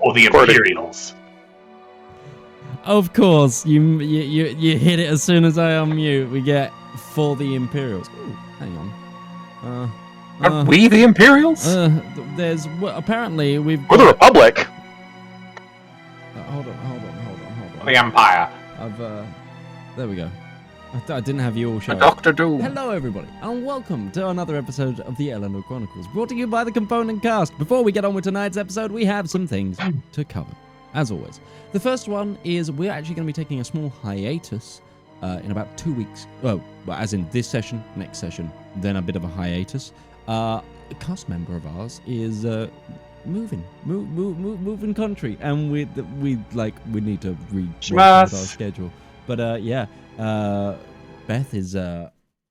Or the Imperials. Of course, you hit it as soon as I unmute. We get for the Imperials. Ooh, hang on. Are we the Imperials? Apparently we've. We're the Republic. Hold on. The Empire. There we go. I didn't have you all show. Doctor Doom. Hello, everybody, and welcome to another episode of the Elendor Chronicles, brought to you by the Component Cast. Before we get on with tonight's episode, we have some things to cover, as always. The first one is we're actually going to be taking a small hiatus in about 2 weeks. Well, as in this session, next session, then a bit of a hiatus. A cast member of ours is moving country, and we need to rework our schedule. But Beth is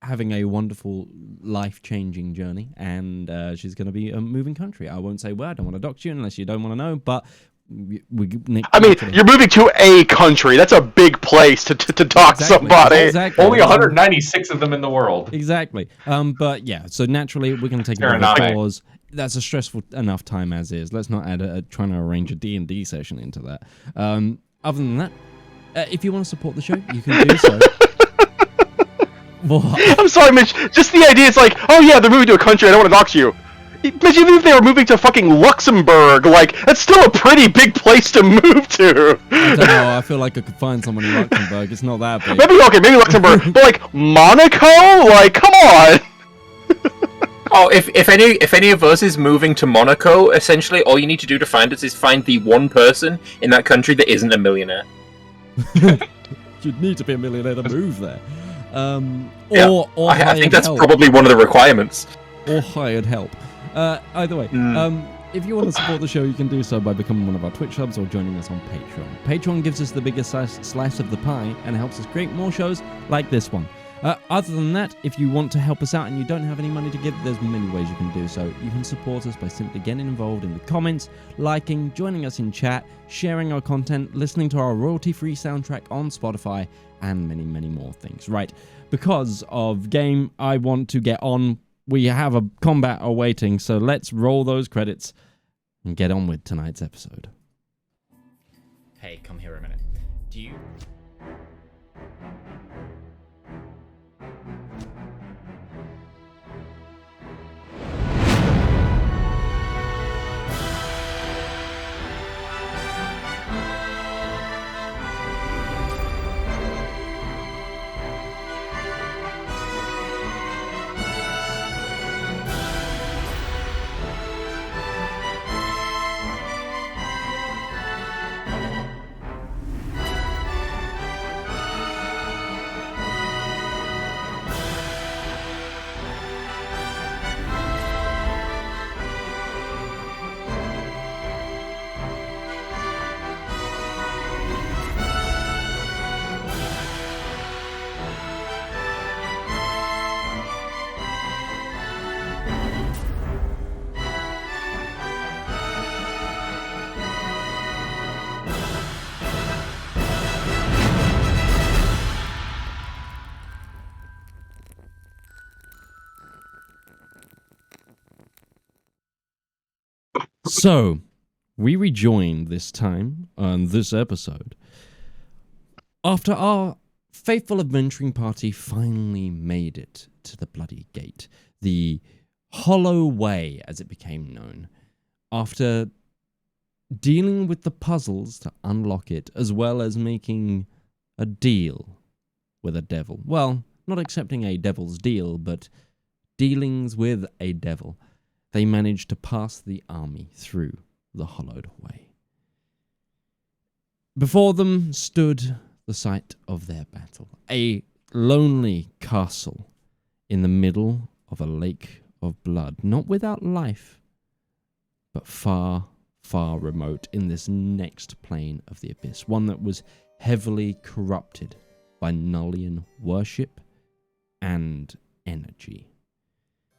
having a wonderful life-changing journey, and she's going to be moving country. I won't say where. I don't want to dox you unless you don't want to know, but you're moving to a country. That's a big place to dox somebody. Exactly. Only 196 of them in the world. Exactly. But yeah, so naturally we're going to take a bit of a pause. That's a stressful enough time as is. Let's not add trying to arrange a D&D session into that. Other than that, if you want to support the show, you can do so. What? I'm sorry, Mitch. Just the idea, it's like, oh yeah, they're moving to a country. I don't want to dox you. Mitch, even if they were moving to fucking Luxembourg, that's still a pretty big place to move to. I don't know. I feel like I could find someone in Luxembourg. It's not that big. Maybe Luxembourg, but Monaco? Come on. Oh, if any of us is moving to Monaco, essentially all you need to do to find us is find the one person in that country that isn't a millionaire. You'd need to be a millionaire to move there. I think that's probably one of the requirements. Or hired help. Either way, if you want to support the show, you can do so by becoming one of our Twitch subs or joining us on Patreon. Patreon gives us the biggest slice of the pie and helps us create more shows like this one. Other than that, if you want to help us out and you don't have any money to give, there's many ways you can do so. You can support us by simply getting involved in the comments, liking, joining us in chat, sharing our content, listening to our royalty-free soundtrack on Spotify, and many, many more things. Right, because of game I want to get on, we have a combat awaiting, so let's roll those credits and get on with tonight's episode. Hey, come here a minute. Do you... So, we rejoined this time on this episode after our faithful adventuring party finally made it to the Bloody Gate, the Hollow Way as it became known, after dealing with the puzzles to unlock it, as well as making a deal with a devil. Well, not accepting a devil's deal, but dealings with a devil. They managed to pass the army through the Hollowed Way. Before them stood the site of their battle, a lonely castle in the middle of a lake of blood, not without life, but far, far remote in this next plane of the abyss, one that was heavily corrupted by Nullian worship and energy.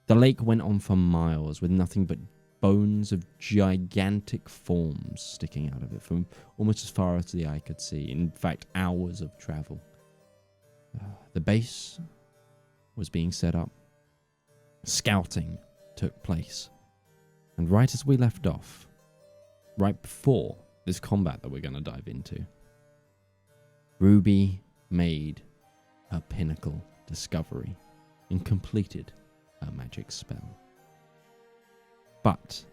The lake went on for miles with nothing but bones of gigantic forms sticking out of it from almost as far as the eye could see. In fact, hours of travel. The base was being set up. Scouting took place. And right as we left off, right before this combat that we're going to dive into, Ruby made her pinnacle discovery and completed her magic spell. But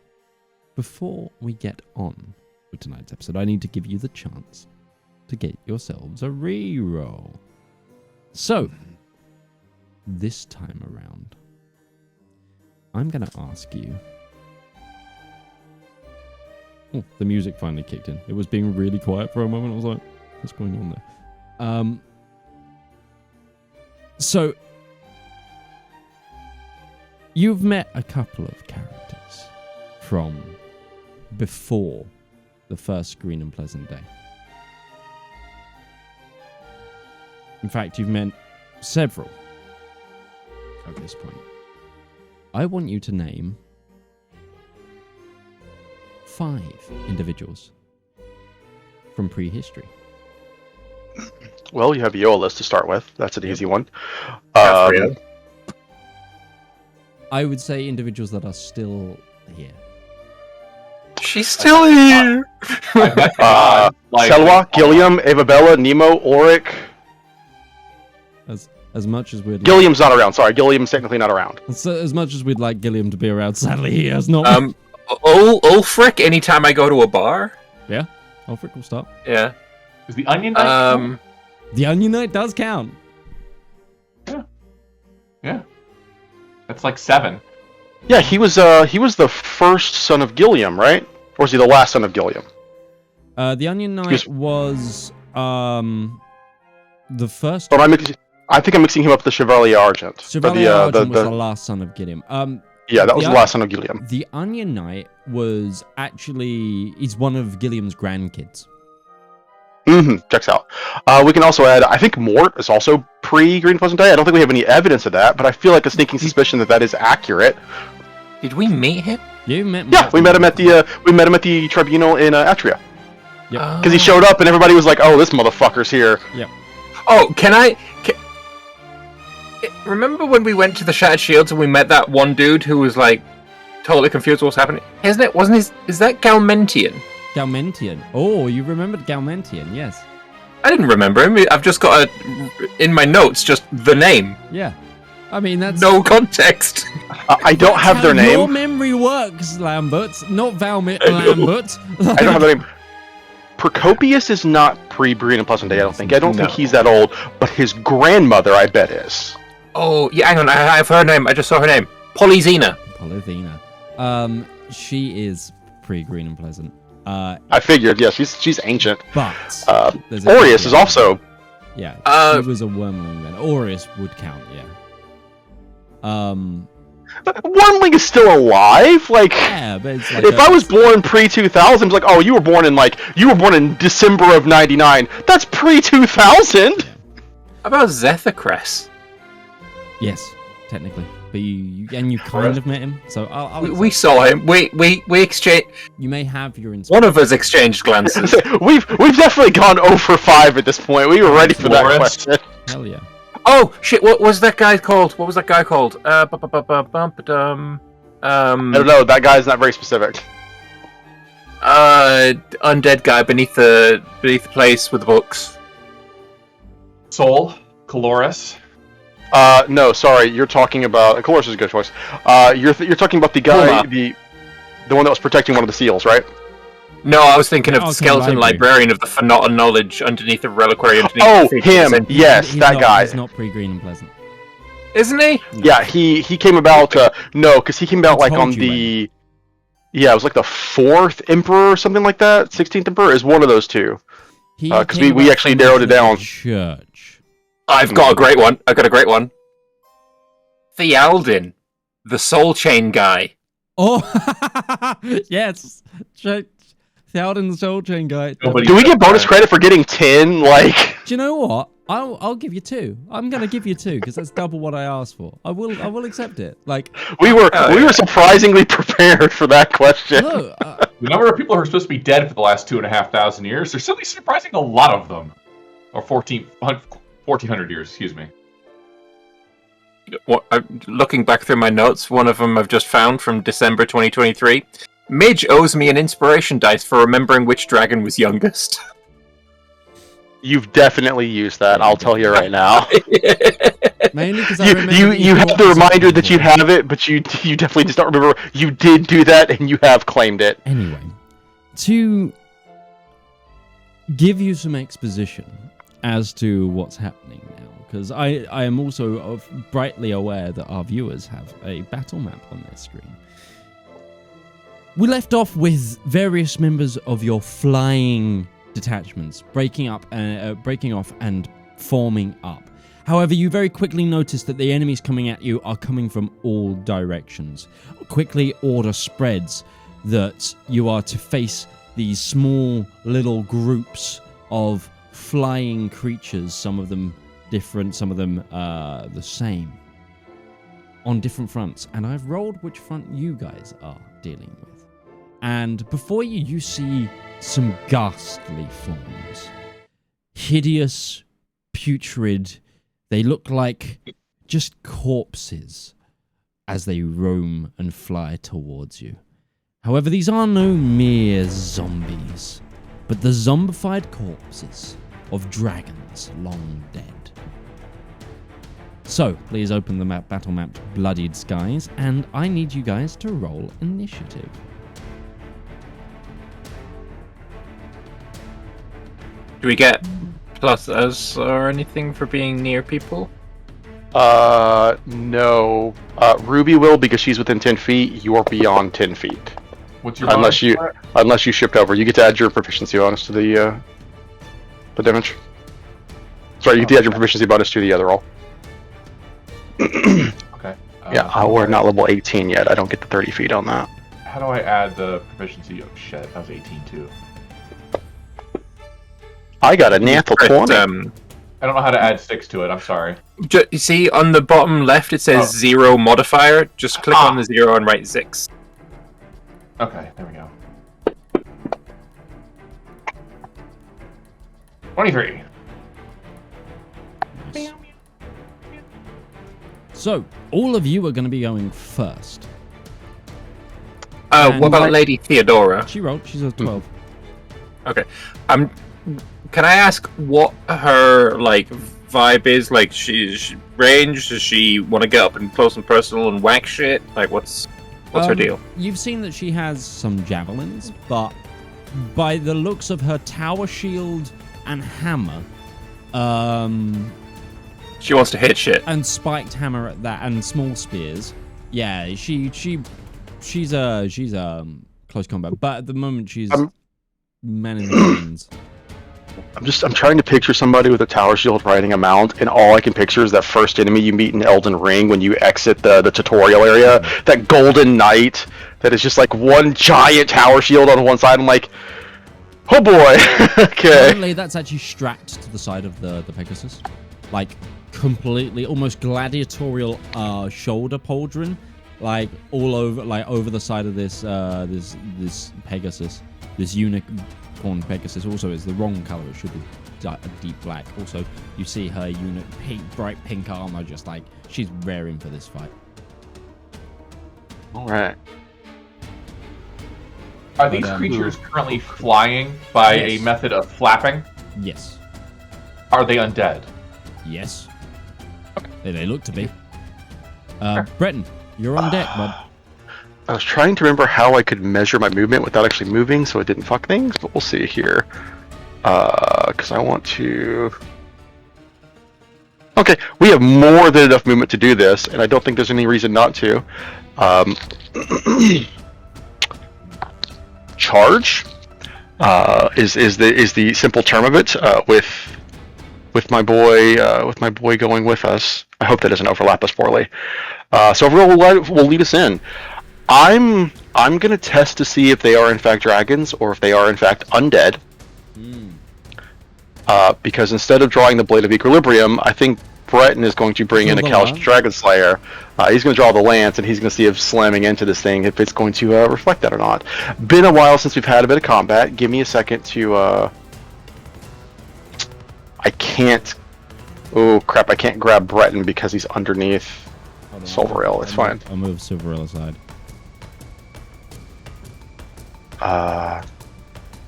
before we get on with tonight's episode, I need to give you the chance to get yourselves a reroll. So, this time around, I'm going to ask you... Oh, the music finally kicked in. It was being really quiet for a moment. I was like, what's going on there? So, you've met a couple of characters from before the first Green and Pleasant Day. In fact, you've met several at this point. I want you to name 5 individuals from prehistory. Well, you have Eolus to start with. That's an easy one. Real. I would say individuals that are still here. She's still here. Selwa, Gilliam, Avabella, Nemo, Auric. As much as we'd Gilliam's not around. Sorry, Gilliam's technically not around. as much as we'd like Gilliam to be around, sadly he has not. Ulfric, anytime I go to a bar. Yeah, Ulfric will start. Yeah. Is the Onion Knight? The Onion Knight does count. Yeah. That's like 7. Yeah, he was the first son of Gilliam, right? Or was he the last son of Gilliam? The Onion Knight was the first. But I think I'm mixing him up with the Chevalier Argent. Chevalier Argent was the last son of Gilliam. Yeah, that was the last son of Gilliam. The Onion Knight was actually... He's one of Gilliam's grandkids. Checks out. We can also add, I think Mort is also pre-Green Pleasant Day. I don't think we have any evidence of that, but I feel like a sneaking suspicion that is accurate. Did we meet him? You met Mort. Yeah, we met him at the tribunal in Atria. Yep. Because he showed up and everybody was like, "Oh, this motherfucker's here." Yep. Oh, remember when we went to the Shattered Shields and we met that one dude who was like totally confused what's happening? Is that Galmentian? Galmentian. Oh, you remembered Galmentian, yes. I didn't remember him. I've just got in my notes just the name. Yeah. I mean, that's... No context. I don't have their name. Your memory works, Lambert. Not Valymr, Lambert. I don't have their name. Procopius is not pre-Green and Pleasant Day, I don't think. I don't think he's that old, but his grandmother, I bet, is. Oh, yeah, hang on. I have her name. I just saw her name. Polyxena. Polyxena. She is pre-Green and Pleasant. I figured, yeah, she's ancient. But Aureus is also. Yeah, he was a wormling then. Aureus would count, yeah. Wormling is still alive. Like, yeah, but it's like if I was born pre-2000, it's like, oh, you were born in December of '99. That's pre-2000. Yeah. About Zethacres? Yes, technically. But you kind of met him, so we saw him. We exchanged. You may have your one of us exchanged glances. we've definitely gone 0 for 5 at this point. We were ready for that question. Hell yeah. Oh shit! What was that guy called? What was that guy called? I don't know. That guy's not very specific. Undead guy beneath the place with the books. Soul, Caloris. No, sorry. You're talking about. Caloris is a good choice. You're talking about the guy, the one that was protecting one of the seals, right? No, I was thinking of the skeleton librarian of the Forgotten Knowledge underneath the reliquary. Oh, him! Yes, that guy. He's not pre-Green and Pleasant, isn't he? Yeah, he came about. No, because he came about like on the. Yeah, it was like the 4th Emperor or something like that. 16th Emperor is one of those two. Because we actually narrowed it down. Church. I've got a great one. Thealdin, the Soul Chain guy. Oh, yes. Thealdin, the Soul Chain guy. Do we get bonus credit for getting 10? Like, do you know what? I'll give you 2. I'm gonna give you 2 because that's double what I asked for. I will accept it. Like we were surprisingly prepared for that question. Look, the number of people who are supposed to be dead for the last 2,500 years, there's certainly surprising a lot of them. Or 1,400 years, excuse me. Looking back through my notes, one of them I've just found from December 2023. Midge owes me an inspiration dice for remembering which dragon was youngest. You've definitely used that. I'll tell you right now. Mainly because you have the reminder that you have it, but you definitely just don't remember. You did do that, and you have claimed it. Anyway, to give you some exposition as to what's happening now, because I am also brightly aware that our viewers have a battle map on their screen. We left off with various members of your flying detachments breaking off and forming up. However, you very quickly notice that the enemies coming at you are coming from all directions. Quickly, order spreads that you are to face these small little groups of flying creatures, some of them different, some of them the same, on different fronts. And I've rolled which front you guys are dealing with. And before you, you see some ghastly forms. Hideous, putrid. They look like just corpses as they roam and fly towards you. However, these are no mere zombies, but the zombified corpses of dragons long dead. So, please open the battle map to Bloodied Skies, and I need you guys to roll initiative. Do we get pluses or anything for being near people? No. Ruby will, because she's within 10 feet. You are beyond 10 feet. What's your unless you shipped over. You get to add your proficiency bonus to the damage. Sorry, you get to add your proficiency bonus to the other roll. Okay. We're not level 18 yet. I don't get the 30 feet on that. How do I add the proficiency? Oh shit, that was 18 too. I got a natural 20. I don't know how to add 6 to it. I'm sorry. You see, on the bottom left it says 0 modifier. Just click on the 0 and write 6. Okay, there we go. 23. Nice. So, all of you are going to be going first. What about Lady Theodora? She rolled. She's a 12. Okay. Can I ask what her vibe is? Like, she's ranged? Does she want to get up and close and personal and whack shit? Like, what's her deal? You've seen that she has some javelins, but by the looks of her tower shield and hammer, she wants to hit shit. And spiked hammer at that, and small spears. Yeah, she's close combat, but at the moment she's man in the guns. I'm trying to picture somebody with a tower shield riding a mount, and all I can picture is that first enemy you meet in Elden Ring when you exit the tutorial area. That golden knight that is just like one giant tower shield on one side. I'm like, oh boy. Okay. Currently, that's actually strapped to the side of the Pegasus, like completely, almost gladiatorial shoulder pauldron, like all over, like over the side of this this Pegasus, this unicorn Pegasus. Also, is the wrong color. It should be a deep black. Also, you see her bright pink armor, just like she's raring for this fight. All right. Are these creatures currently flying by a method of flapping? Yes. Are they undead? Yes. Okay. They look to be. Breton, you're on deck, bud. I was trying to remember how I could measure my movement without actually moving, so it didn't fuck things, but we'll see here. Because I want to... Okay, we have more than enough movement to do this, and I don't think there's any reason not to. Charge is the simple term of it. With my boy going with us. I hope that doesn't overlap us poorly. So everyone will lead us in. I'm gonna test to see if they are in fact dragons or if they are in fact undead. Because instead of drawing the Blade of Equilibrium, I think Breton is going to bring in a Couched Dragon Slayer. He's going to draw the lance, and he's going to see if slamming into this thing, if it's going to reflect that or not. Been a while since we've had a bit of combat. Give me a second to... I can't... Oh, crap, I can't grab Breton because he's underneath Silveril. It's fine. I'll move Silveril aside. No,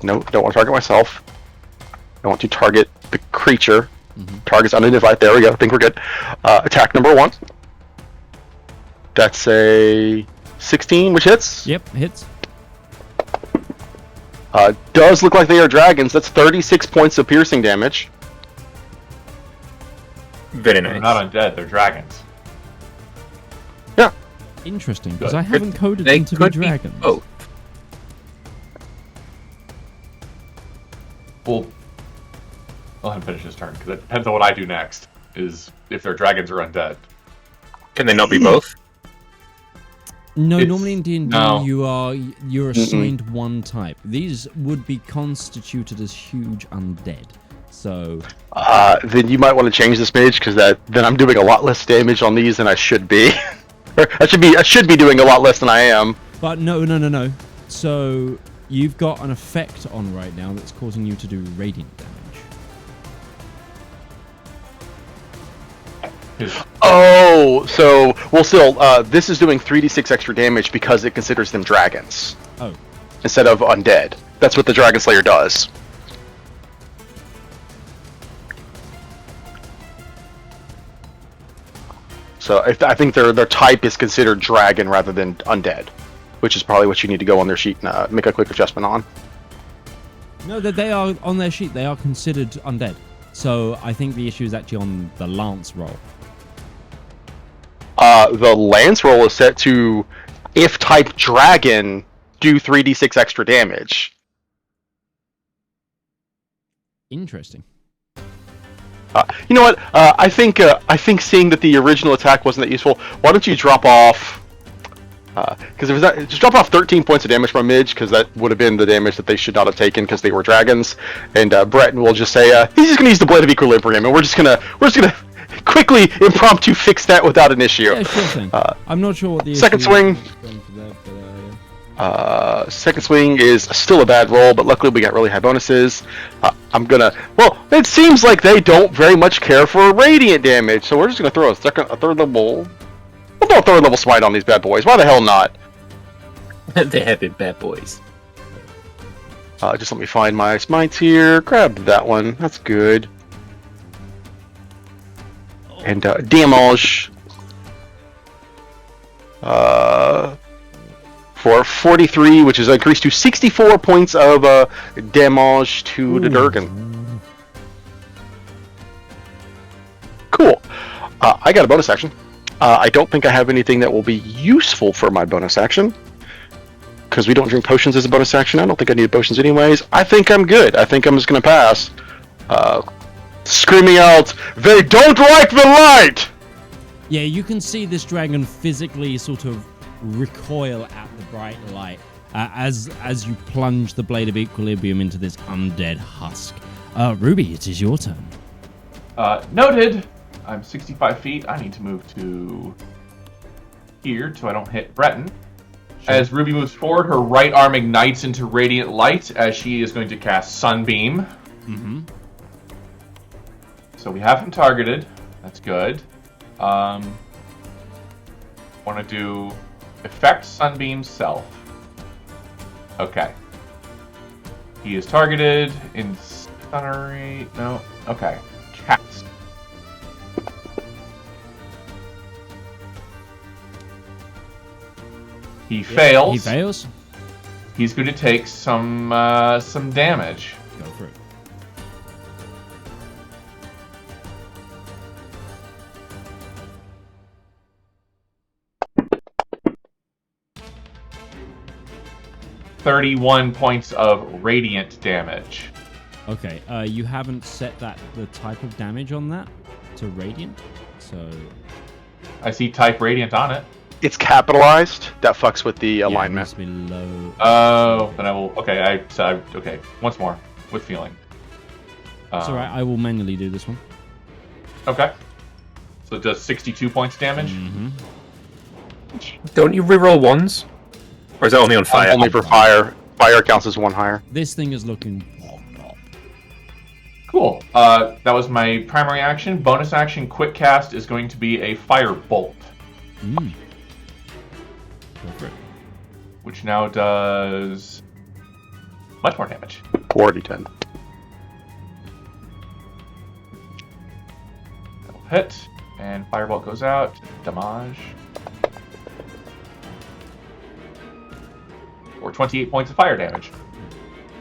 don't want to target myself. I want to target the creature. Target's unidentified. There we go. I think we're good. Attack number 1. That's a 16, which hits. Yep, hits. Does look like they are dragons. That's 36 points of piercing damage. Very They're nice. not undead, they're dragons. Yeah. Interesting, because Good. I haven't coded They them to be could be dragons. both. Well, I'll let him finish his turn, because it depends on what I do next, is if they're dragons or undead. Can they not be both? No, It's- normally in D&D no. you're assigned one type. These would be constituted as huge undead. So Then you might want to change this mage because then I'm doing a lot less damage on these than I should be. Or I should be doing a lot less than I am. but no. So you've got an effect on right now that's causing you to do radiant damage. Oh, so well, still, this is doing 3d6 extra damage because it considers them dragons Oh. instead of undead. That's what the Dragon Slayer does. So I think their type is considered dragon rather than undead, which is probably what you need to go on their sheet and make a quick adjustment on. No, that they are on their sheet. They are considered undead. So I think the issue is actually on the lance roll. The lance roll is set to, if type dragon, do 3d6 extra damage. Interesting. You know what? I think seeing that the original attack wasn't that useful, why don't you drop off? Because if that, just drop off 13 points of damage from Midge, because that would have been the damage that they should not have taken because they were dragons. And Breton will just say he's just gonna use the Blade of Equilibrium, and we're just gonna quickly impromptu fix that without an issue. Yeah, sure thing. I'm not sure what the second issue swing. is going for that, but, Second swing is still a bad roll, but luckily we got really high bonuses. Well, it seems like they don't very much care for radiant damage, so we're just gonna throw a third level. We'll throw a third level smite on these bad boys. Why the hell not? They have been bad boys. Just let me find my smites here. Grab that one. That's good. And damage. For 43, which is increased to 64 points of damage to the Durgan. Cool. I got a bonus action. I don't think I have anything that will be useful for my bonus action. Because we don't drink potions as a bonus action. I don't think I need potions anyways. I think I'm good. I think I'm just going to pass. Screaming out, "They don't like the light!" yeah, you can see this dragon physically sort of recoil at the bright light as you plunge the Blade of Equilibrium into this undead husk. Ruby, it is your turn. Noted. I'm 65 feet. I need to move to here so I don't hit Breton. Sure. As Ruby moves forward, her right arm ignites into radiant light as she is going to cast Sunbeam. Mm-hmm. So we have him targeted. That's good. Want to do effect Sunbeam self. Okay. He is targeted in Sunnery. No. Okay. Cast. He fails. He fails. He's going to take some damage. Go for it. $31 points of radiant damage. Okay, you haven't set the type of damage on that to radiant, so I see type radiant on it. It's capitalized. That fucks with the yeah, it alignment. must be low. Oh, then I will. Okay, okay. Once more with feeling. It's alright, I will manually do this one. Okay. So it does 62 points damage. Mm-hmm. Don't you reroll ones? Or is that only on fire? Only for fire. Fire counts as one higher. This thing is looking. Cool. That was my primary action. Bonus action, quick cast is going to be a fire bolt, Go for it. which now does Much more damage. 4d10. That'll hit. And Firebolt goes out. Damage. Or 28 points of fire damage.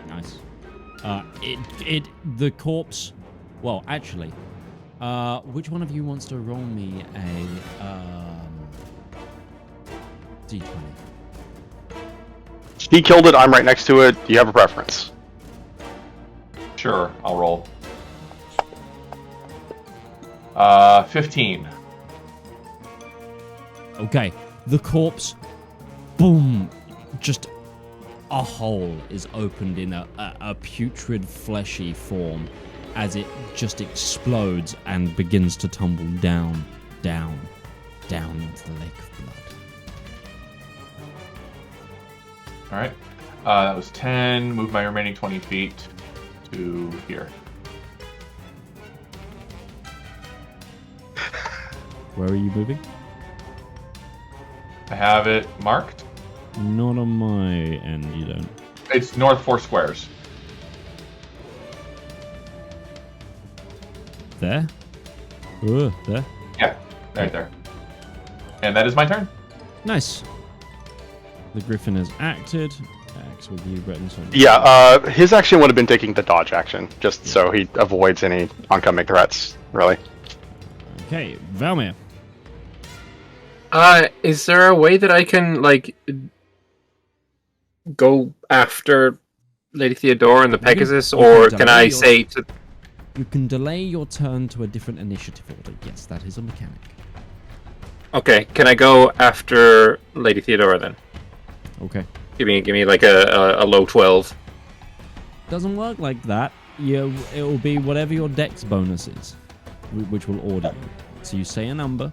Nice. The corpse. Well, actually, which one of you wants to roll me a d20? He killed it. I'm right next to it. Do you have a preference? Sure, I'll roll. 15. Okay, the corpse. Boom! Just a hole is opened in a putrid, fleshy form as it just explodes and begins to tumble down into the lake of blood. Alright. That was 10. Move my remaining 20 feet to here. Where are you moving? I have it marked. Not on my end, you don't. It's north 4 squares. There? There? Yeah, right there. And that is my turn. Nice. The griffin has acted. Axe with you, Breton. Yeah, his action would have been taking the dodge action, just so he avoids any oncoming threats, really. Okay, Valymr. Is there a way that I can, like, go after Lady Theodora and the Pegasus, or can I say to... You can delay your turn to a different initiative order. Yes, that is a mechanic. Okay, can I go after Lady Theodora then? Okay. Give me like a low 12. Doesn't work like that. It will be whatever your dex bonus is, which will order you. So you say a number.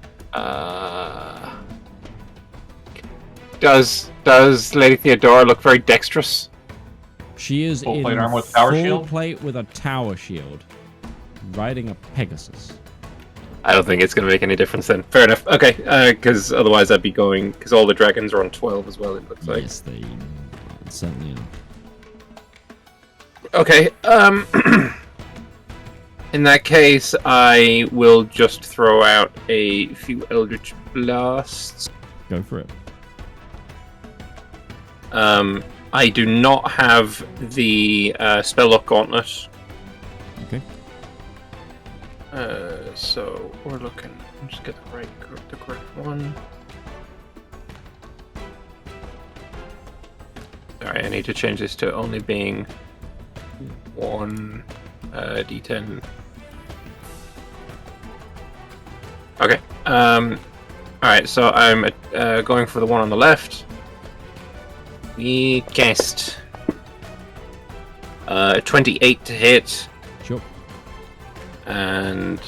Does Lady Theodora look very dexterous? She is Full in plate armor with tower full shield? plate with a tower shield, riding a Pegasus. I don't think it's going to make any difference then. Fair enough. Okay, because otherwise I'd be going... Because all the dragons are on 12 as well, it looks like. Yes, they certainly are. Okay, in that case, I will just throw out a few Eldritch Blasts. Go for it. I do not have the Spelllock Gauntlet. Okay. So we're looking. Just get the correct one. Alright, I need to change this to only being one D10. Okay. Alright, so I'm going for the one on the left. We cast 28 to hit. Sure. And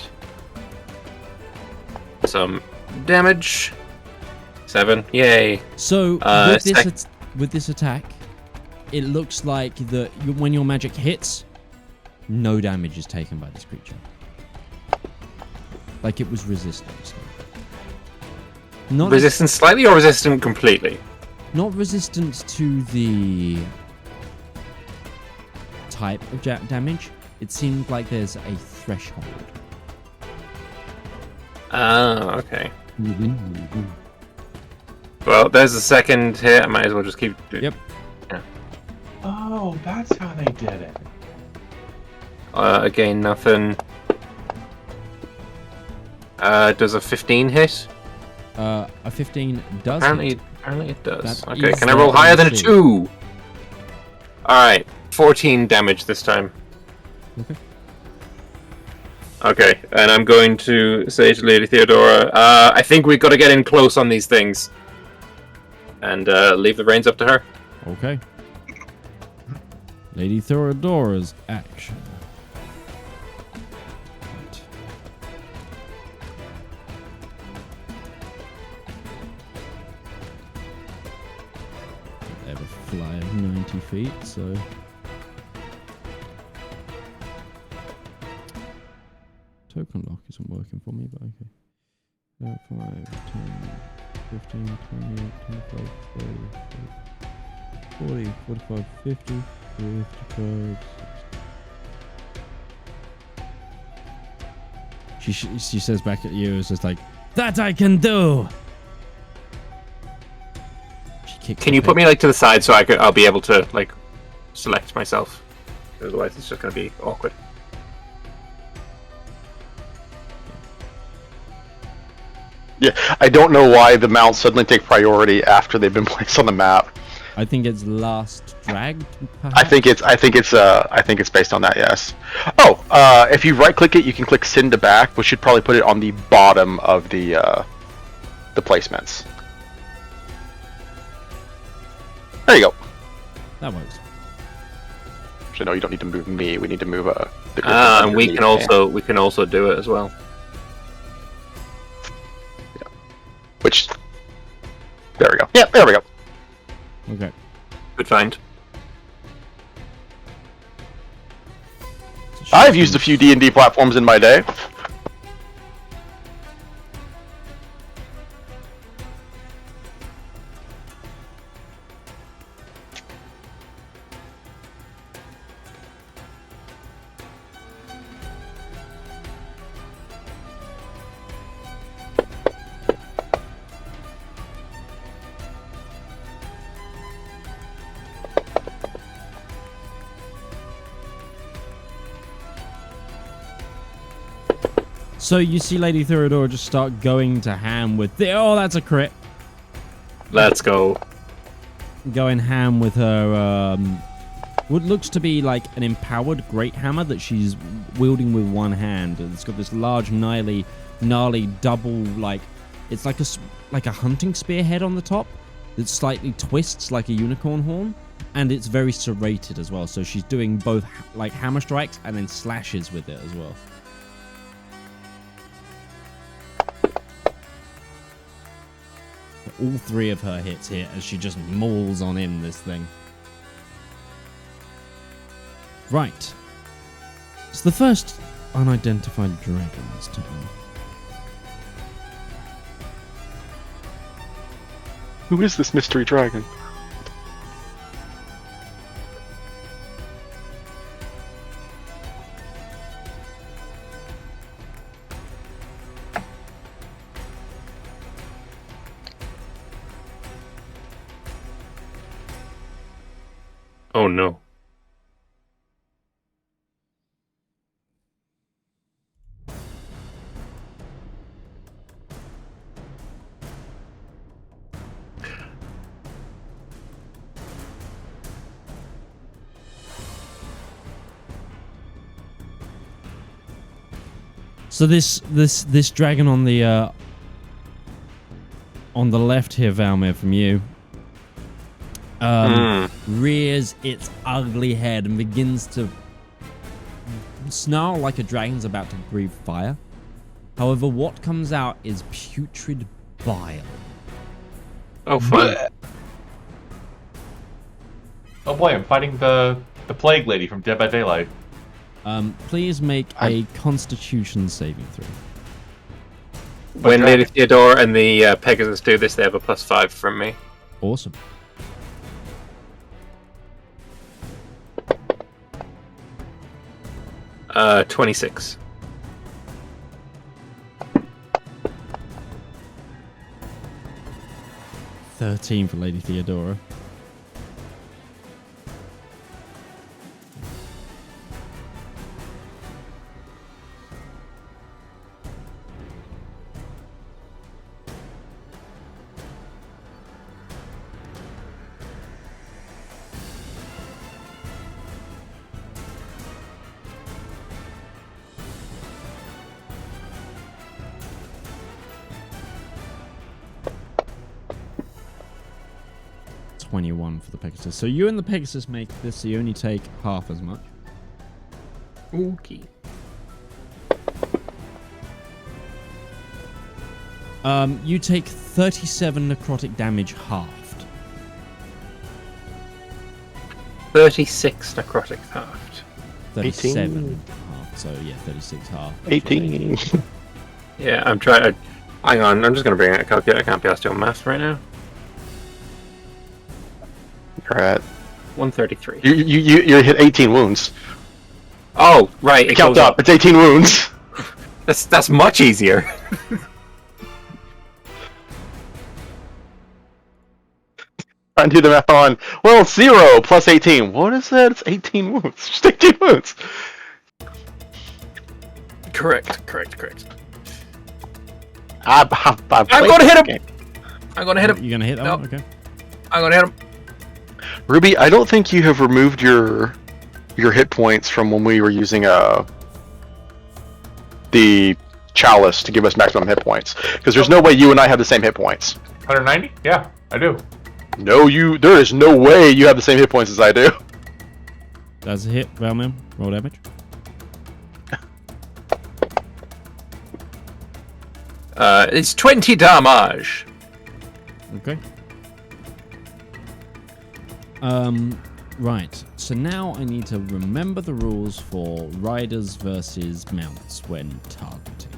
some damage. 7. Yay. So with this attack, it looks like that when your magic hits, no damage is taken by this creature. Like it was resistant. Not resistant slightly or resistant completely? Not resistant to the type of damage. It seemed like there's a threshold. Okay. Well, there's the second hit. I might as well just keep... Yep. Yeah. Oh, that's how they did it. Again, nothing. Does a 15 hit? A 15 does hit. Apparently it does. That Okay, is can I roll higher than a AC. 2? Alright, 14 damage this time. Okay. Okay, and I'm going to say to Lady Theodora, I think we've got to get in close on these things. And leave the reins up to her. Okay. Lady Theodora's action. Right. They have a fly of 90 feet, so... Token lock isn't working for me, but okay. 5, 10, 15, 20, 25, 30, 40. 40, 45, 50, 55, 60. She says back at you, it's just like, that I can do! Can you put me like to the side so I'll be able to like select myself? Otherwise, it's just going to be awkward. Yeah, I don't know why the mounts suddenly take priority after they've been placed on the map. I think it's last dragged. Perhaps? I think it's based on that. Yes. Oh, if you right click it, you can click send to back, which should probably put it on the bottom of the placements. There you go. That works. Actually, no, you don't need to move me. We need to move the group And we can also do it as well. Yeah. Which. There we go. Yeah, there we go. Okay. Good find. I've used a few D&D platforms in my day. So you see Lady Theodora just start going to ham with oh, that's a crit. Let's go. Going ham with her what looks to be like an empowered great hammer that she's wielding with one hand. It's got this large gnarly double, like it's like a hunting spear head on the top that slightly twists like a unicorn horn, and it's very serrated as well. So she's doing both like hammer strikes and then slashes with it as well. All three of her hits here as she just mauls on in this thing. Right. It's the first unidentified dragon's turn. Who is this mystery dragon? Oh no. So this dragon on the left here, Valymr, from you, rears its ugly head and begins to snarl like a dragon's about to breathe fire. However, what comes out is putrid bile. Oh, fun. Oh boy, I'm fighting the plague lady from Dead by Daylight. Please make a Constitution saving throw. When Lady Theodora and the Pegasus do this, they have a +5 from me. Awesome. Uh, 26. $13 for Lady Theodora. $21 for the Pegasus. So you and the Pegasus make this, so you only take half as much. Okay. You take 37 necrotic damage halved. 36 necrotic halved. 37 halved. So yeah, 36 halved. 18. Yeah, I'm trying. Hang on, I'm just going to bring out a calculator. I can't be asked to do math right now. You're at 133. you hit 18 wounds. Oh, right. It Count goes up. It's 18 wounds. That's much easier. Trying to do the math on. Well, 0 plus 18. What is that? It's 18 wounds. Just 18 wounds. Correct. I'm gonna hit him. I'm gonna hit him. You're gonna hit that No. one? Okay. I'm gonna hit him. Ruby, I don't think you have removed your hit points from when we were using the chalice to give us maximum hit points. Because there's no way you and I have the same hit points. 190? Yeah, I do. No, there is no way you have the same hit points as I do. That's a hit, Valymr. Roll damage. It's 20 damage. Okay. Right. So now I need to remember the rules for riders versus mounts when targeting.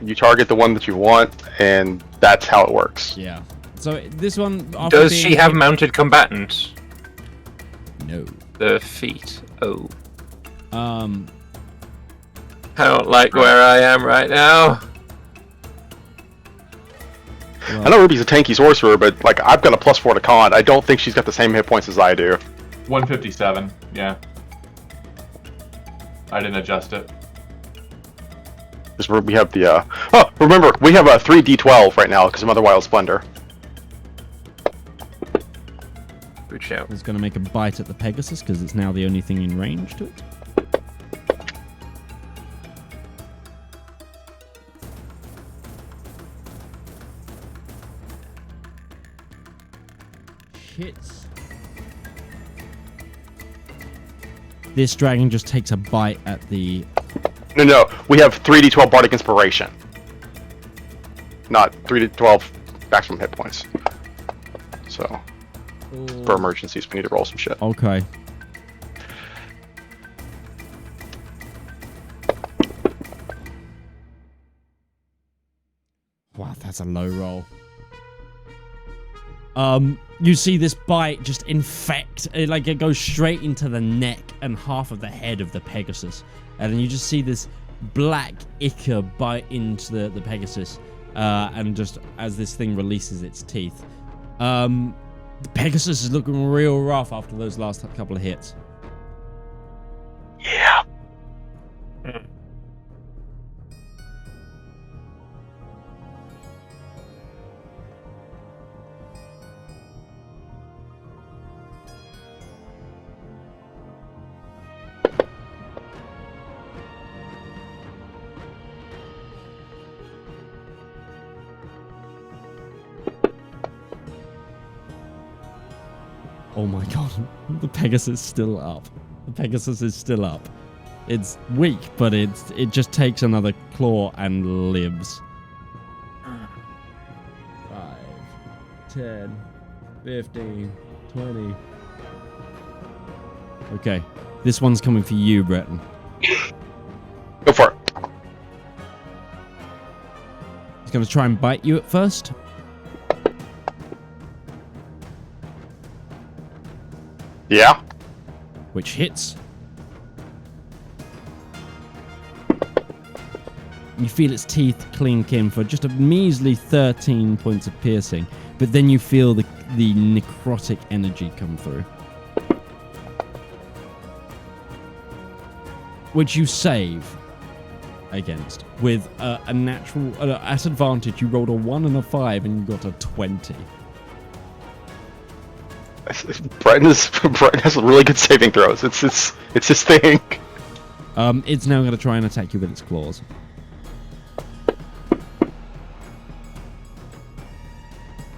You target the one that you want, and that's how it works. Yeah. So this one... after Does being she have hit- mounted combatant? No. The feet. Oh. Um... I don't like where I am right now. well, I know Ruby's a tanky sorcerer, but like I've got a +4 to con. I don't think she's got the same hit points as I do. 157, yeah. I didn't adjust it. Because we have the remember, we have a 3d12 right now because of Mother Wild Splendor. Good shout. It's going to make a bite at the Pegasus because it's now the only thing in range to it. Hits. This dragon just takes a bite at the... No, we have 3d12 Bardic Inspiration. Not 3d12 maximum hit points. So, for emergencies, we need to roll some shit. Okay. Wow, that's a low roll. You see this bite just infect, it goes straight into the neck and half of the head of the Pegasus. And then you just see this black ichor bite into the Pegasus. And just as this thing releases its teeth. The Pegasus is looking real rough after those last couple of hits. Yeah. Oh my god, the Pegasus is still up. The Pegasus is still up. It's weak, but it just takes another claw and lives. 5, 10, 15, 20. Okay, this one's coming for you, Breton. Go for it. He's going to try and bite you at first. Yeah. Which hits. You feel its teeth clink in for just a measly 13 points of piercing, but then you feel the necrotic energy come through. Which you save against with a natural... at advantage, you rolled a 1 and a 5 and you got a 20. Breton has really good saving throws. It's his thing. It's now going to try and attack you with its claws.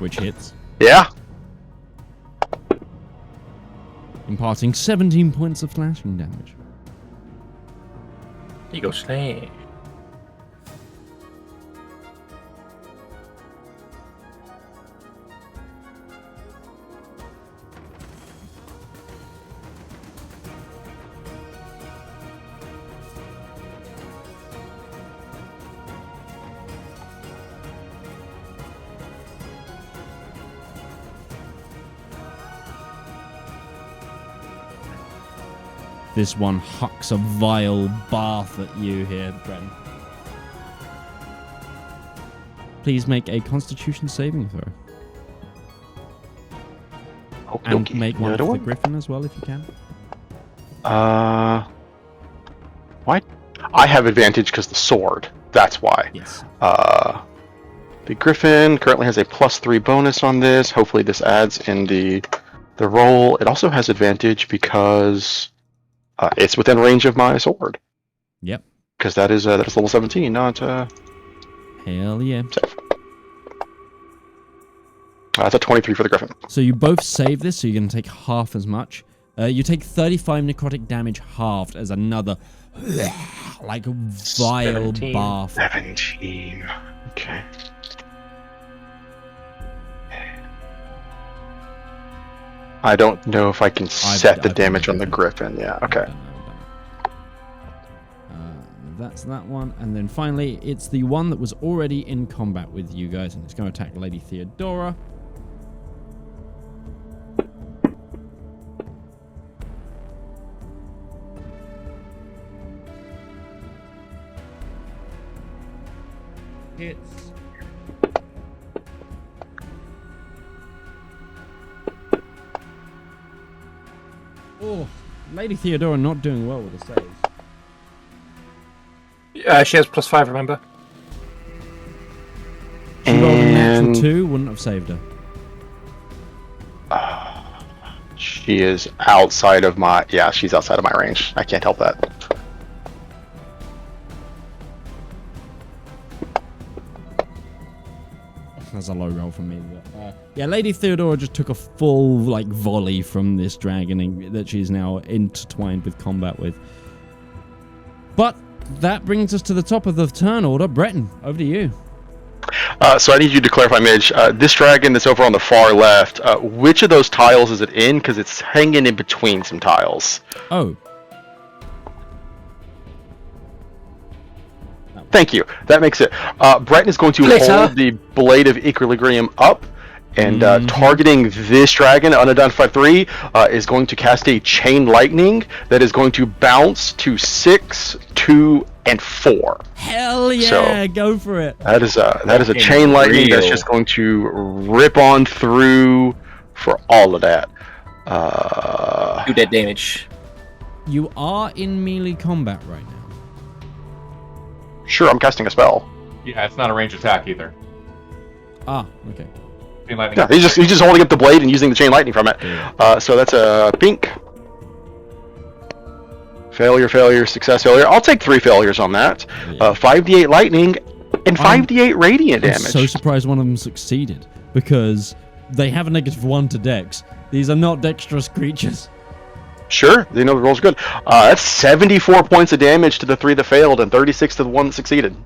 Which hits. Yeah. Imparting 17 points of slashing damage. You go snake. This one hucks a vile bath at you here, Breton. Please make a Constitution saving throw. And Okey-dokey. make one Another for the Griffin as well, if you can. Why? I have advantage because the sword. That's why. Yes. The Griffin currently has a +3 bonus on this. Hopefully this adds in the roll. It also has advantage because it's within range of my sword. Yep. Because that is level 17, not Hell yeah. safe. That's a 23 for the Griffin. So you both save this, so you're going to take half as much. You take 35 necrotic damage halved as another like a vile 17. bath. 17. Okay. I don't know if I can set the damage on the Griffin. Yeah, okay. That's that one. And then finally, it's the one that was already in combat with you guys, and it's going to attack Lady Theodora. Hits. Oh, Lady Theodora not doing well with the saves. She has +5, remember? She rolled a natural And 2, wouldn't have saved her. she is outside of my... Yeah, she's outside of my range. I can't help that. That's a low roll from me. But, yeah, Lady Theodora just took a full like volley from this dragon that she's now intertwined with combat with. But that brings us to the top of the turn order. Breton, over to you. So I need you to clarify, Midge. This dragon that's over on the far left, which of those tiles is it in? Because it's hanging in between some tiles. Oh. Thank you. That makes it. Breton is going to hold the Blade of Equilibrium up, and targeting this dragon, unidentified 3, is going to cast a Chain Lightning that is going to bounce to 6, 2, and 4. Hell yeah! So, go for it. That is a Chain Lightning that's just going to rip on through for all of that. 2 dead damage. You are in melee combat right now. Sure, I'm casting a spell. Yeah, it's not a range attack either. Ah, okay. Chain lightning. Yeah, he's just holding up the blade and using the Chain Lightning from it. So that's a pink. Failure, failure, success, failure. I'll take 3 failures on that. Yeah. 5d8 lightning and 5d8 radiant I'm damage. so surprised one of them succeeded because they have a -1 to dex. These are not dexterous creatures. Sure, they know the rolls are good. That's 74 points of damage to the 3 that failed and 36 to the 1 that succeeded.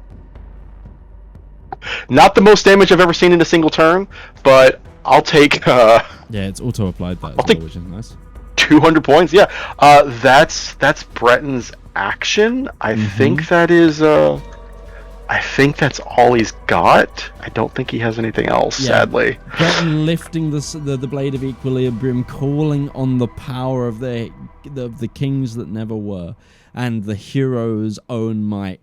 Not the most damage I've ever seen in a single turn, but I'll take Yeah, it's auto applied that as I'll well, take- which is nice. 200 points. Yeah, that's Breton's action. I think that is. I think that's all he's got. I don't think he has anything else, Yeah. sadly. Breton lifting the blade of equilibrium, calling on the power of the kings that never were, and the hero's own might,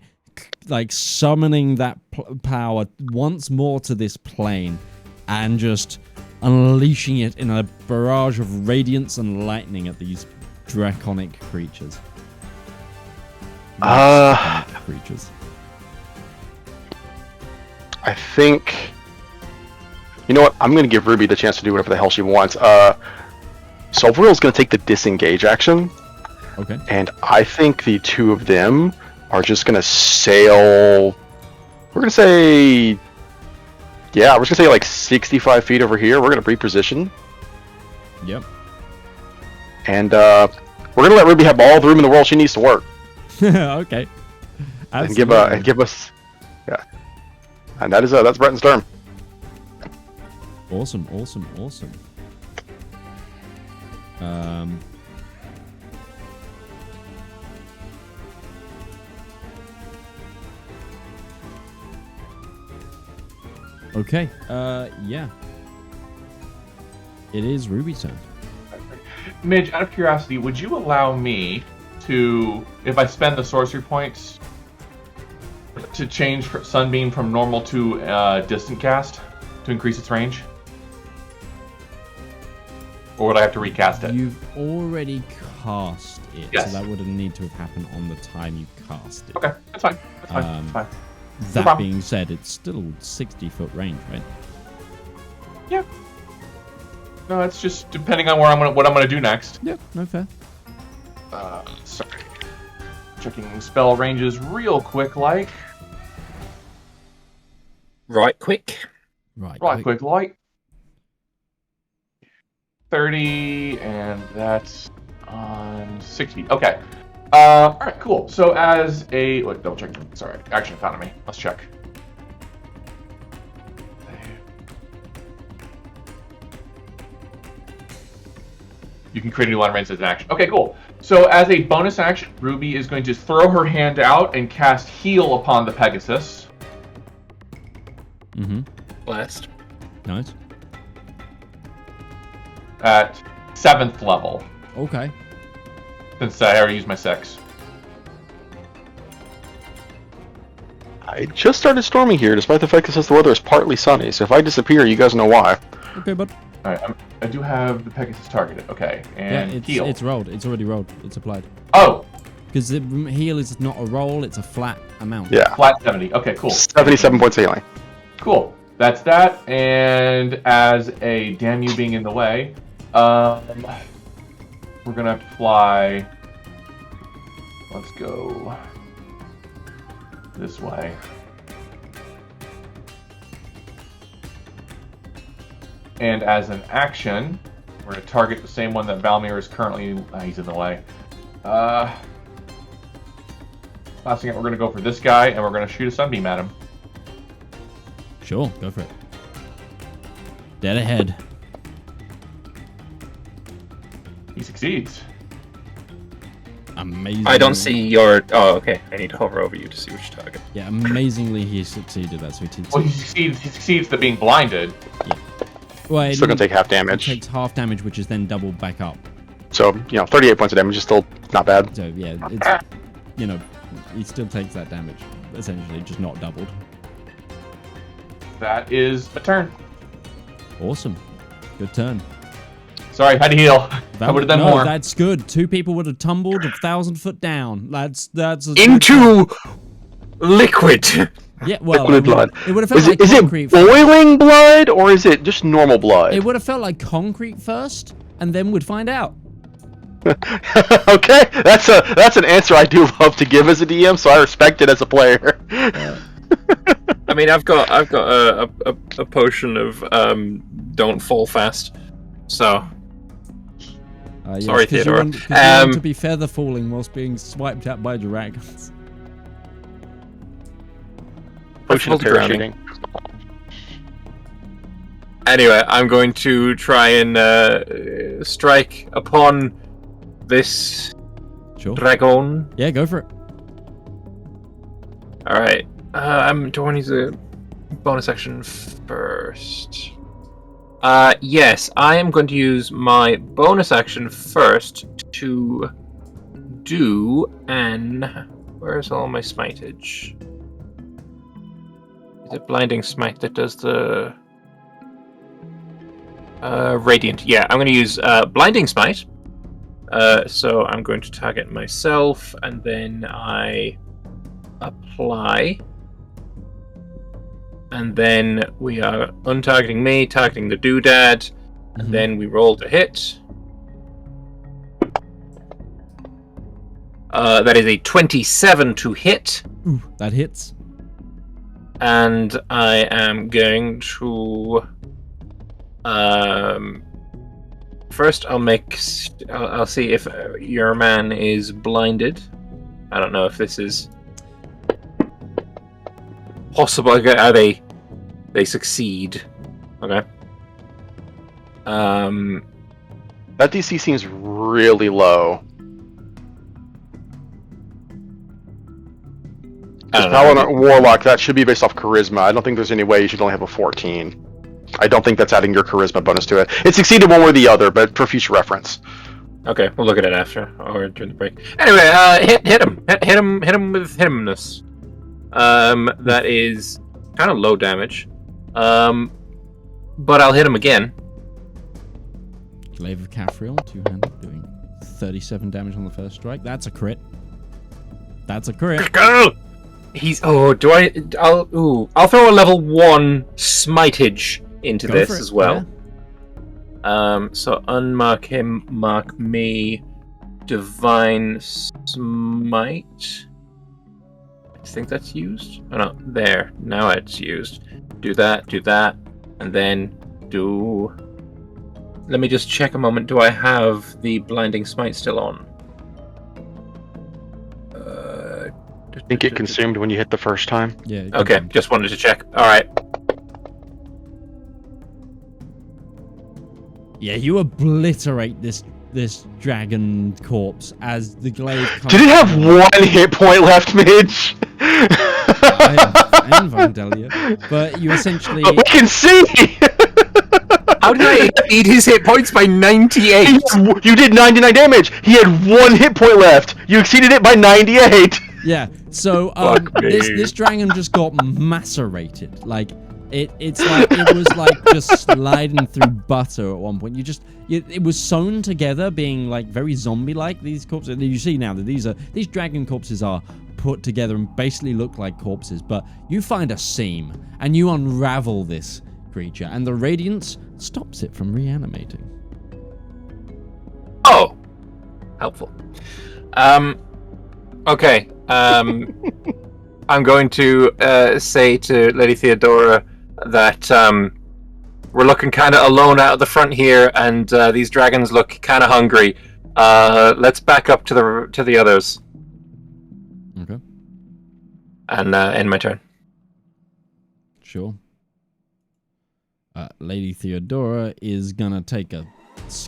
like summoning that power once more to this plane, and just unleashing it in a barrage of radiance and lightning at these draconic creatures. Creatures. I think. You know what? I'm going to give Ruby the chance to do whatever the hell she wants. Silverill's going to take the disengage action, Okay. and I think the 2 of them are just going to sail. We're going to say. Yeah, we're just going to say like 65 feet over here. We're going to reposition. Yep. And we're going to let Ruby have all the room in the world she needs to work. Okay. And give us. Yeah. And that's Breton's turn. Awesome. Okay. Yeah. It is Ruby's turn. Midge, out of curiosity, would you allow me to, if I spend the sorcery points to change Sunbeam from normal to distant cast to increase its range? Or would I have to recast it? You've already cast it, Yes. so that would need to have happened on the time you cast it. Okay, that's fine. That's fine. That's fine. That problem. being said, it's still 60-foot range, right? Yeah. No, it's just depending on what I'm gonna do next. Yeah, no fair. Sorry. Checking spell ranges real quick, like. Right, quick. Right. Quick, like. 30, and that's on 60. Okay. Alright, cool. So as a... Wait, double check. Sorry, action economy. Let's check. You can create a new line of range as an action. Okay, cool. So as a bonus action, Ruby is going to throw her hand out and cast Heal upon the Pegasus. Mm-hmm. Blast. Nice. At 7th level, Okay. since I already used my 6. I just started storming here, despite the fact that says the weather is partly sunny. So if I disappear, you guys know why. Okay, bud. Alright, I do have the Pegasus targeted. Okay, and Yeah, heal. it's rolled. It's already rolled. It's applied. Oh! Because the heal is not a roll, it's a flat amount. Yeah. Flat 70. Okay, cool. 77 points of healing. Cool. That's that. And as a damn you being in the way, we're gonna fly. Let's go this way. And as an action, we're gonna target the same one that Valymr is currently. He's in the way. Last thing, we're gonna go for this guy, and we're gonna shoot a sunbeam at him. Sure, go for it. Dead ahead. He succeeds. Amazing. I don't see your... Oh, okay. I need to hover over you to see which target. Yeah, amazingly he succeeded. That's what he Well, he succeeds the being blinded. Well, Still gonna take half it damage. takes half damage, which is then doubled back up. So, 38 points of damage is still not bad. So yeah, it's he still takes that damage, essentially, just not doubled. That is a turn. Awesome. Good turn. Sorry, had to heal. I would have done more. That's good. 2 people would have tumbled 1,000 foot down. That's Into liquid! yeah. Well, Liquid blood. It would have felt Is like it concrete. boiling blood or is it just normal blood? It would have felt like concrete first, and then we'd find out. Okay, that's an answer I do love to give as a DM, so I respect it as a player. I mean, I've got a potion of don't fall fast. So Yes, sorry, 'cause you Theodora. want to be feather falling whilst being swiped at by dragons. Potion of drowning. parachuting. Anyway, I'm going to try and strike upon this Sure. dragon. Yeah, go for it. All right. Do I want to use a bonus action first? Yes, I am going to use my bonus action first to do an... Where's all my smitage? Is it blinding smite that does the... radiant. Yeah, I'm going to use blinding smite. So I'm going to target myself, and then I apply. And then we are untargeting me, targeting the doodad, and then we roll to hit. That is a 27 to hit. Ooh, that hits. And I am going to... first, I'll see if your man is blinded. I don't know if this is possible. They succeed. Okay. That DC seems really low. Paladin Warlock, that should be based off charisma. I don't think there's any way you should only have a 14. I don't think that's adding your charisma bonus to it. It succeeded one way or the other, but for future reference. Okay, we'll look at it after or during the break. Anyway, hit him with himness. That is kind of low damage. But I'll hit him again. Glaive of Caphriel, two-handed, doing 37 damage on the first strike. That's a crit. That's a crit. He's I'll throw a level 1 smitage into Go this for it, as well. yeah. So unmark him, mark me, divine smite. I think that's used. Oh no, there. Now it's used. Do that, and then do. Let me just check a moment. Do I have the blinding smite still on? I think it consumed when you hit the first time. Yeah. Okay, just wanted to check. All right. Yeah, you obliterate this dragon corpse as the glaive comes. Did it have 1 hit point left, Midge? and Vandalia, but you essentially. We can see! How did I exceed his hit points by 98? You did 99 damage! He had 1 hit point left! You exceeded it by 98! Yeah, so this dragon just got macerated. Like it's like it was like just sliding through butter at one point. It was sewn together, being like very zombie-like. These corpses, you see now that these dragon corpses are put together and basically look like corpses. But you find a seam and you unravel this creature, and the radiance stops it from reanimating. Oh, helpful. Okay. I'm going to say to Lady Theodora that we're looking kind of alone out of the front here, and these dragons look kind of hungry. Let's back up to the others. Okay. And end my turn. Sure. Lady Theodora is gonna take a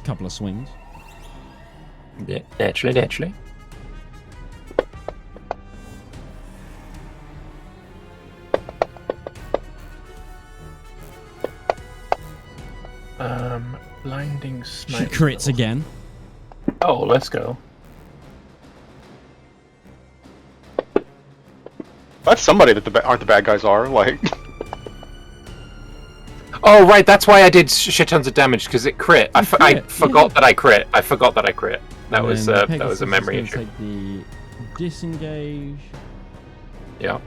couple of swings. Yeah, naturally. Blinding smite. She crits again. Oh, let's go. That's somebody that aren't the bad guys are, like... Oh, right, that's why I did shit tons of damage, because it crit. I forgot that I crit. That was a memory issue. Take the disengage. Yeah.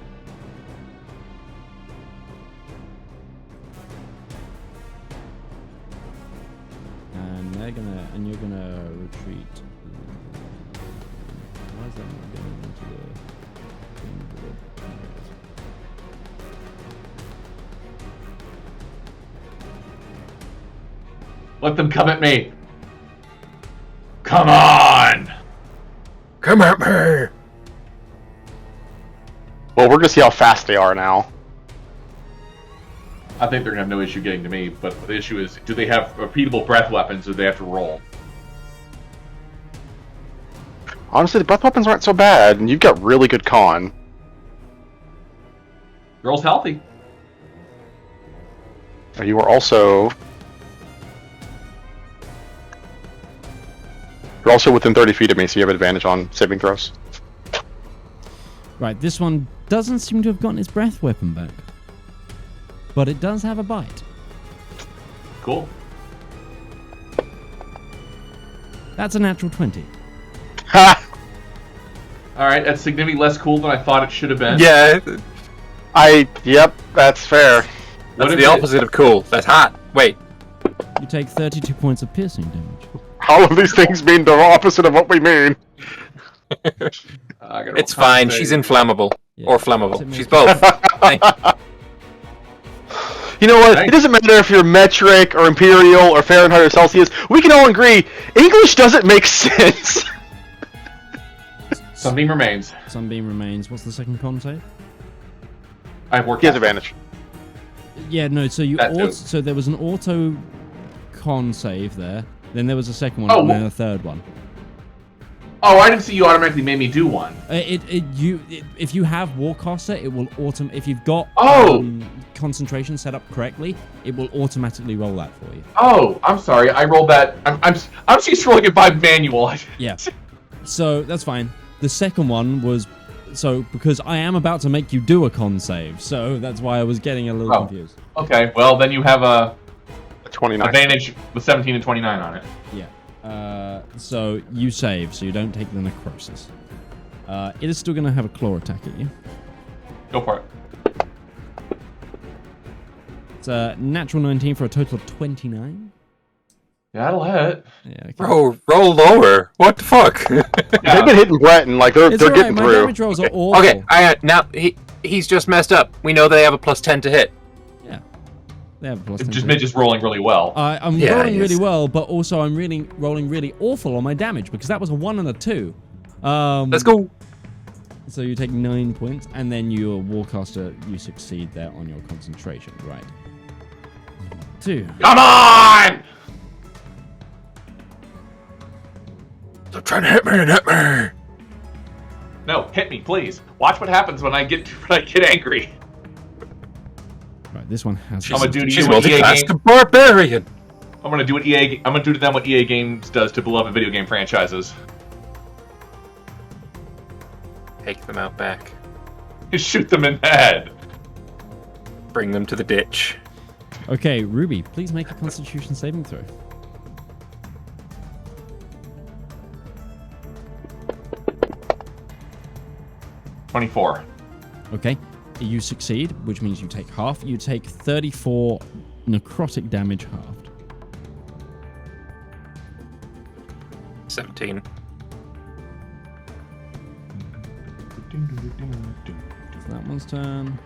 And you're gonna retreat. Why is that not going into the... Let them come at me. Come on! Come at me! Well, we're gonna see how fast they are now. I think they're gonna have no issue getting to me, but the issue is, do they have repeatable breath weapons, or do they have to roll? Honestly, the breath weapons aren't so bad, and you've got really good con. Girl's healthy. You are also... You're also within 30 feet of me, so you have advantage on saving throws. Right, this one doesn't seem to have gotten its breath weapon back. But it does have a bite. Cool. That's a natural 20. Ha! Alright, that's significantly less cool than I thought it should have been. Yeah, Yep, that's fair. that's the opposite of cool. That's hot. Wait. You take 32 points of piercing damage. All of these things mean the opposite of what we mean. It's fine. She's inflammable. Yeah. Or flammable. She's both. You know what? Nice. It doesn't matter if you're metric or imperial or Fahrenheit or Celsius. We can all agree English doesn't make sense. Sunbeam remains. Sunbeam remains. What's the second con save? I have worked. He has advantage. Yeah, no, so That too. so there was an auto con save there. Then there was a second one, Oh, and then a third one. Oh, I didn't see you automatically made me do one. If you have Warcaster, it will if you've got Oh! concentration set up correctly, it will automatically roll that for you. Oh, I'm sorry. I rolled that. I'm just rolling it by manual. Yeah. So that's fine. The second one was because I am about to make you do a con save, so that's why I was getting a little confused. Okay. Well, then you have a 29. advantage with 17 and 29 on it. Yeah. So you save, so you don't take the necrosis. It is still going to have a claw attack at you. Go for it. It's a natural 19 for a total of 29. Yeah, that'll hit. Yeah. Okay. Bro, roll lower. What the fuck? Yeah. They've been hitting Breton, like they're It's alright, getting my through. damage rolls are awful. Okay, now he's just messed up. We know they have a +10 to hit. Yeah. They have a plus It's 10 just to hit. Midge's rolling really well. I'm Yeah, rolling yes. really well, but also I'm rolling really awful on my damage because that was a 1 and a 2. Let's go. So you take 9 points, and then your Warcaster, you succeed there on your concentration. Right. 2. Come on! Stop trying to hit me. No, hit me, please. Watch what happens when I get angry. Right, this one has... I'm gonna do to She's you what EA multi-class Games. barbarian. I'm gonna do what EA. I'm gonna do to them what EA Games does to beloved video game franchises. Take them out back. Just shoot them in the head. Bring them to the ditch. Okay, Ruby, please make a Constitution saving throw. $24. Okay, you succeed, which means you take half. You take 34 necrotic damage halved. 17. It's that one's turn.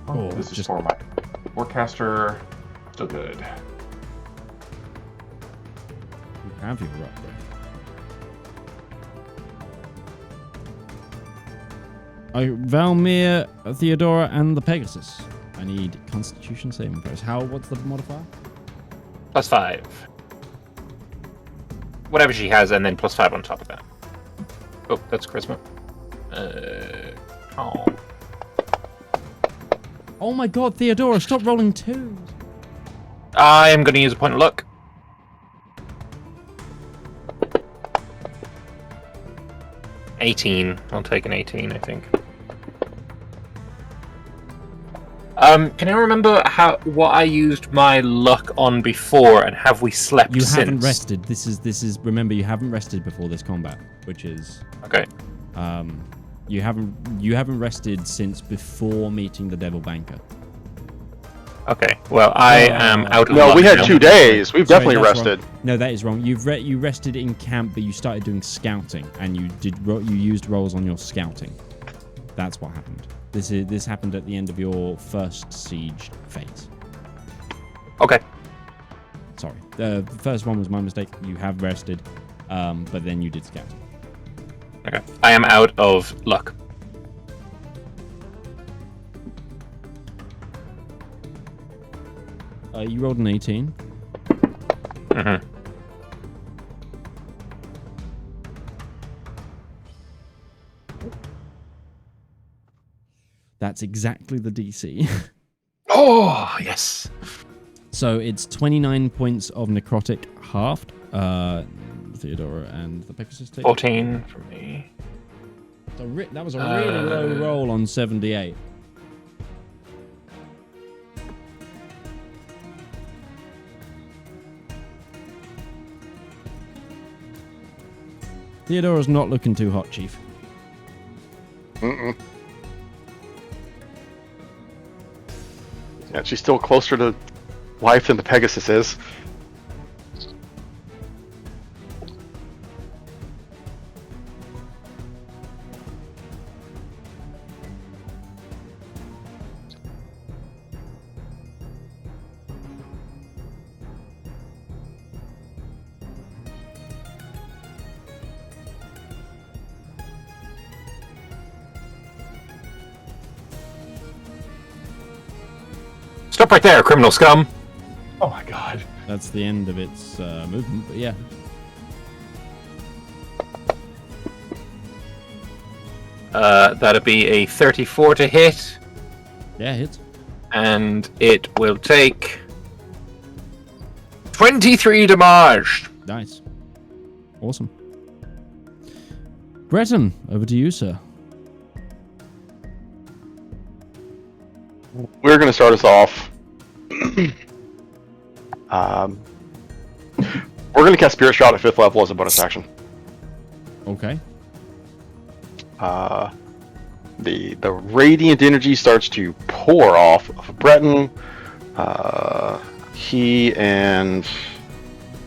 Oh, This is just- for my Warcaster. Still good. You have your upgrade. Valymr, Theodora, and the Pegasus. I need Constitution saving throws. What's the modifier? +5. Whatever she has, and then +5 on top of that. Oh, that's charisma. Oh. Oh my god, Theodora, stop rolling 2s. I am going to use a point of luck. $18. I'll take an 18, I think. Can I remember what I used my luck on before, and have we slept You since? haven't rested. This is. Remember, you haven't rested before this combat, which is. Okay. You haven't rested since before meeting the Devil Banker. Okay. Well, I am out of No, luck we had now. 2 days. We've Sorry, definitely that's rested. wrong. No, that is wrong. You rested in camp, but you started doing scouting, and you used rolls on your scouting. That's what happened. This happened at the end of your first siege phase. Okay. Sorry, the first one was my mistake. You have rested, but then you did scouting. Okay. I am out of luck. You rolled an 18. Mm-hmm. That's exactly the DC. Oh, yes. So it's 29 points of necrotic halved. Theodora and the Pegasus take. 14 for me. That was a really low roll on 78. Theodora's not looking too hot, Chief. Mm-mm. Yeah, she's still closer to life than the Pegasus is. Stop right there, criminal scum. Oh my god. That's the end of its movement, but yeah. That'll be a 34 to hit, Yeah, hits. and it will take 23 damage. Nice. Awesome. Breton, over to you, sir. We're going to start us off. We're going to cast Spirit Shot at 5th level as a bonus action. Okay. The radiant energy starts to pour off of Breton. He and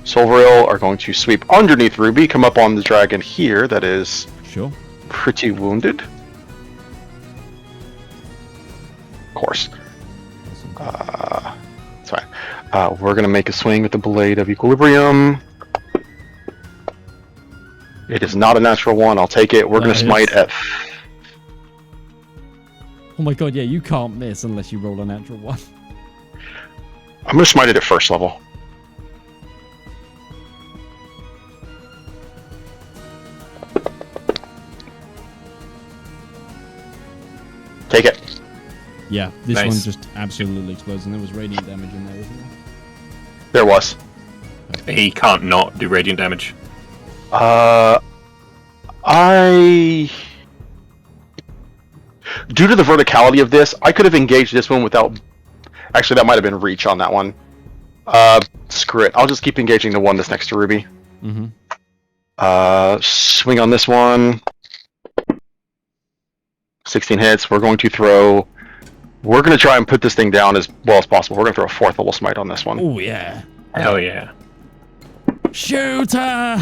Silveril are going to sweep underneath Ruby, come up on the dragon here that is Sure. pretty wounded. Of course. That's fine. We're going to make a swing with the Blade of Equilibrium. It is not a natural one. I'll take it. We're going to smite at... Oh my god, yeah, you can't miss unless you roll a natural one. I'm going to smite it at 1st level. Take it. Yeah, this Nice. one just absolutely explodes, and there was radiant damage in there, wasn't there? There was. He can't not do radiant damage. Due to the verticality of this, I could have engaged this one without... Actually, that might have been reach on that one. Screw it. I'll just keep engaging the one that's next to Ruby. Mm-hmm. Swing on this one. 16 hits. We're going to throw... We're going to try and put this thing down as well as possible. We're going to throw a 4th level smite on this one. Oh, yeah. Hell yeah. Shooter!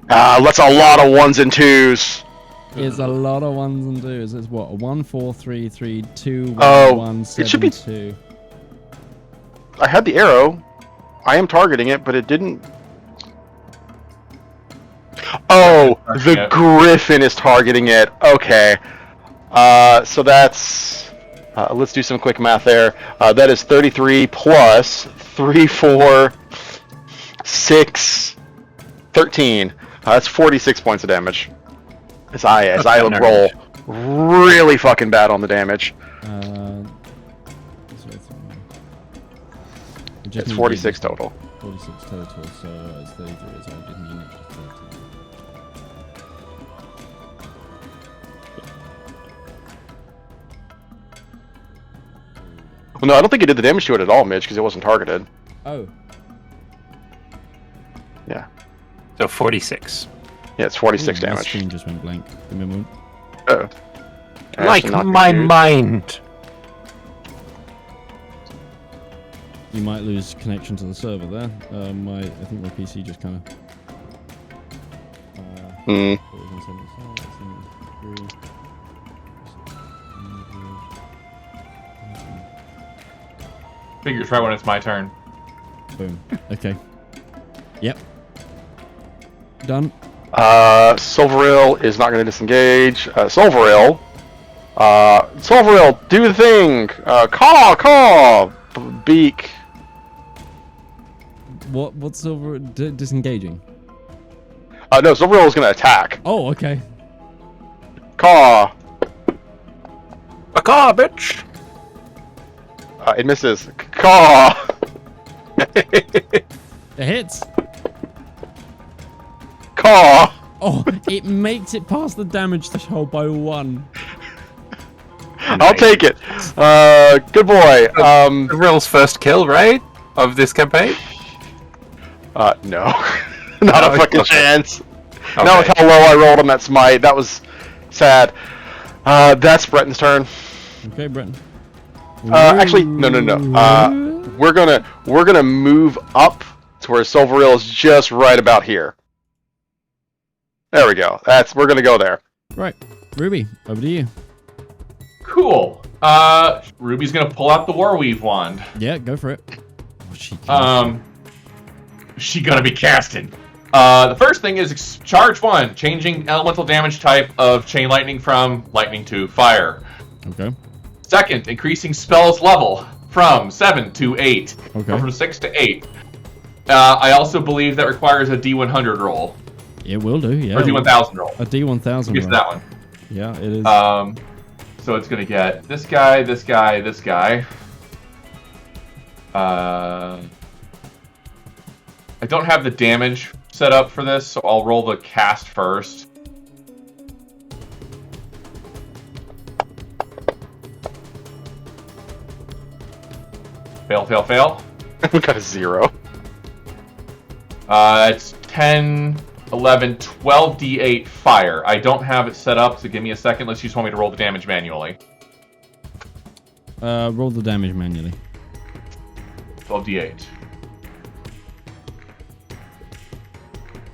That's a lot of 1s and 2s. It's a lot of 1s and 2s. It's what? 1, 4, 3, 3, 2, 1, Oh, 1, 7, it should be- 2. I had the arrow. I am targeting it, but it didn't... Oh, the Griffin is targeting it. Okay. So that's... let's do some quick math there. That is 33 plus 3, 4, 6, 13. That's 46 points of damage. As I roll really fucking bad on the damage. It's 46 total. 46 total, so it's 33, so I didn't mean extra 13. Well, no, I don't think it did the damage to it at all, Mitch, because it wasn't targeted. Oh. Yeah. So 46. Yeah, it's 46 My damage. screen just went blank. Give me a moment. Oh. Like my mind. You might lose connection to the server there. I think my PC just kind of... Figures right when it's my turn. Boom. Okay. Yep. Done. Silveril is not going to disengage. Silveril, do the thing! Caw! Beak. What's over disengaging? No, Silveril is going to attack. Oh, okay. Caw. A car, bitch! It misses. Caw. It hits. Caw. Oh, it makes it past the damage threshold by 1. I'll take it. Good boy. Ril's first kill, right? Of this campaign? No. Not a fucking chance. Okay. Not with how low I rolled on that smite. That was sad. That's Breton's turn. Okay, Breton. Actually, no. We're gonna move up to where Silveril is just right about here. There we go. We're gonna go there. Right. Ruby, over to you. Cool. Ruby's gonna pull out the Warweave wand. Yeah, go for it. Oh, She gonna be casting. The first thing is charge 1, changing elemental damage type of chain lightning from lightning to fire. Okay. Second, increasing spells level from 7 to 8. Okay. Or from 6 to 8. I also believe that requires a D100 roll. It will do, yeah. Or D1000 roll. A D1000 Get to roll. that one. Yeah, it is. So it's gonna get this guy, this guy, this guy. I don't have the damage set up for this, so I'll roll the cast first. Fail, fail, fail. We got a 0. It's 10, 11, 12 d8 fire. I don't have it set up, so give me a second unless you just want me to roll the damage manually. Roll the damage manually. 12 d8.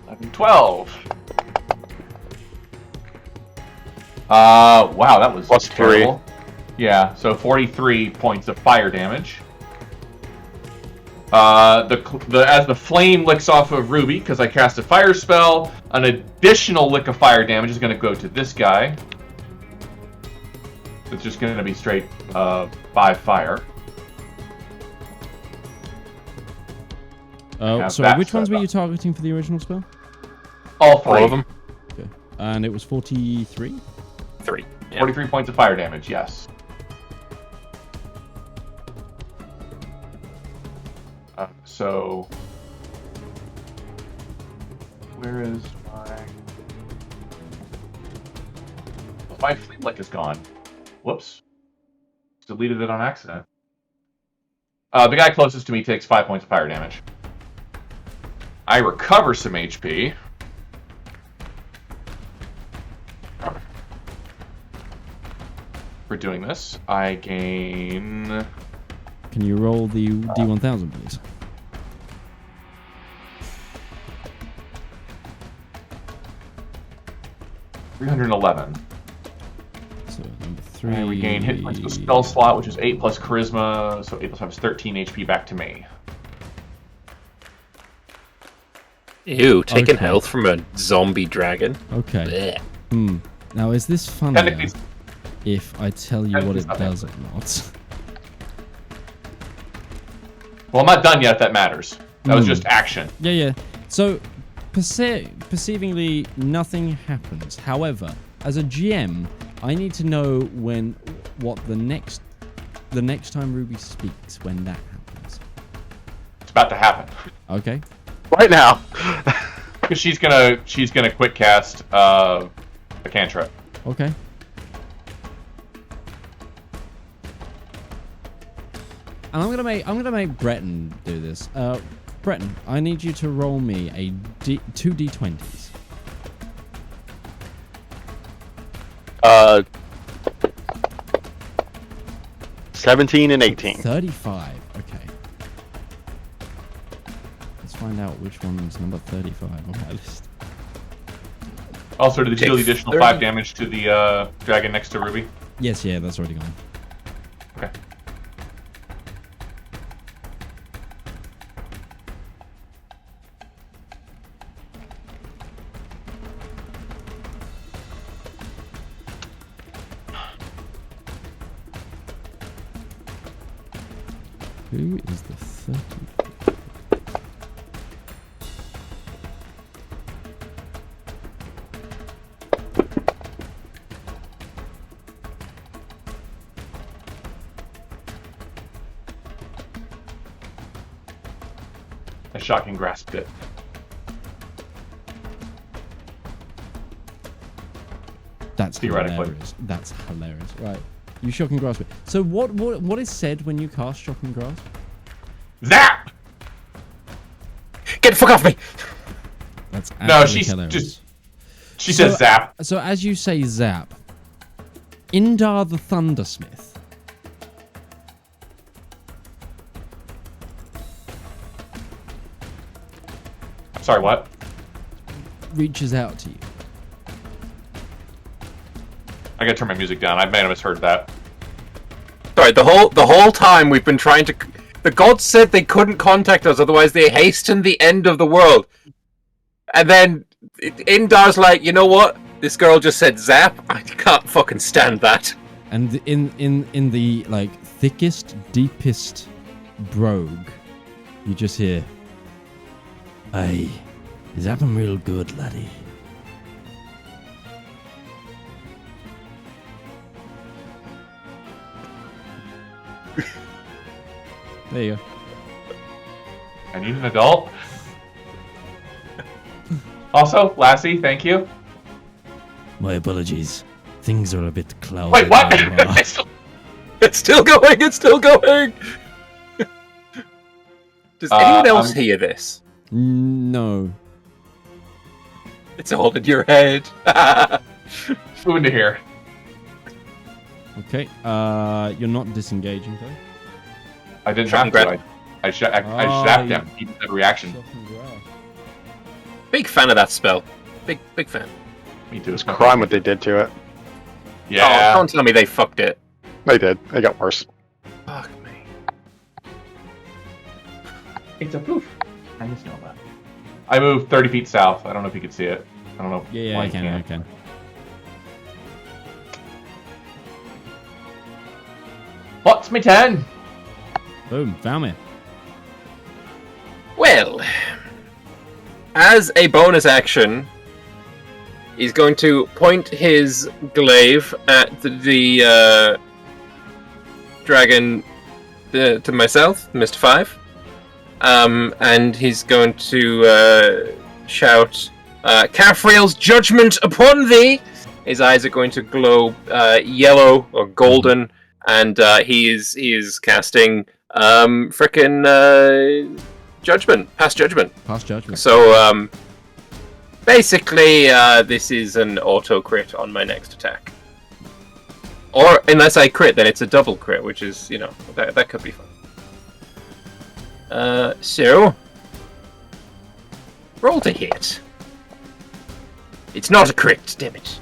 11, 12. Wow, that was Plus terrible. Yeah, so 43 points of fire damage. As the flame licks off of Ruby, because I cast a fire spell, an additional lick of fire damage is going to go to this guy. It's just going to be straight 5 fire. Oh, sorry, which ones were you targeting for the original spell? All 3 All of them? Okay. And it was 43? 3. Yeah. 43 points of fire damage, yes. So, where is my flame lick is gone. Whoops. Deleted it on accident. The guy closest to me takes 5 points of fire damage. I recover some HP. For doing this, I gain... Can you roll the D1000, please? $311. So, number 3... And we gain hit points to the spell slot, which is 8 plus charisma, so 8 plus 5 is 13 HP back to me. Ew, taking Okay. health from a zombie dragon. Okay. Blech. Now, is this funny Technically, if I tell you what Technically it it's not does or not? well, I'm not done yet, if that matters. That was just action. Yeah. So, perceivingly, nothing happens. However, as a GM, I need to know what the next time Ruby speaks, when that happens. It's about to happen. Okay. Right now. Because she's gonna quick cast a cantrip. Okay. And I'm gonna make Breton do this. Breton, I need you to roll me two d20s. 17 and 18. 35. Okay. Let's find out which one's number 35 on my list. Also, did you deal the Take additional 30. 5 damage to the dragon next to Ruby? Yes, yeah, that's already gone. Okay. Who is the 30? I shocking grasped it. That's Theoretically. hilarious. That's hilarious. Right. You shock and grasp it. So what is said when you cast shock and grasp? Zap! Get the fuck off me! That's No, absolutely she's hilarious. just... She says zap. So as you say zap, Indar the Thundersmith Sorry, what? reaches out to you. I gotta turn my music down. I may have misheard that. Sorry, the whole time we've been trying to... The gods said they couldn't contact us, otherwise they hasten the end of the world. And then Indar's like, you know what? This girl just said zap. I can't fucking stand that. And in the like thickest, deepest brogue, you just hear, "Aye, is happened real good, laddie." There you go. I need an adult. Also, Lassie, thank you. My apologies. Things are a bit cloudy. Wait, what? It's still going. It's still going. Does anyone else hear this? No. It's all in your head. Flew into here. Okay. You're not disengaging though. I didn't Shot have and to. grab. I zapped him. He did a reaction. Big fan of that spell. Big fan. Me too. It's crime what they did to it. Yeah. Oh, don't tell me they fucked it. They did. They got worse. Fuck me. It's a poof. I just know that. I moved 30 feet south. I don't know if you can see it. I don't know. Yeah, why I you can. can't. I can. What's my turn? Boom. Found me. Well, as a bonus action, he's going to point his glaive at the dragon to myself, Mr. 5. And he's going to shout, Caffriel's judgment upon thee! His eyes are going to glow yellow or golden, and he is casting frickin' judgment, past judgment. Past judgment. So basically, this is an auto crit on my next attack. Or unless I crit, then it's a double crit, which is, you know, that could be fun. So roll to hit. It's not a crit, damn it.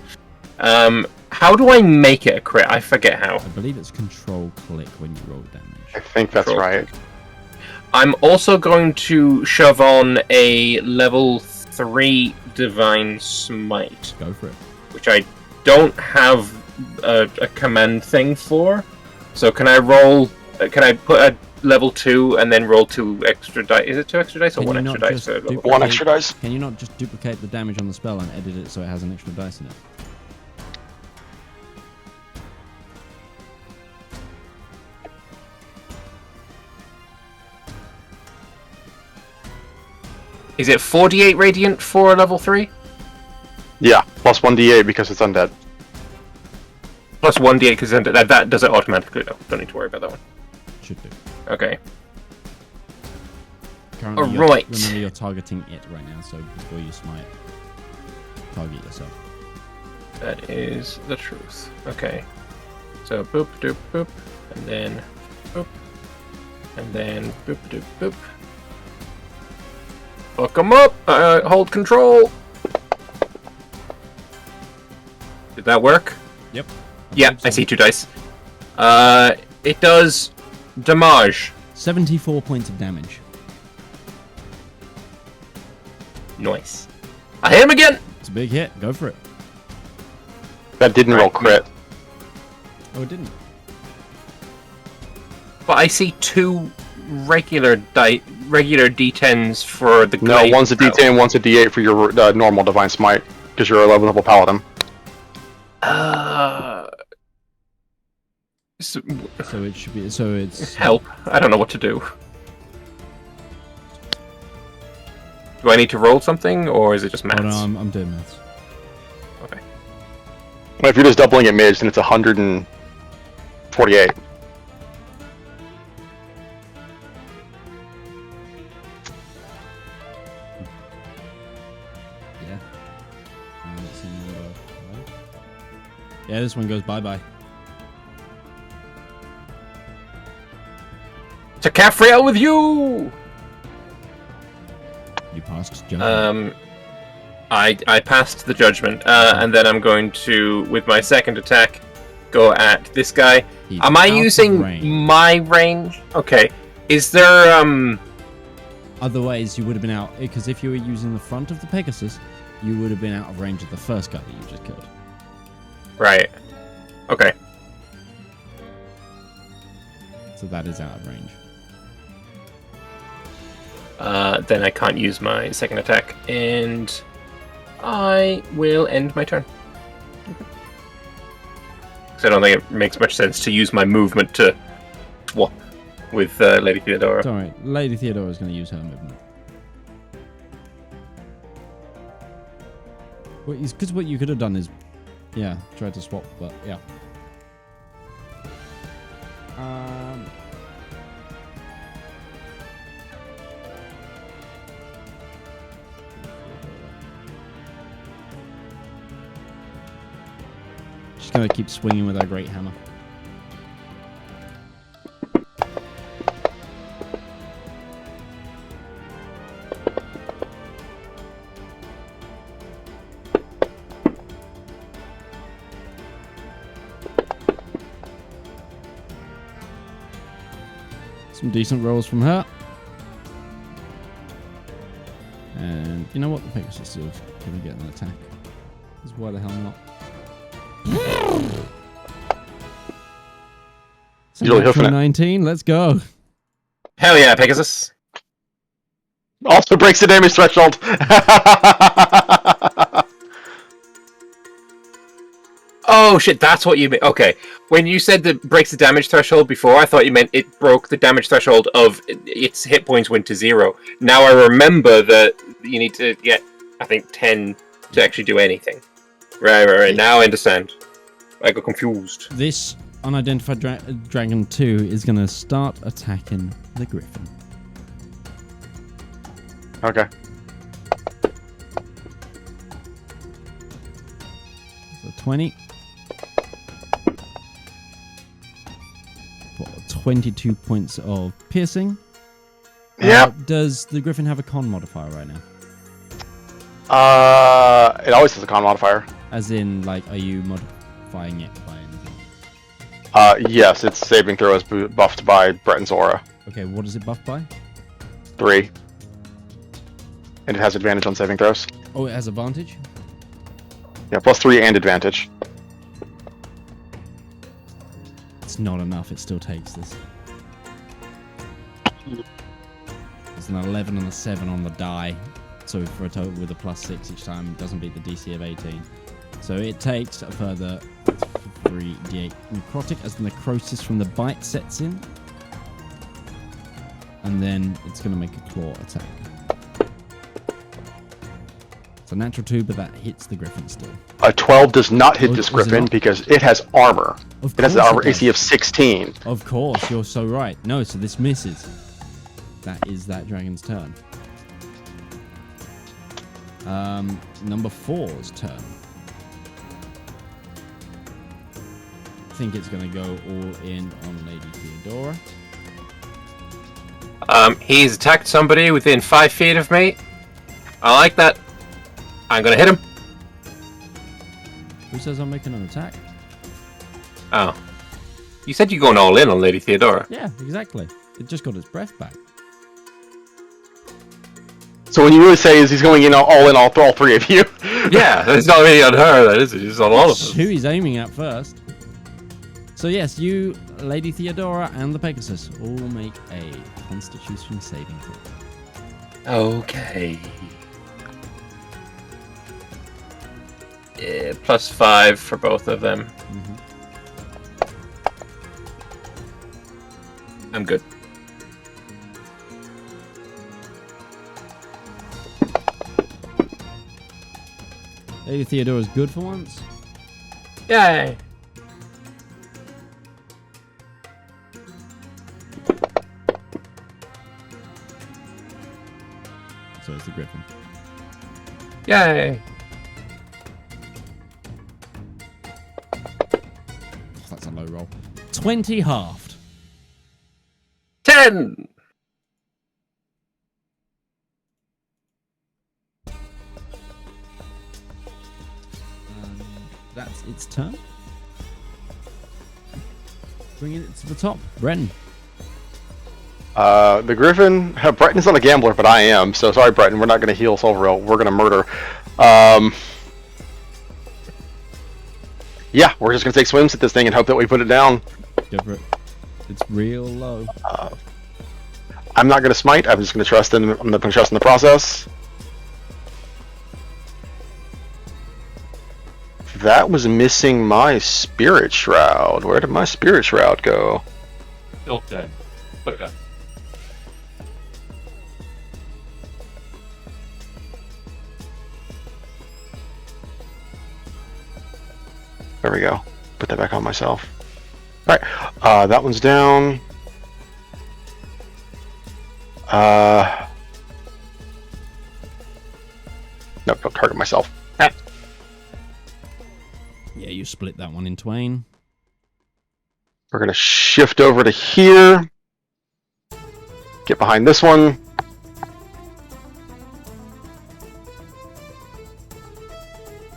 How do I make it a crit? I forget how. I believe it's control click when you roll damage. I think that's right. I'm also going to shove on a level 3 Divine Smite, Go for it. which I don't have a command thing for. So can I roll? Can I put a level 2 and then roll 2 extra dice? Is it 2 extra dice or Can 1 you extra not dice? just So duplicate- One extra dice. Can you not just duplicate the damage on the spell and edit it so it has an extra dice in it? Is it 48 radiant for a level 3? Yeah, plus 1d8 because it's undead. Plus 1d8 because that does it automatically though. Don't need to worry about that one. Should do. Okay. Currently, Alright. remember you're targeting it right now, so before you smite, target yourself. That is the truth. Okay. So boop doop boop, and then boop, and then boop doop boop. Fuck 'em up! Hold control! Did that work? Yep. Yeah, I see 2 dice. It does damage. 74 points of damage. Nice. I hit him again! It's a big hit. Go for it. That didn't roll Right. crit. Oh, it didn't. But I see 2 regular D10s for the No, glaive. one's a d10, one's a d8 for your normal Divine Smite, because you're a level paladin. So, So it should be. So it's. help. I don't know what to do. Do I need to roll something, or is it just maths? Oh no, I'm doing maths. Okay. Well, if you're just doubling it mage, then it's 148. Yeah. Yeah, this one goes bye bye. To Caffriel with you! You passed judgment. I passed the judgment, and then I'm going to, with my second attack, go at this guy. He's Am I out of using range. my range? Okay. Is there, Otherwise, you would have been out because if you were using the front of the Pegasus, you would have been out of range of the first guy that you just killed. right. Okay. So that is out of range. Then I can't use my second attack, and I will end my turn. Because I don't think it makes much sense to use my movement to swap. with Lady Theodora. Sorry, Lady Theodora is going to use her movement. Because what you could have done is, yeah, try to swap, but yeah. She's going to keep swinging with her great hammer. Some decent rolls from her. And you know what? The Pegasus is still going to get an attack. Because why the hell not? Really hoofing it. 19, let's go. Hell yeah, Pegasus. Also breaks the damage threshold. Oh shit, that's what you meant. Okay, when you said that breaks the damage threshold before, I thought you meant it broke the damage threshold of its hit points went to 0. Now I remember that you need to get, I think, 10 to actually do anything. Right. Now I understand. I got confused. This unidentified dragon 2 is going to start attacking the griffin. Okay. So 20. 22 points of piercing. Yeah. Does the griffin have a con modifier right now? It always has a con modifier. As in, like, are you modifying it by anything? Yes, its saving throw is buffed by Breton's aura. Okay, what is it buffed by? 3. And it has advantage on saving throws. Oh, it has advantage? Yeah, +3 and advantage. It's not enough, it still takes this. There's an 11 and a 7 on the die. So for a total with a +6 each time, it doesn't beat the DC of 18. So it takes a further 3d8 necrotic as the necrosis from the bite sets in. And then it's going to make a claw attack. It's a natural 2, but that hits the griffin still. A 12 does not hit this Does it griffin not? because it has armor. Of It has an course armor it AC of 16. Of course, you're so right. No, so this misses. That is that dragon's turn. Number 4's turn. I think it's going to go all in on Lady Theodora. He's attacked somebody within 5 feet of me. I like that. I'm gonna hit him. Who says I'm making an attack? Oh. You said you're going all in on Lady Theodora. Yeah, exactly. It just got its breath back. So what you really say is he's going in all in all 3 of you. Yeah, it's not really on her, that is it? It's on all of us. Who he's aiming at first. So yes, you, Lady Theodora, and the Pegasus all make a Constitution saving throw. Okay. Yeah, +5 for both of them. Mm-hmm. I'm good. Lady Theodora's good for once. Yay! So is the Griffin. Yay! That's a low roll. 20 halved. 10! That's its turn. Bringing it to the top. Bren. The Griffin... Breton's not a gambler, but I am. So sorry, Breton. We're not going to heal Silverhill. We're going to murder. Yeah, we're just going to take swims at this thing and hope that we put it down. Go for it. It's real low. I'm not going to smite. I'm just going to trust in. I'm not going to trust in the process. That was missing my Spirit Shroud. Where did my Spirit Shroud go? Still dead. But yeah. There we go. Put that back on myself. Alright, that one's down. Nope, don't target myself. Yeah, you split that one in twain. We're going to shift over to here. Get behind this one.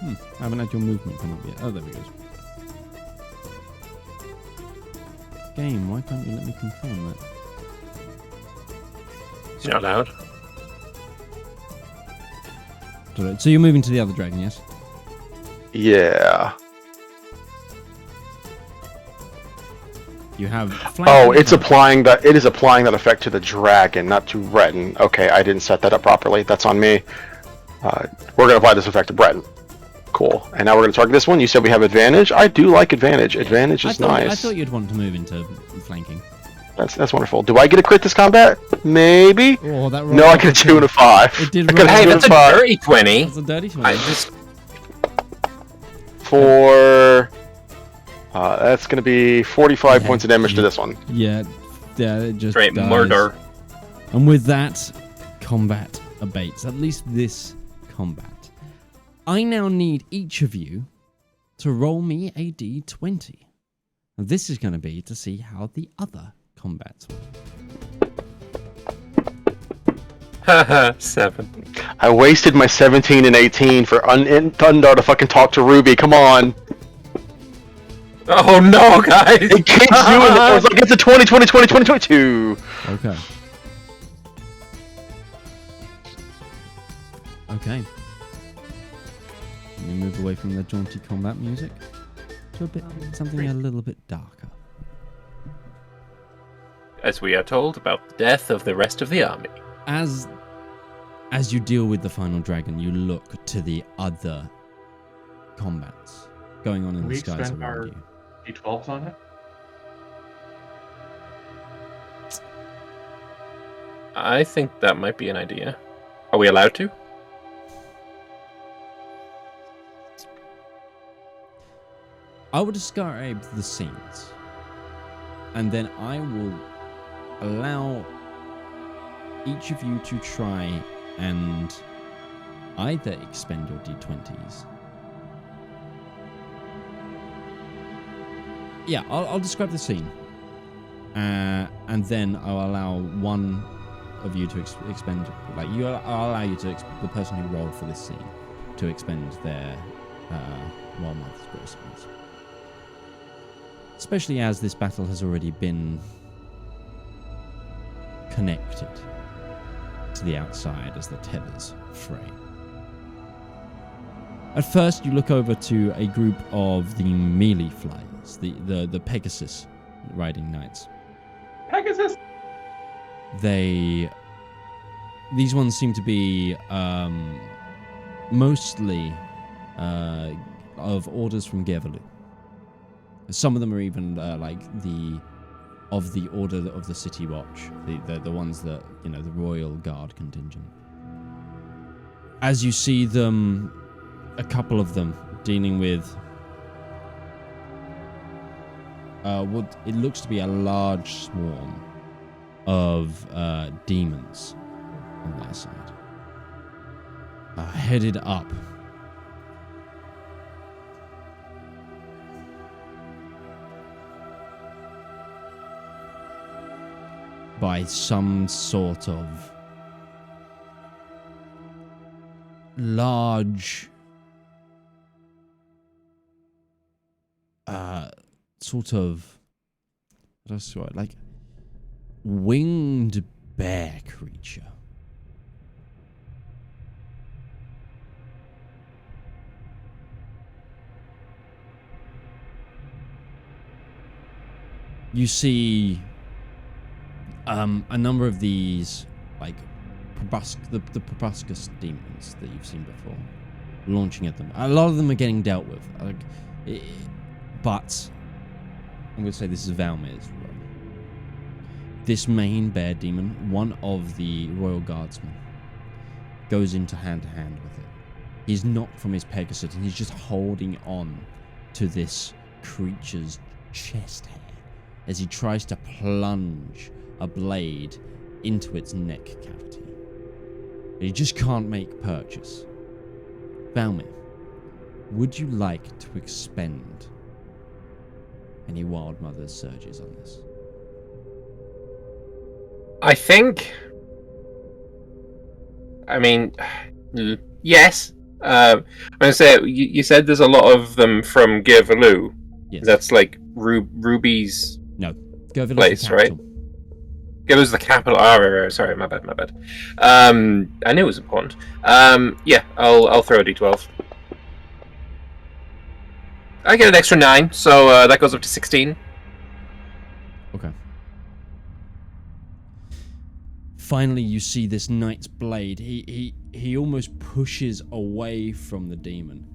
I haven't had your movement come up yet. Oh, there we go. Game, why can't you let me confirm that? It's not allowed. So you're moving to the other dragon, yes? Yeah. You have. Oh, it's applying that. It is applying that effect to the dragon, not to Breton. Okay, I didn't set that up properly. That's on me. We're gonna apply this effect to Breton. Cool. And now we're gonna target this one. You said we have advantage. I do like advantage. Advantage is nice. I thought you'd want to move into flanking. That's wonderful. Do I get a crit this combat? Maybe. Oh, that No, I get a 2 and a 5. It did I get roll. Hey, a 2 and that's a a 5 dirty 20. That's a dirty 20. I just... for. That's gonna be 45 points of damage to this one. Yeah, it just Straight dies. murder. And with that, combat abates. At least this combat. I now need each of you to roll me a d20. And this is going to be to see how the other combats went. Haha, 7. I wasted my 17 and 18 for Undar to fucking talk to Ruby. Come on. Oh no, guys! It keeps doing it. I was like, it's a 20, 20, 20, 20, 22. Okay. Okay. Let me move away from the jaunty combat music to a bit something a little bit darker. As we are told about the death of the rest of the army. As you deal with the final dragon, you look to the other combats going on in the skies spend our around you. D12s on it? I think that might be an idea. Are we allowed to? I will describe the scenes, and then I will allow each of you to try and either expend your d20s. Yeah, I'll describe the scene, and then I'll allow one of you to expend, like I'll allow you to the person who rolled for this scene to expend their Wild Month's grace points. Especially as this battle has already been connected to the outside as the tethers fray. At first, you look over to a group of the melee flyers, the Pegasus riding knights. Pegasus! These ones seem to be mostly of orders from Gervalu. Some of them are even like the order of the City Watch, the ones that, you know, the Royal Guard contingent. As you see them, a couple of them dealing with what it looks to be a large swarm of demons on their side, headed up by some sort of large sort of like winged bear creature. You see a number of these, like the proboscis demons that you've seen before, launching at them. A lot of them are getting dealt with, but I'm going to say this is Valymr's run. This main bear demon, one of the royal guardsmen, goes into hand-to-hand with it. He's knocked from his Pegasus and he's just holding on to this creature's chest hair as he tries to plunge a blade into its neck cavity. He just can't make purchase. Valymr, would you like to expend any Wild Mother's surges on this? I think. I mean, yes. I'm gonna say you said there's a lot of them from Gervalu. Yes. That's like Ruby's No. Gervalu's place, the capital. right? Gervalu's the capital. Ah, right. Sorry, my bad. I knew it was important. Yeah, I'll throw a d12. I get an extra 9, so that goes up to 16. Okay. Finally, you see this knight's blade. He almost pushes away from the demon,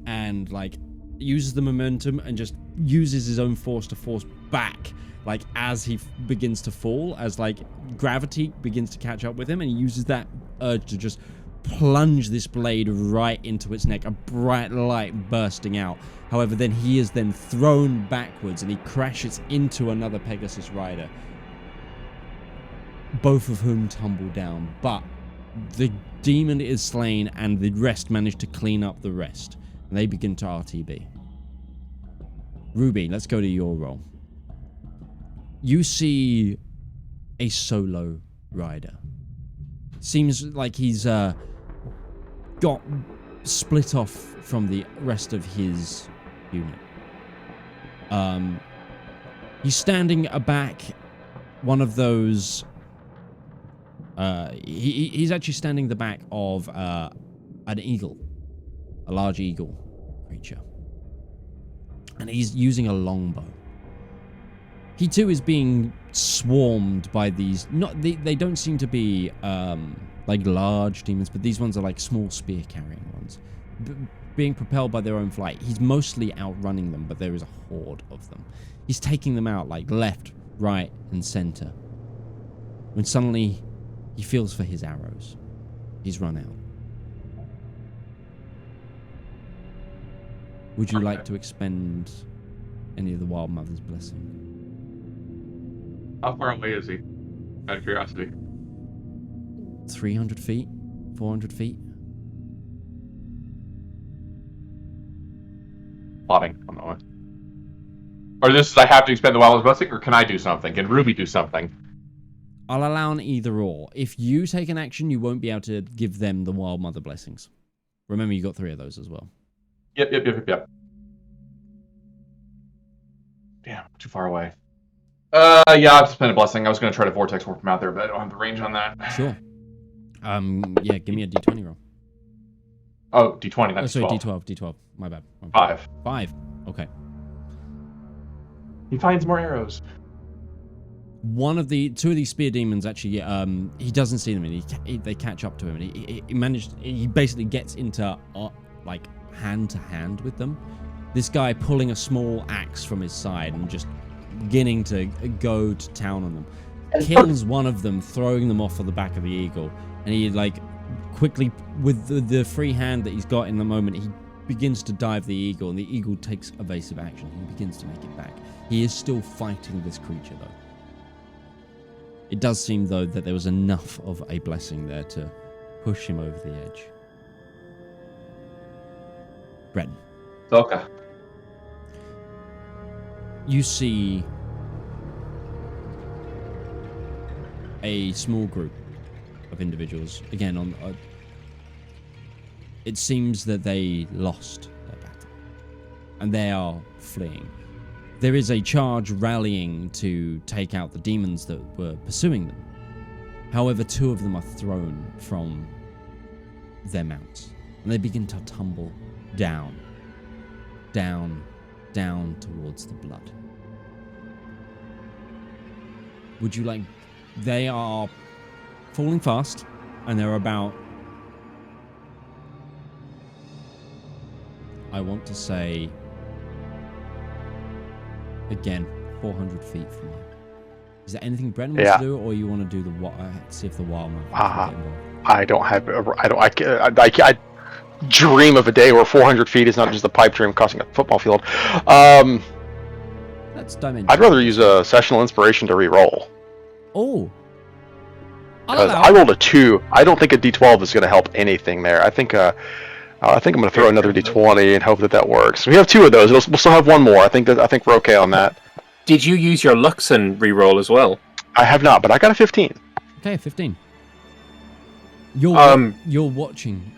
and like uses the momentum and just uses his own force to force back. Like as he begins to fall, as like gravity begins to catch up with him, and he uses that urge to just plunge this blade right into its neck, a bright light bursting out. However, then he is then thrown backwards and he crashes into another Pegasus rider, both of whom tumble down. But the demon is slain and the rest manage to clean up the rest, and they begin to RTB. Ruby, let's go to your role. You see a solo rider. Seems like he's got split off from the rest of his unit. He's standing aback one of those. He's actually standing the back of an eagle, a large eagle creature, and he's using a longbow. He too is being swarmed by these. They don't seem to be like large demons, but these ones are like small spear-carrying ones, being propelled by their own flight. He's mostly outrunning them, but there is a horde of them. He's taking them out like left, right, and center. When suddenly he feels for his arrows. He's run out. Would you like to expend any of the Wild Mother's blessing? How far away is he? Out of curiosity. 300 feet? 400 feet? Plotting on that one. Or this is I have to expend the Wild's blessing, or can I do something? Can Ruby do something? I'll allow an either or. If you take an action, you won't be able to give them the Wild Mother blessings. Remember, you got 3 of those as well. Yep. Damn, too far away. Yeah, I've spent a blessing. I was going to try to vortex warp him out there, but I don't have the range on that. Sure. Yeah, give me a d20 roll. Oh, d20, that's sorry, 12. d12. My bad. 5. 5. Okay. He finds more arrows. Two of these spear demons actually, he doesn't see them, and they catch up to him, and he basically gets into like hand to hand with them. This guy pulling a small axe from his side and just beginning to go to town on them. Kills one of them, throwing them off of the back of the eagle, and he like quickly, with the free hand that he's got in the moment, he begins to dive the eagle, and the eagle takes evasive action. He begins to make it back. He is still fighting this creature though. It does seem though that there was enough of a blessing there to push him over the edge. Breton. Okay. You see a small group of individuals. Again, it seems that they lost their battle, and they are fleeing. There is a charge rallying to take out the demons that were pursuing them. However, 2 of them are thrown from their mounts, and they begin to tumble down towards the blood. Would you like... They are falling fast, and they're about... I want to say... Again, 400 feet from you. Is there anything Breton wants to do, or you want to do the see if the wild man can get involved? I don't have. I dream of a day where 400 feet is not just a pipe dream crossing a football field. That's dimension. I'd rather use a sessional inspiration to re-roll. Oh. Because I rolled a 2. I don't think a D12 is going to help anything there. I think I'm going to throw another D20 and hope that works. We have 2 of those. We'll still have 1 more. I think we're okay on that. Did you use your Luxon re-roll as well? I have not, but I got a 15. Okay, 15. You're watching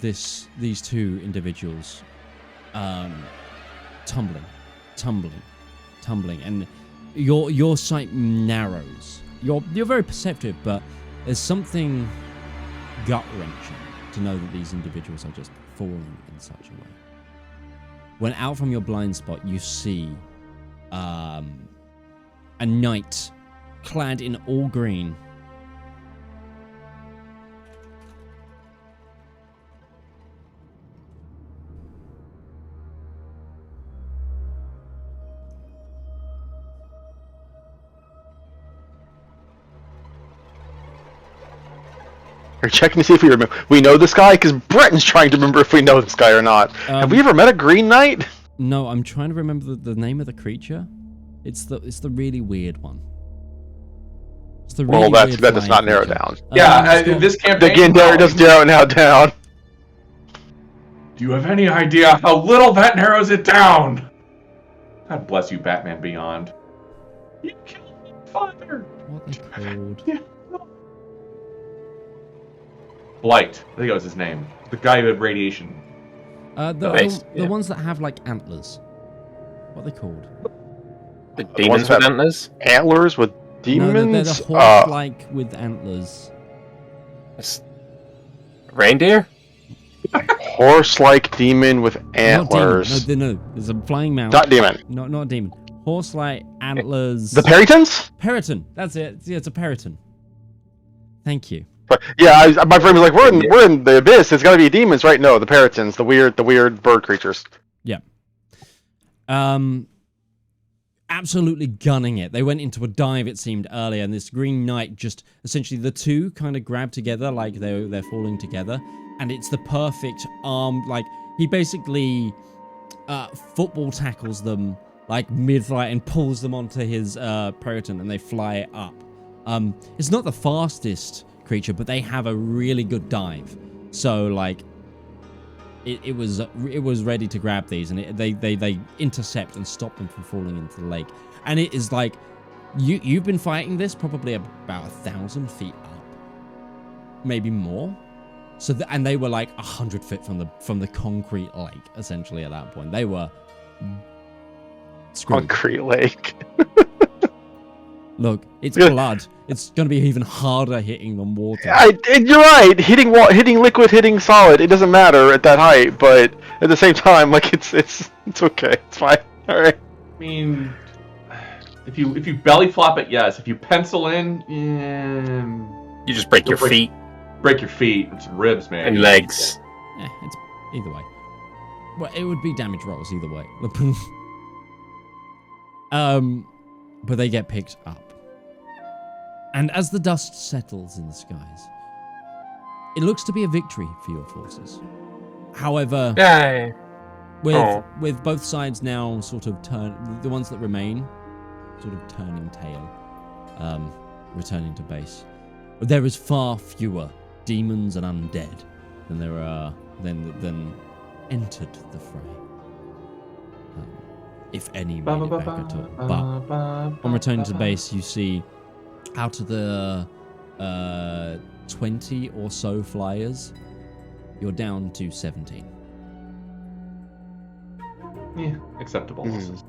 these 2 individuals tumbling, and your sight narrows. You're very perceptive, but there's something gut-wrenching to know that these individuals are just falling in such a way. When out from your blind spot, you see a knight clad in all green. Are you checking to see if we remember? We know this guy? Because Breton's trying to remember if we know this guy or not. Have we ever met a Green Knight? No, I'm trying to remember the name of the creature. It's the really weird one. It's the really that weird does not narrow creature. down. This campaign. Again, Darius does narrow it now down. Do you have any idea how little that narrows it down? God bless you, Batman Beyond. You killed my father. What are they called? Blight. I think that was his name. The guy who had radiation. The ones that have like antlers. What are they called? The demons with antlers? Antlers with demons? No, they're the horse-like with antlers. Reindeer? Horse-like demon with antlers. No, there's a flying mouse. Not demon. Not a demon. Horse-like antlers. The Peritons? Periton. That's it. Yeah, it's a Periton. Thank you. But yeah, my friend was like, "We're in the abyss. It's got to be demons, right?" No, the Peritons, the weird bird creatures. Yeah. Absolutely gunning it. They went into a dive, it seemed, earlier, and this Green Knight just essentially the 2 kind of grabbed together like they're falling together, and it's the perfect arm. Like he basically football tackles them like mid-flight and pulls them onto his Periton, and they fly up. It's not the fastest creature, but they have a really good dive. So like, it was ready to grab these, and they intercept and stop them from falling into the lake. And it is like, you've been fighting this probably about 1,000 feet up, maybe more. So and they were like 100 feet from the concrete lake essentially at that point. They were screwed. Concrete lake. Look, it's blood. It's going to be even harder hitting than water. You're right. Hitting liquid, hitting solid. It doesn't matter at that height, but at the same time, like it's okay. It's fine. All right. I mean, if you belly flop it, yes. If you pencil in, you just break your feet. Break your feet and some ribs, man. And legs. Yeah, it's either way. Well, it would be damage rolls either way. But they get picked up. And as the dust settles in the skies, it looks to be a victory for your forces. However, with both sides now sort of the ones that remain, sort of turning tail, returning to base, there is far fewer demons and undead than there are than entered the fray. If any made it back at all. But on returning to base, you see out of the 20 or so flyers, you're down to 17. Yeah, acceptable losses.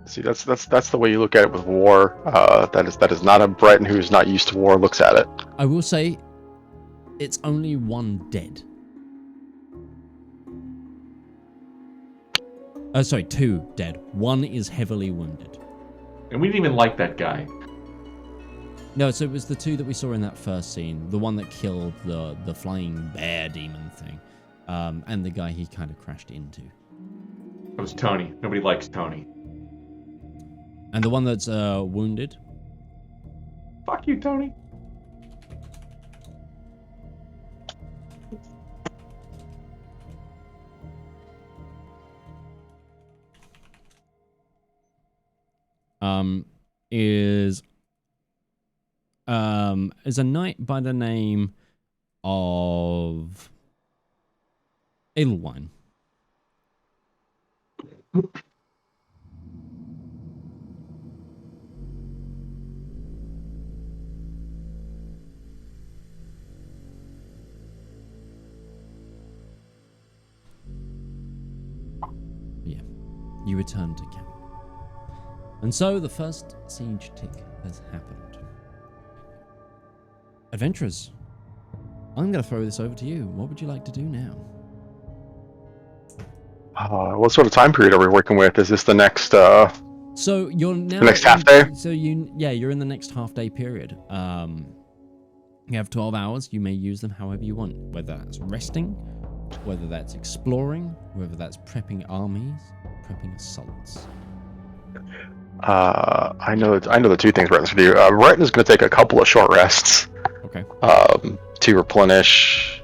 See, that's the way you look at it with war. That is not a Breton who's not used to war looks at it. I will say, it's only 1 dead. Sorry, 2 dead. 1 is heavily wounded. And we didn't even like that guy. No, so it was the 2 that we saw in that first scene. The one that killed the flying bear demon thing. And the guy he kind of crashed into. It was Tony. Nobody likes Tony. And the one that's wounded? Fuck you, Tony. Is a knight by the name of Edelwine. Yeah, you return to camp. And so the first siege tick has happened. Adventurers, I'm going to throw this over to you. What would you like to do now? What sort of time period are we working with? Is this the next? So you're now the next half day. So you're in the next half day period. You have 12 hours. You may use them however you want, whether that's resting, whether that's exploring, whether that's prepping armies, prepping assaults. I know the two things Breton's gonna do. Breton is gonna take a couple of short rests. Okay. To replenish.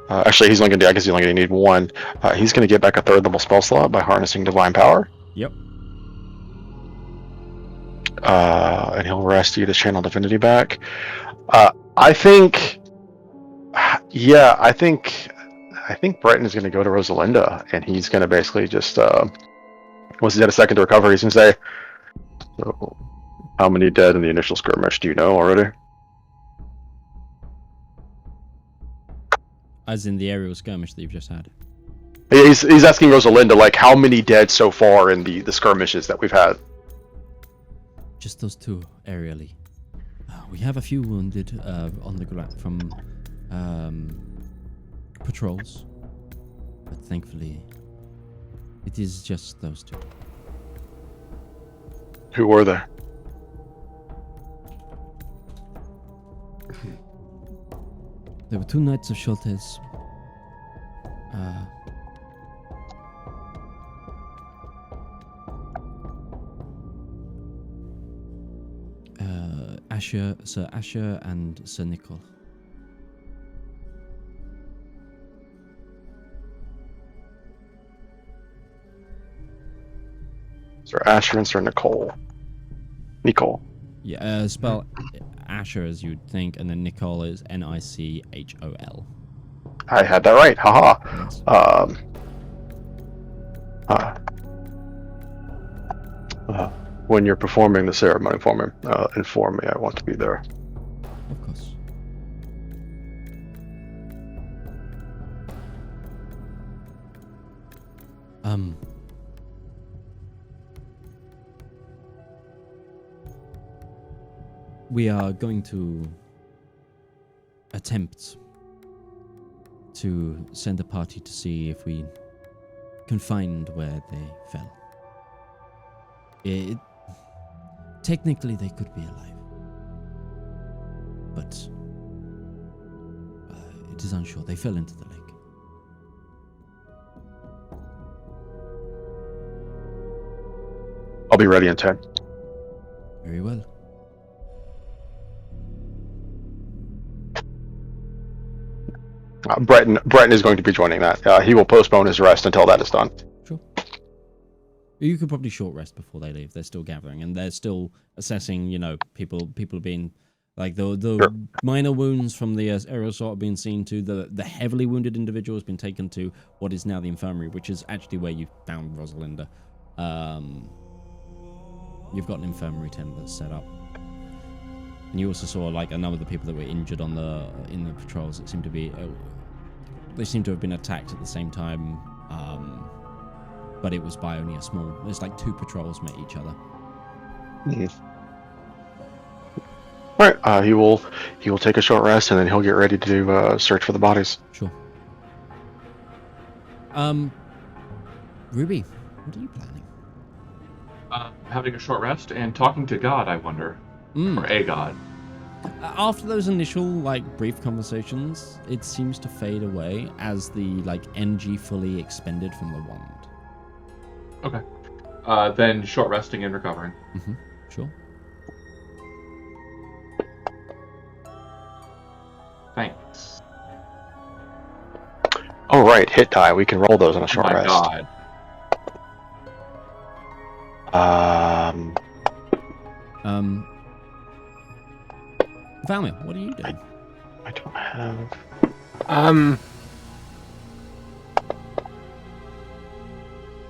Actually, he's only gonna need one. He's gonna get back a third level spell slot by harnessing divine power. Yep. And he'll rest to get his channel divinity back. I think Breton is gonna go to Rosalinda, and he's gonna basically just once he's had a second to recover, he's gonna say, "So, how many dead in the initial skirmish do you know already?" As in the aerial skirmish that you've just had. He's asking Rosalinda, like, how many dead so far in the skirmishes that we've had? Just those two, aerially. We have a few wounded on the ground from patrols, but thankfully, it is just those two. Who were they? There were two Knights of Schultes. Sir Asher and Sir Nicol. Sir Asher and Sir Nicol. Yeah, spell Asher as you'd think, and then Nicol is Nichol. I had that right. Haha. Yes. When you're performing the ceremony for me, inform me. I want to be there. Of course. We are going to attempt to send a party to see if we can find where they fell. Technically, they could be alive, but it is unsure. They fell into the lake. I'll be ready in 10. Very well. Breton is going to be joining that. He will postpone his rest until that is done. Sure. You could probably short rest before they leave. They're still gathering, and they're still assessing. People being like the Sure. minor wounds from the aerial assault have been seen to. The heavily wounded individual has been taken to what is now the infirmary, which is actually where you found Rosalinda. You've got an infirmary tent that's set up. And you also saw like a number of the people that were injured in the patrols. It seemed to be they seem to have been attacked at the same time, but it was by only a small. There's like two patrols met each other. Mm-hmm. All right. He will take a short rest and then he'll get ready to do search for the bodies. Sure. Ruby, what are you planning? Having a short rest and talking to God, I wonder. Or a god. After those initial brief conversations, it seems to fade away as the energy fully expended from the wand. Okay. then short resting and recovering. Mm-hmm. Sure. Thanks. Oh right, hit die. We can roll those on a short Oh my rest. god. Valymr, what are you doing? I don't have.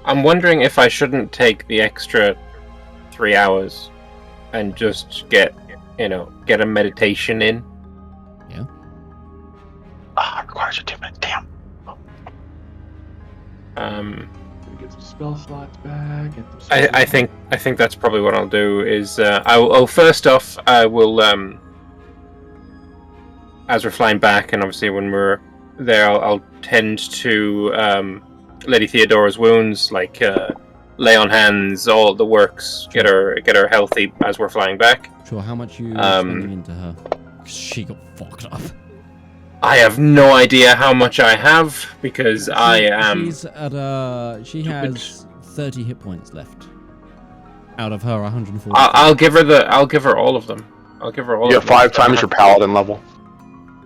I'm wondering if I shouldn't take the extra 3 hours and just get a meditation in. Yeah. It requires a 2-minute. Damn. Get some spell slots back. I think that's probably what I'll do. Is first off, I will as we're flying back, and obviously when we're there, I'll tend to Lady Theodora's wounds, like lay on hands, all the works, get her healthy as we're flying back. Sure. How much you spending into her? 'Cause she got fucked up. I have no idea how much I have because I am. She's at she has 30 hit points left out of her 140. I'll give her all of them. I'll give her all. You of have them. 5 times your paladin level.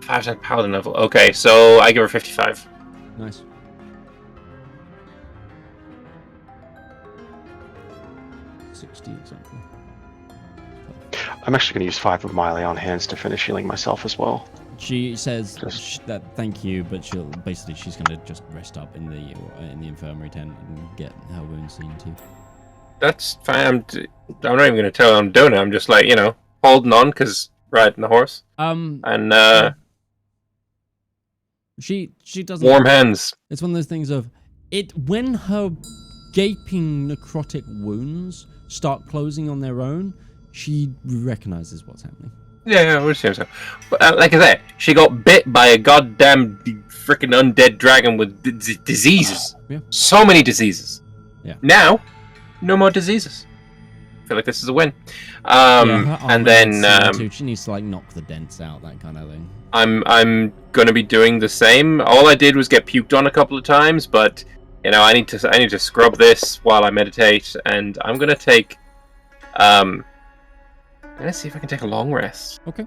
5 times paladin level. Okay, so I give her 55. Nice. Exactly. I'm actually going to use 5 of my lay on hands to finish healing myself as well. She says that thank you, but she's going to just rest up in the infirmary tent and get her wounds seen too. That's fine. I'm not even going to tell her I'm doing it. I'm just like, holding on because riding the horse. And she doesn't. Warm hands. It's one of those things of it when her gaping necrotic wounds start closing on their own. She recognizes what's happening. Yeah, we'll see. But, like I said, she got bit by a goddamn freaking undead dragon with diseases. Yeah. So many diseases. Yeah. Now, no more diseases. I feel like this is a win. And then she needs to like knock the dents out, that kind of thing. I'm gonna be doing the same. All I did was get puked on a couple of times, but I need to scrub this while I meditate, and I'm gonna take let's see if I can take a long rest. Okay.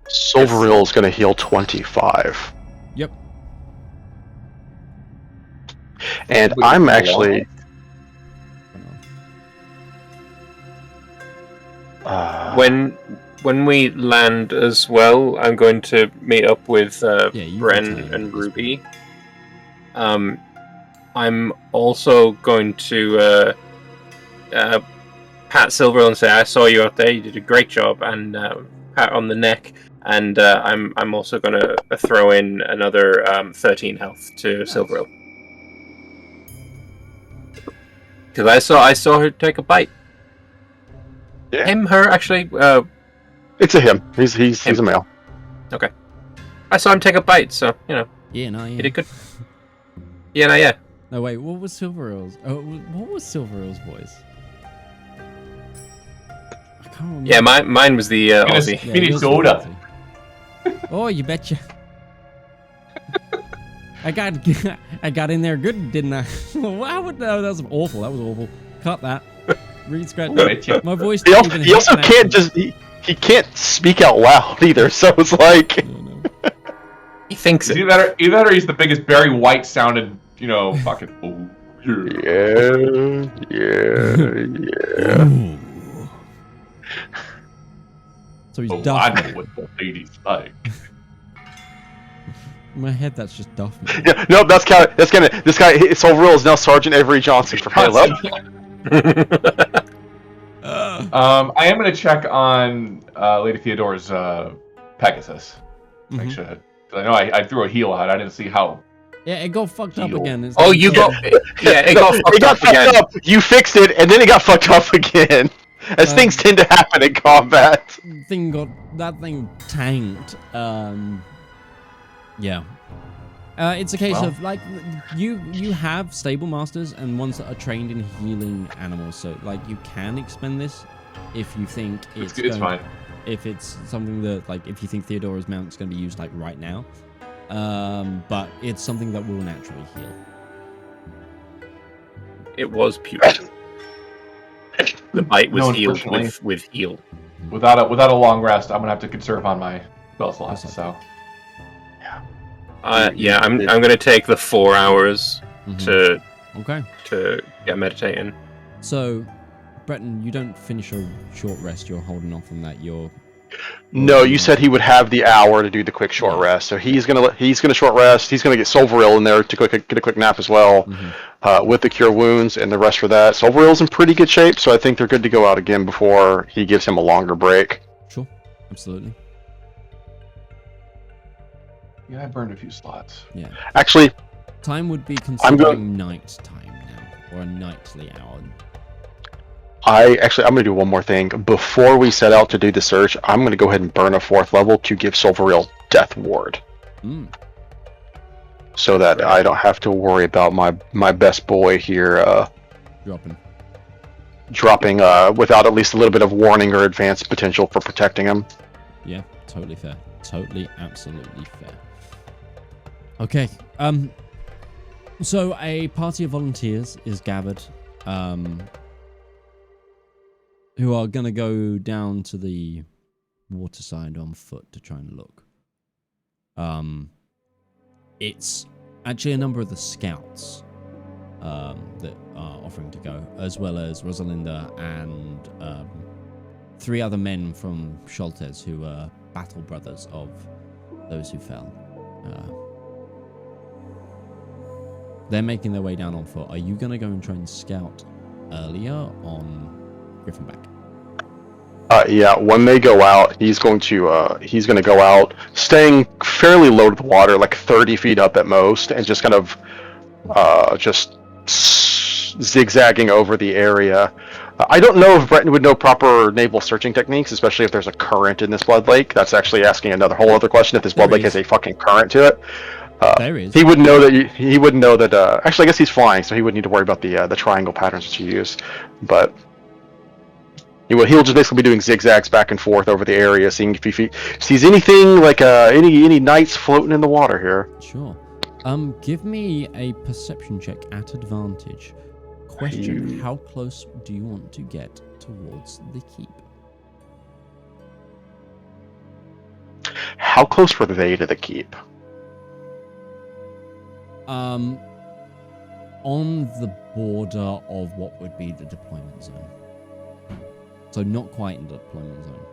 Silveril is going to heal 25. Yep. And I'm actually... When we land as well, I'm going to meet up with Bren and Ruby. I'm also going to pat Silveril and say, I saw you out there, you did a great job, and pat on the neck, and I'm also going to throw in another 13 health to Silveril. Because I saw her take a bite. Yeah. Him, her, actually. It's a him. He's a male. Okay. I saw him take a bite, so Yeah. he did good. Yeah. No, wait, what was Silveril's? What was Silveril's voice? I can't remember. Yeah, mine was the Aussie. Minnesota. Oh, you betcha. I got in there good, didn't I? Wow, that was awful. That was awful. Cut that. Read scratch. My voice. He also can't he can't speak out loud either. So it's like he thinks it. Either that or he's the biggest Barry White sounded, fucking. Oh, yeah. So he's I Duff. know what the ladies like. In my head, that's just Duff. Yeah, no, this guy, Silveril is now Sergeant Avery Johnson for Halo. I am going to check on Lady Theodora's Pegasus. Make sure. 'Cause I know I threw a heal out. I didn't see how. Yeah, it got fucked up again. It got fucked up. You fixed it, and then it got fucked up again. As things tend to happen in combat. That thing tanked. Yeah. It's a case of like you have stable masters and ones that are trained in healing animals, so like you can expend this if you think it's fine. If it's something that like if you think Theodora's mount's going to be used like right now, but it's something that will naturally heal. It was putrid. The bite was No, healed unfortunately. with heal. Without a long rest, I'm gonna have to conserve on my spell slots. So Yeah, I'm gonna take the 4 hours Okay. to get meditating. So, Breton, you don't finish a short rest. You're holding off on that. No, you said he would have the hour to do the quick short rest. So he's gonna short rest. He's gonna get Solveril in there to get a quick nap as well, with the cure wounds and the rest for that. Solveril's in pretty good shape, so I think they're good to go out again before he gives him a longer break. Sure, absolutely. yeah, I burned a few slots. Yeah. Actually, Time would be considering night time now, or a nightly hour. I'm gonna do one more thing before we set out to do the search. I'm gonna go ahead and burn a 4th level to give Solveril Death Ward, so that I don't have to worry about my best boy here dropping without at least a little bit of warning or advanced potential for protecting him. Yeah, totally fair. Totally, absolutely fair. Okay. So a party of volunteers is gathered. Who are going to go down to the waterside on foot to try and look. It's actually a number of the scouts that are offering to go, as well as Rosalinda and 3 other men from Sholtes who are battle brothers of those who fell. They're making their way down on foot. Are you going to go and try and scout earlier on Griffinback? Yeah, when they go out, he's going to go out, staying fairly low to the water, like 30 feet up at most, and just kind of just zigzagging over the area. I don't know if Breton would know proper naval searching techniques, especially if there's a current in this blood lake. That's actually asking another whole other question. If this blood lake has a fucking current to it, there is. He wouldn't know that. He wouldn't know that. Actually, I guess he's flying, so he wouldn't need to worry about the triangle patterns that you use. But he'll just basically be doing zigzags back and forth over the area, seeing if he sees anything like any knights floating in the water here. Sure. Give me a perception check at advantage. Question: how close do you want to get towards the keep? How close were they to the keep? On the border of what would be the deployment zone. So not quite in the deployment zone.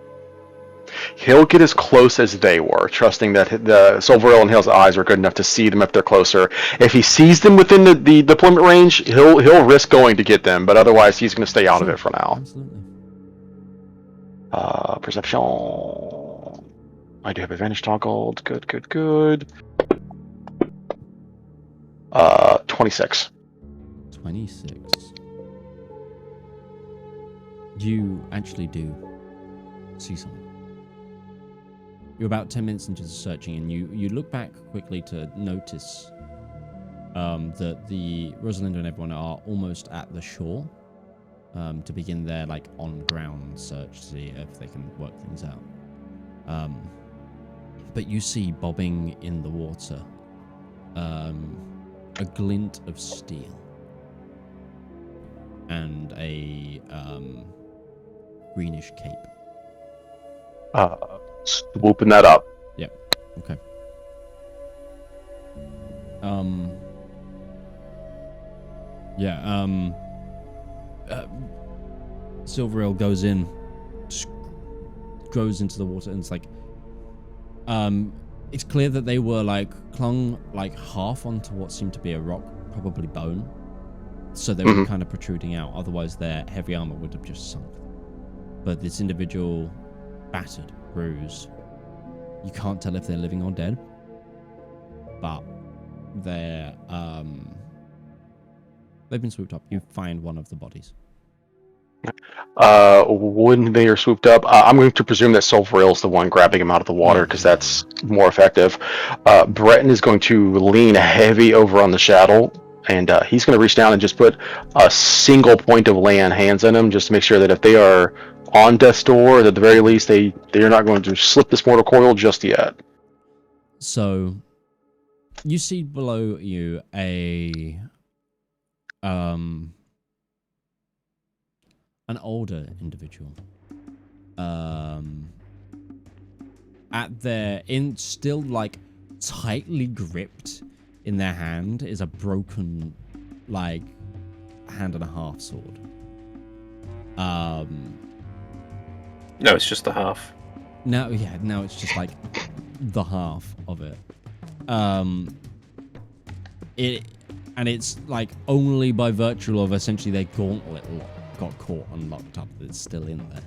He'll get as close as they were, trusting that the Solveril and Hale's eyes are good enough to see them if they're closer. If he sees them within the deployment range, he'll risk going to get them, but otherwise he's going to stay out of it for now. Absolutely. Perception. I do have advantage toggled. Good. 26. 26. You actually do see something. You're about 10 minutes into the searching, and you look back quickly to notice that the Rosalinda and everyone are almost at the shore to begin their on-ground search to see if they can work things out. But you see bobbing in the water a glint of steel and a greenish cape. Swooping that up. Yep. Okay. Silveril goes in, goes into the water, and it's clear that they were clung half onto what seemed to be a rock, probably bone. So they were kind of protruding out. Otherwise, their heavy armor would have just sunk. But this individual, battered, bruised, you can't tell if they're living or dead. But they've been swooped up. You find one of the bodies. When they are swooped up, I'm going to presume that Solveril's the one grabbing him out of the water because that's more effective. Breton is going to lean heavy over on the shadow, and he's going to reach down and just put a single point of lay on hands on him, just to make sure that if they are on death's door, at the very least, they are not going to slip this mortal coil just yet. So, you see below you a an older individual. Still like tightly gripped in their hand is a broken, like, hand and a half sword. No, it's just the half. Now it's just like the half of it. It's like only by virtue of essentially their gauntlet got caught and locked up that it's still in there.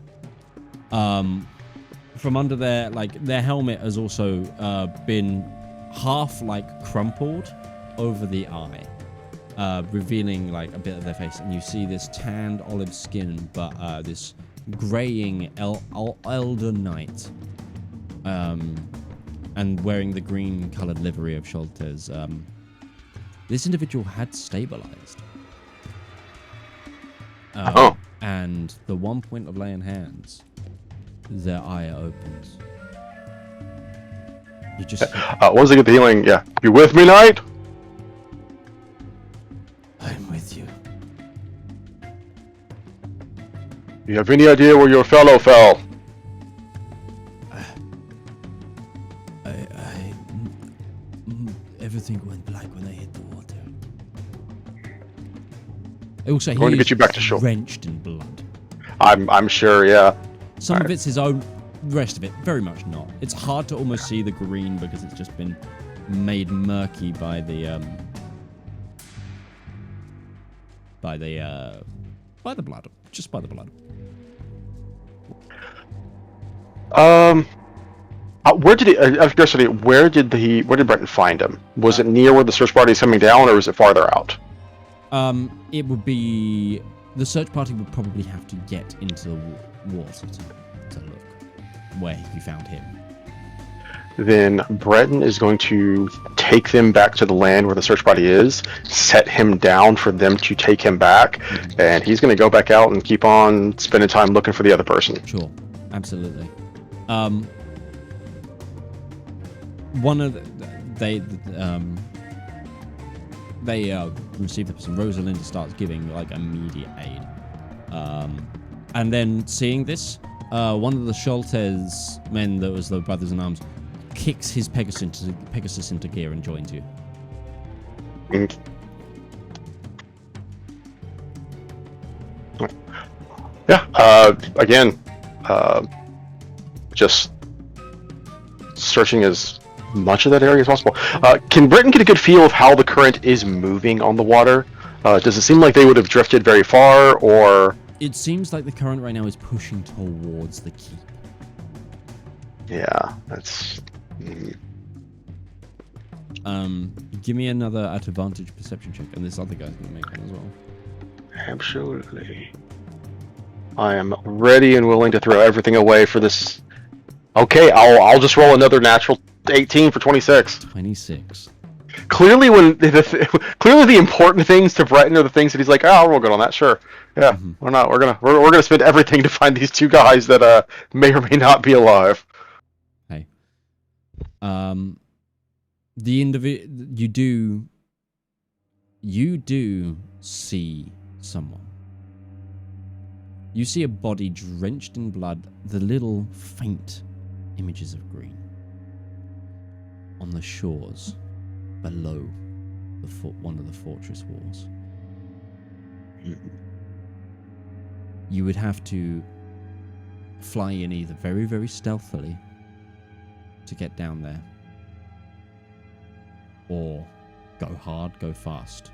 From under their helmet has also been half like crumpled over the eye, revealing like a bit of their face, and you see this tanned olive skin, but this graying elder knight, and wearing the green colored livery of Sholtes. This individual had stabilized. And the one point of laying hands, their eye opens. You just... once I get the healing, yeah. You with me, knight? I'm with you. You have any idea where your fellow fell? Everything went black when they hit the water. Also, Going to get you back to shore. Drenched in blood. I'm sure, yeah. Some of it's his own, the rest of it, very much not. It's hard to almost see the green because it's just been made murky by the blood. Just by the blood. Where did he? Where did Breton find him? Was it near where the search party is coming down, or was it farther out? It would be the search party would probably have to get into the water to look where you found him. Then Breton is going to take them back to the land where the search party is, set him down for them to take him back, and he's going to go back out and keep on spending time looking for the other person. Sure, absolutely. One of they receive the person. Rosalinda starts giving like immediate aid, and then seeing this, one of the Sholtes men that was the brothers in arms kicks his Pegasus into gear and joins you. Yeah. Again, just searching as much of that area as possible. Can Breton get a good feel of how the current is moving on the water? Does it seem like they would have drifted very far, or... It seems like the current right now is pushing towards the keep. Yeah, that's... Give me another at advantage perception check, and this other guy's going to make one as well. Absolutely. I am ready and willing to throw everything away for this. Okay, I'll just roll another natural 18 for 26. 26. Clearly, clearly the important things to Breton are the things that he's like, oh, I'll roll good on that. Sure, yeah, We're gonna spend everything to find these two guys that may or may not be alive. Hey, you do see someone. You see a body drenched in blood, the little faint images of green on the shores below one of the fortress walls. You would have to fly in either very, very stealthily to get down there, or go hard, go fast,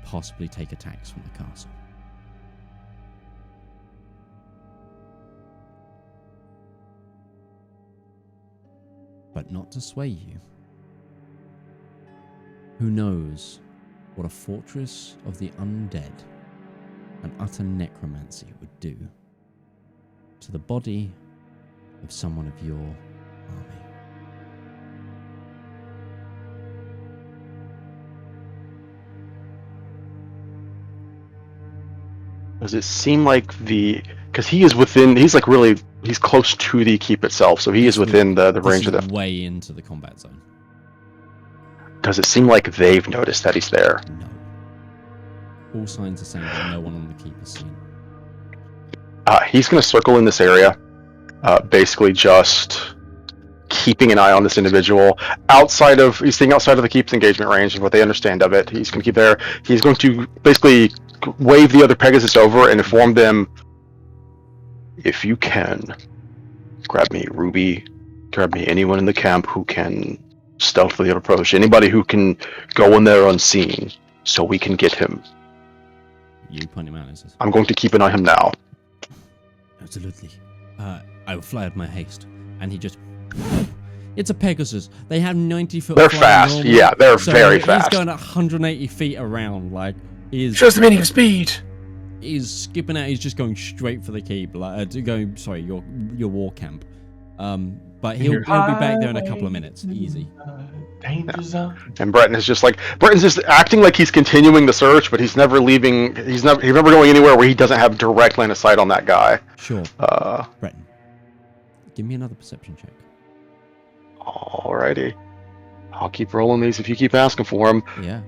possibly take attacks from the castle. But not to sway you. Who knows what a fortress of the undead and utter necromancy would do to the body of someone of your army. Does it seem like because he's close to the keep itself, so he is within the range of the... way into the combat zone. Does it seem like they've noticed that he's there? No. All signs are saying that no one on the keep has seen. He's going to circle in this area, basically just keeping an eye on this individual. He's staying outside of the keep's engagement range, is what they understand of it. He's going to keep there. He's going to basically wave the other Pegasus over and inform them, if you can, grab me Ruby, grab me anyone in the camp who can stealthily approach, anybody who can go in there unseen, so we can get him. You point him out and says, I'm going to keep an eye on him now. absolutely. I will fly at my haste. And he just... It's a Pegasus. They have 90-foot They're flying fast. normally, Yeah, they're so very fast. He's going at 180 feet around. Like, Shows the meaning of speed. he's skipping out. He's just going straight for the keep. Your war camp. But he'll be back there in a couple of minutes. Easy. Danger zone. And Breton's just acting like he's continuing the search, but he's never leaving. He's never going anywhere where he doesn't have direct line of sight on that guy. Sure. Breton, give me another perception check. Alrighty. I'll keep rolling these if you keep asking for them. Yeah.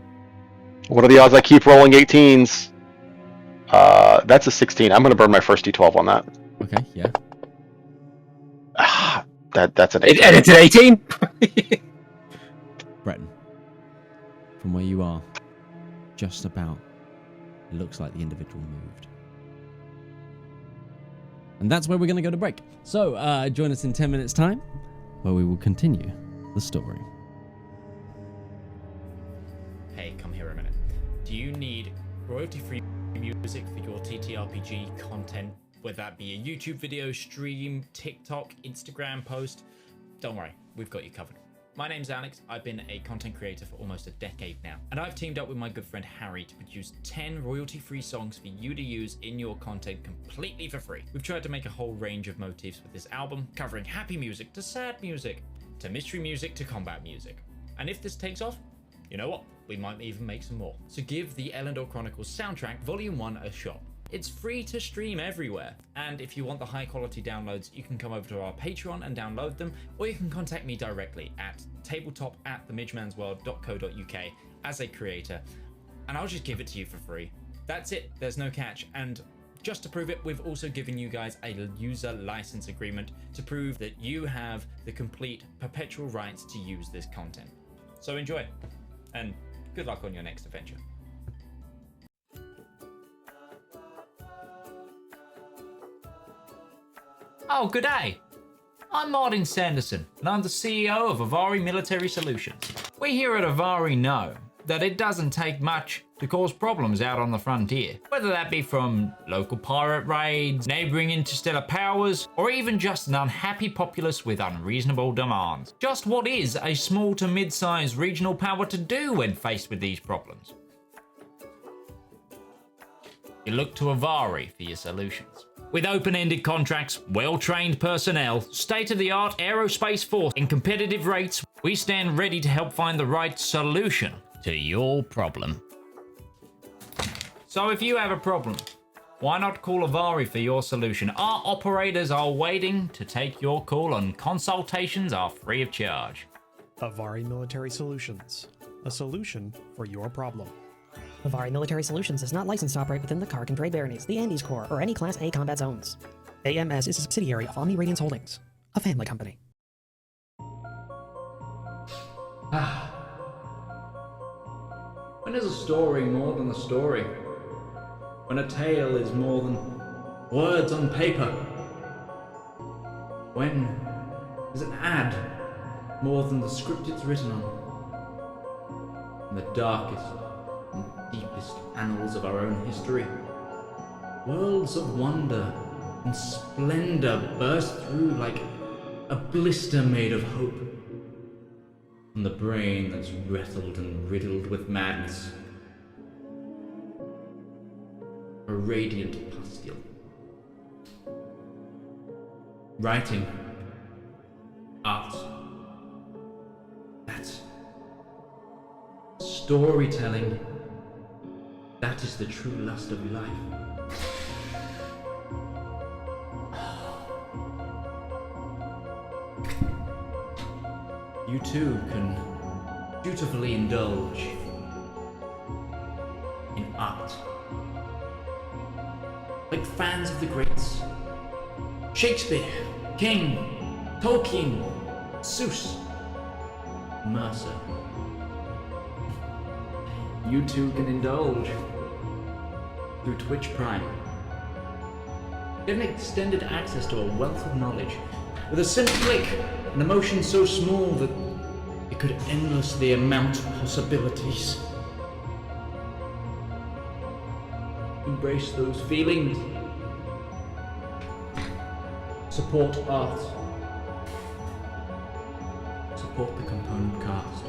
What are the odds I keep rolling 18s? That's a 16. I'm going to burn my first D12 on that. Okay, yeah. That's an 18. And it's an 18? Breton, from where you are, just about, it looks like the individual moved. And that's where we're going to go to break. So, join us in 10 minutes' time, where we will continue the story. Hey, come here a minute. Do you need royalty-free music for your TTRPG content? Whether that be a YouTube video, stream, TikTok, Instagram post? Don't worry, we've got you covered. My name's Alex, I've been a content creator for almost a decade now, and I've teamed up with my good friend Harry to produce 10 royalty-free songs for you to use in your content completely for free. We've tried to make a whole range of motifs with this album, covering happy music to sad music, to mystery music to combat music. And if this takes off, you know what? We might even make some more. So give the Elendor Chronicles soundtrack Volume 1 a shot. It's free to stream everywhere, and if you want the high quality downloads, you can come over to our Patreon and download them, or you can contact me directly at tabletop@themidgemansworld.co.uk as a creator, and I'll just give it to you for free. That's it, there's no catch, and just to prove it, we've also given you guys a user license agreement to prove that you have the complete perpetual rights to use this content. So enjoy, and good luck on your next adventure. Oh, good day. I'm Martin Sanderson, and I'm the CEO of Avari Military Solutions. We here at Avari know that it doesn't take much to cause problems out on the frontier, whether that be from local pirate raids, neighboring interstellar powers, or even just an unhappy populace with unreasonable demands. Just what is a small to mid-sized regional power to do when faced with these problems? You look to Avari for your solutions. With open-ended contracts, well-trained personnel, state-of-the-art aerospace force, and competitive rates, we stand ready to help find the right solution to your problem. So if you have a problem, why not call Avari for your solution? Our operators are waiting to take your call, and consultations are free of charge. Avari Military Solutions, a solution for your problem. Avari Military Solutions is not licensed to operate within the Kark and Trade Baronies, the Andes Corps, or any Class A combat zones. AMS is a subsidiary of Omni Radiance Holdings, a family company. When is a story more than a story? When a tale is more than words on paper? When is an ad more than the script it's written on? In the darkest and deepest annals of our own history, worlds of wonder and splendor burst through like a blister made of hope. From the brain that's rattled and riddled with madness, a radiant pustule. Writing, art, that's storytelling. That is the true lust of life. You too can dutifully indulge in art. Like fans of the greats. Shakespeare, King, Tolkien, Seuss, Mercer. You too can indulge through Twitch Prime. Get an extended access to a wealth of knowledge with a simple click, an emotion so small that it could endlessly amount possibilities. Embrace those feelings. Support art. Support the component cast.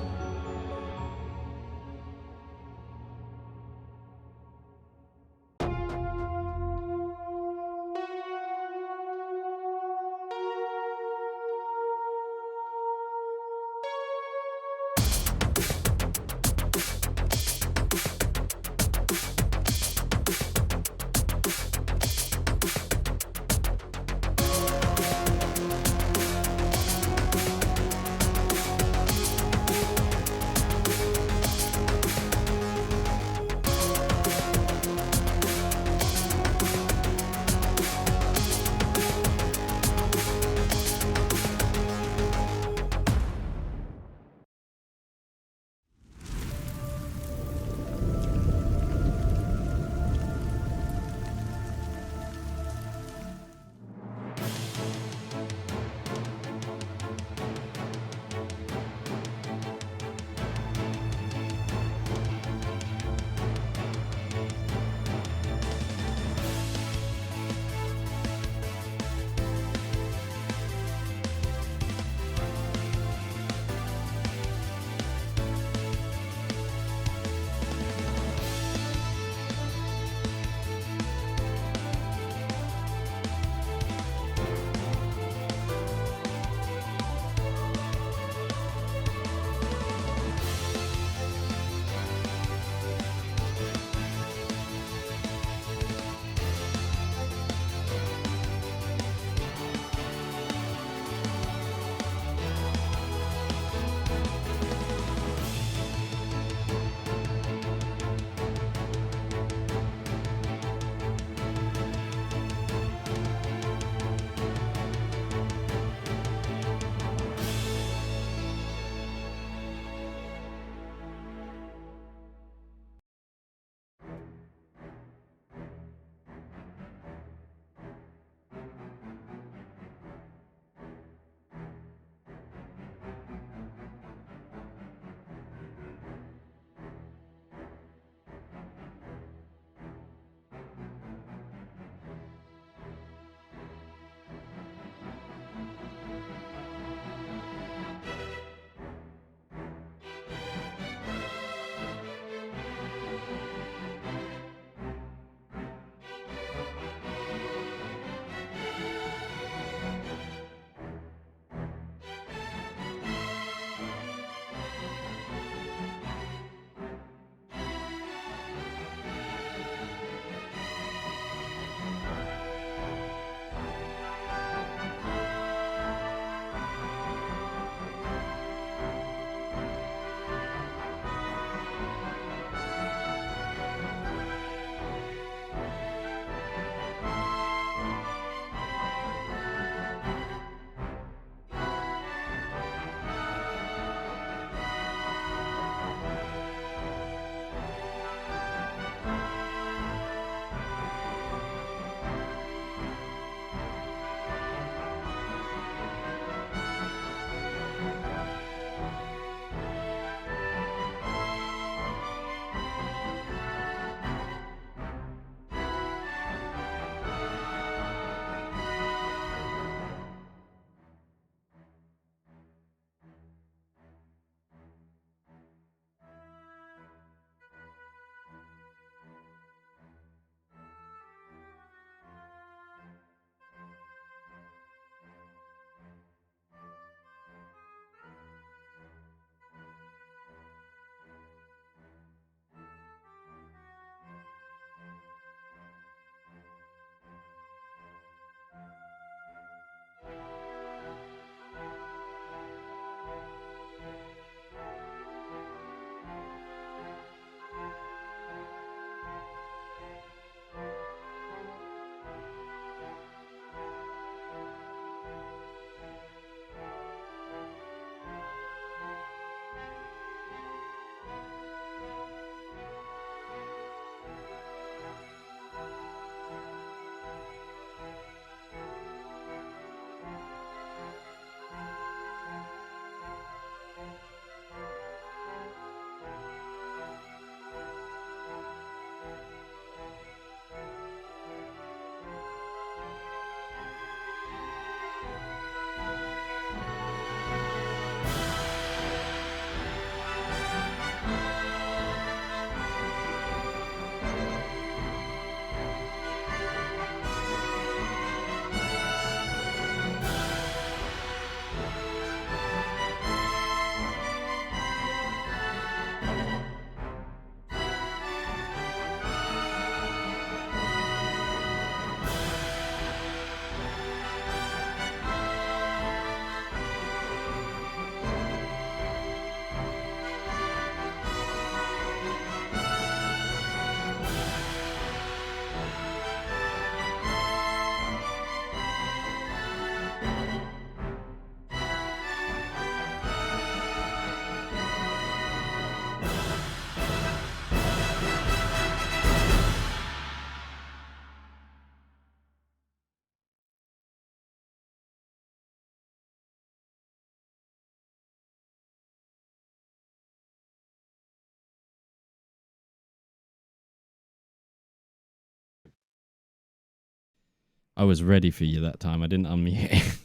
I was ready for you that time. I didn't unmute.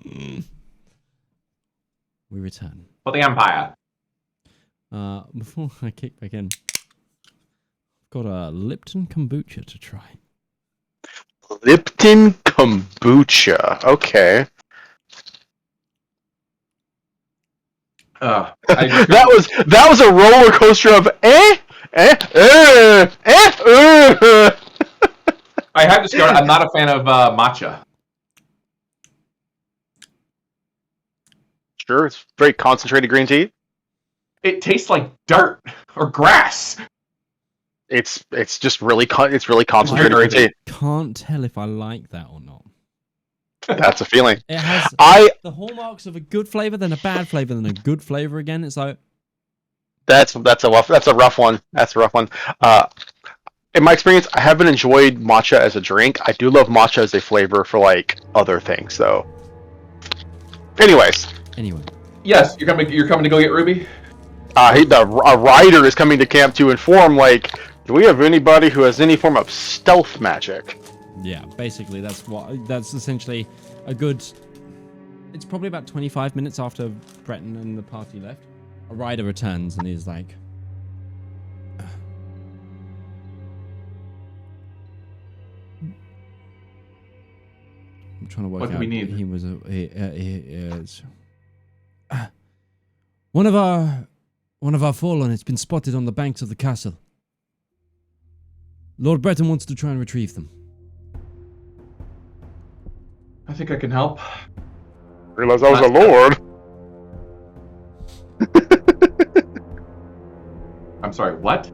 We return. For the Empire. Before I kick back in, I've got a Lipton kombucha to try. Lipton kombucha. Okay. That was a roller coaster of I have to start. I'm not a fan of matcha. Sure, it's very concentrated green tea. It tastes like dirt or grass. It's just really concentrated green tea. Can't tell if I like that or not. That's a feeling. It has the hallmarks of a good flavor, then a bad flavor, then a good flavor again. It's like that's a rough one. That's a rough one. In my experience, I haven't enjoyed matcha as a drink. I do love matcha as a flavor for like other things, though. Anyways. Anyway. Yes, you're coming to go get Ruby? A rider is coming to camp to inform, like, do we have anybody who has any form of stealth magic? Yeah, basically that's essentially a good. It's probably about 25 minutes after Breton and the party left. A rider returns and he's like, I'm trying to work out. What do we need? He was one of our fallen has been spotted on the banks of the castle. Lord Breton wants to try and retrieve them. I think I can help. Realize I was a lord. I'm sorry, what?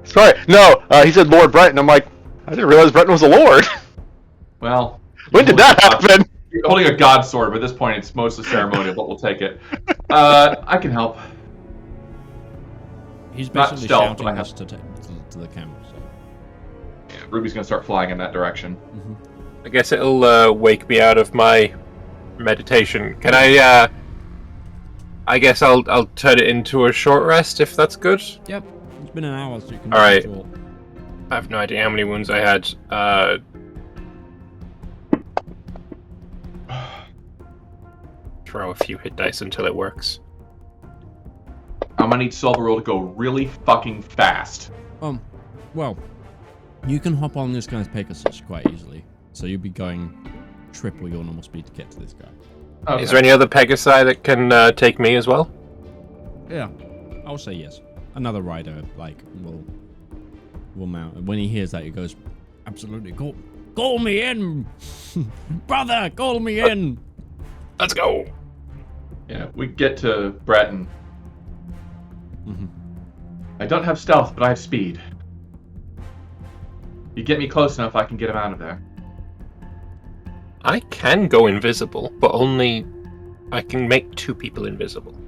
Sorry, no, he said Lord Breton. I'm like, I didn't realize Breton was a lord. Well, when did that happen? You're holding a god sword, but at this point it's mostly ceremonial, but we'll take it. I can help. He's basically stealth, shouting us to the camp. So. Yeah, Ruby's gonna start flying in that direction. Mm-hmm. I guess it'll wake me out of my meditation. Can I? I guess I'll turn it into a short rest if that's good. Yep, it's been an hour, so you can. All right. I have no idea how many wounds I had. Throw a few hit dice until it works. I'm gonna need Silverroll to go really fucking fast. Well, you can hop on this guy's Pegasus quite easily, so you'll be going triple your normal speed to get to this guy. Okay. Is there any other Pegasi that can take me as well? Yeah, I'll say yes. Another rider, like, will mount. When he hears that, he goes, absolutely, call me in! Brother, call me in! Let's go! Yeah, we get to Breton. Mm-hmm. I don't have stealth, but I have speed. You get me close enough, I can get him out of there. I can go invisible, but only I can make 2 people invisible.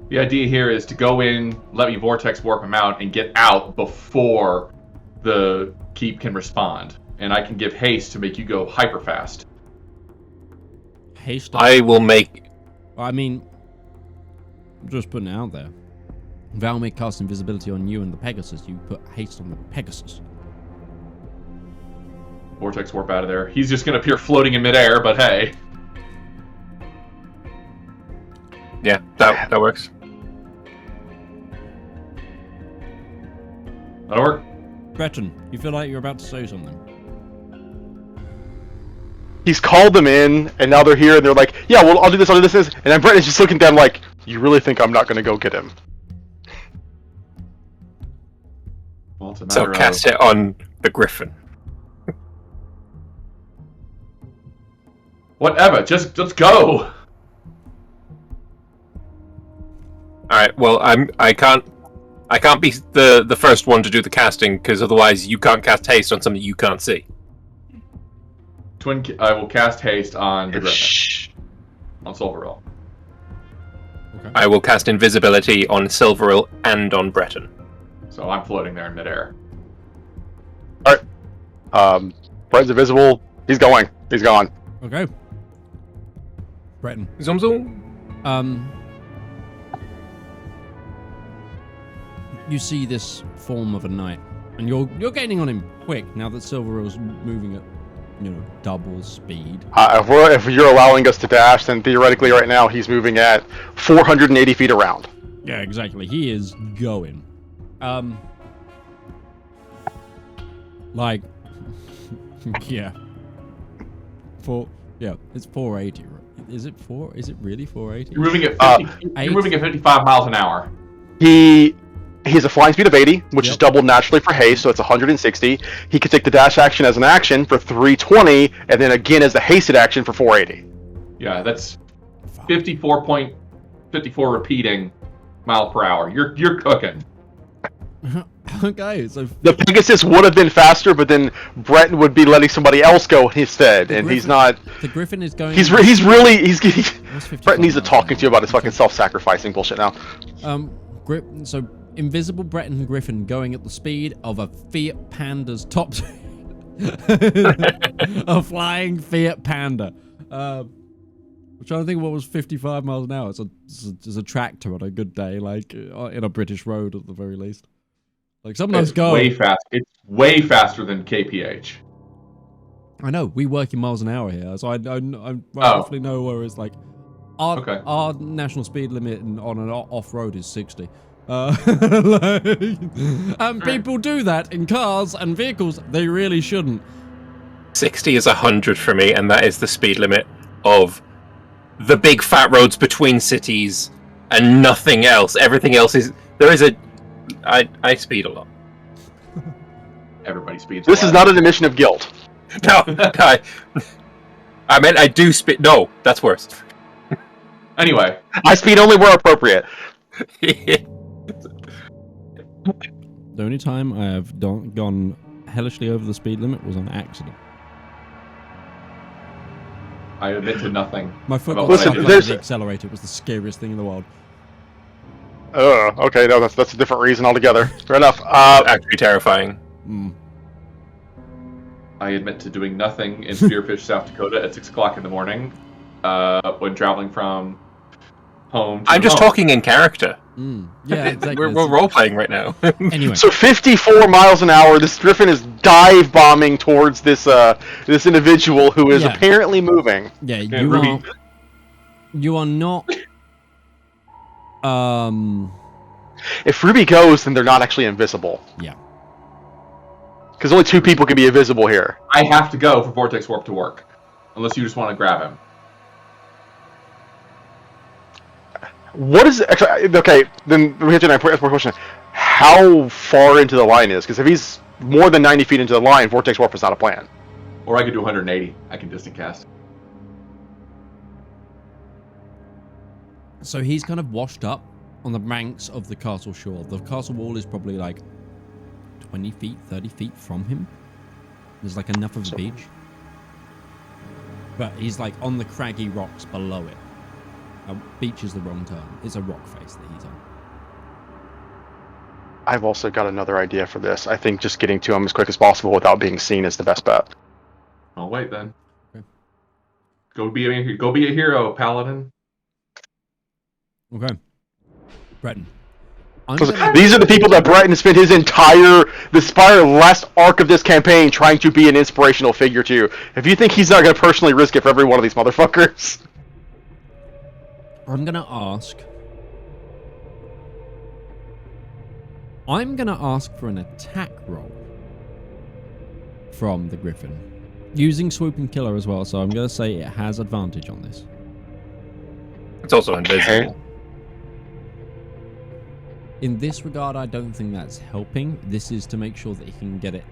The idea here is to go in, let me vortex warp him out, and get out before the keep can respond. And I can give haste to make you go hyper fast. Haste? I will make... I mean, I'm just putting it out there. Valymr casts invisibility on you and the Pegasus. You put haste on the Pegasus. Vortex warp out of there. He's just going to appear floating in midair, but hey. Yeah, that works. That'll work. Breton, you feel like you're about to say something? He's called them in, and now they're here, and they're like, yeah, well, I'll do this, and then Breton's just looking at them like, you really think I'm not going to go get him? Well, so cast it on the Griffin. Whatever, just let's go. Alright, well, I can't be the first one to do the casting, because otherwise you can't cast haste on something you can't see. I will cast haste on the Griffin. On Silverroll. Okay. I will cast invisibility on Silverroll and on Breton. So I'm floating there in midair. Alright. Breton's invisible. He's going. He's gone. Okay. Breton. Zoom zoom. You see this form of a knight And you're gaining on him quick now that Silverill's moving at, double speed. If you're allowing us to dash, then theoretically right now he's moving at 480 feet around. Yeah, exactly. He is going. Yeah. It's 480. Is it 4? Is it really 480? You're moving at 50, you're moving at 55 miles an hour. He has a flying speed of 80, which is doubled naturally for haste, so it's 160. He could take the dash action as an action for 320, and then again as the hasted action for 480. Yeah, that's 54.54 repeating mile per hour. You're cooking. Okay, so The Pegasus would have been faster, but then Breton would be letting somebody else go instead, and he's not. The Griffin is going. He's really Breton needs to talk to you about his fucking self-sacrificing bullshit now. So invisible Breton Griffin going at the speed of a Fiat Panda's top. A flying Fiat Panda. I'm trying to think what was 55 miles an hour. It's a tractor on a good day, like in a British road at the very least. Like sometimes go way fast. It's way faster than KPH. I know we work in miles an hour here, so I roughly know where it's like. Our national speed limit on an off-road is 60. And people do that in cars and vehicles. They really shouldn't. 60 is 100 for me, and that is the speed limit of the big fat roads between cities and nothing else. Everything else is... I speed a lot. Everybody speeds. This is not an admission of guilt. No, I meant I do speed... No, that's worse. Anyway. I speed only where appropriate. The only time I have gone hellishly over the speed limit was on accident. I admit to nothing. My foot got Listen, stuck on the accelerator. It was the scariest thing in the world. Okay, no, that's a different reason altogether. Fair enough. Actually terrifying. I admit to doing nothing in Spearfish, South Dakota at 6 o'clock in the morning when traveling from home to I'm just home. talking in character. Yeah, exactly. We're role-playing right now. Anyway. So 54 miles an hour, this Griffin is dive bombing towards this this individual who is apparently moving. Yeah, Ruby. You are not. If Ruby goes, then they're not actually invisible. Yeah. Because only 2 people can be invisible here. I have to go for Vortex Warp to work. Unless you just want to grab him. What is... Actually, okay, then we have to ask more question. How far into the line is? Because if he's more than 90 feet into the line, Vortex Warp is not a plan. Or I could do 180. I can distant cast. So he's kind of washed up on the banks of the castle shore. The castle wall is probably like 20 feet, 30 feet from him. There's like enough of a beach. But he's like on the craggy rocks below it. Beach is the wrong term. It's a rock face that he's on. I've also got another idea for this. I think just getting to him as quick as possible without being seen is the best bet. I'll wait then. Okay. Go be a hero, Paladin. Okay. Breton. These are the people that Breton spent his entire last arc of this campaign trying to be an inspirational figure to. If you think he's not going to personally risk it for every one of these motherfuckers... I'm going to ask for an attack roll from the Griffin. Using Swooping Killer as well, so I'm going to say it has advantage on this. It's also invisible. Okay. In this regard, I don't think that's helping. This is to make sure that he can get it,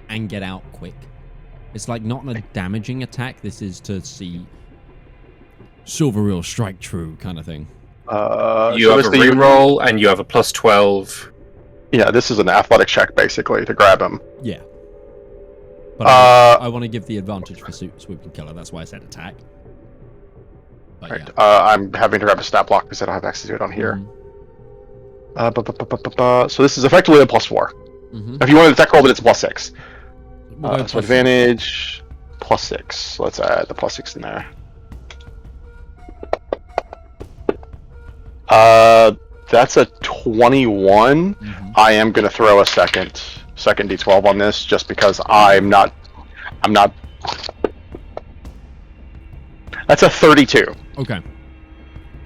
and get out quick. It's not a damaging attack. This is to see Silveril strike true kind of thing. You have a reroll, and you have a plus 12. Yeah, this is an athletic check, basically, to grab him. Yeah. But I want to give the advantage for Swooping Killer. That's why I said attack. But Right. yeah. I'm having to grab a stat block because I don't have access to it on here. So this is effectively a +4. If you want an attack roll, then it's +6. So advantage, +6. Let's add the +6 in there. That's a 21. I am going to throw a second second D12 on this, just because I'm not. That's a 32, Okay.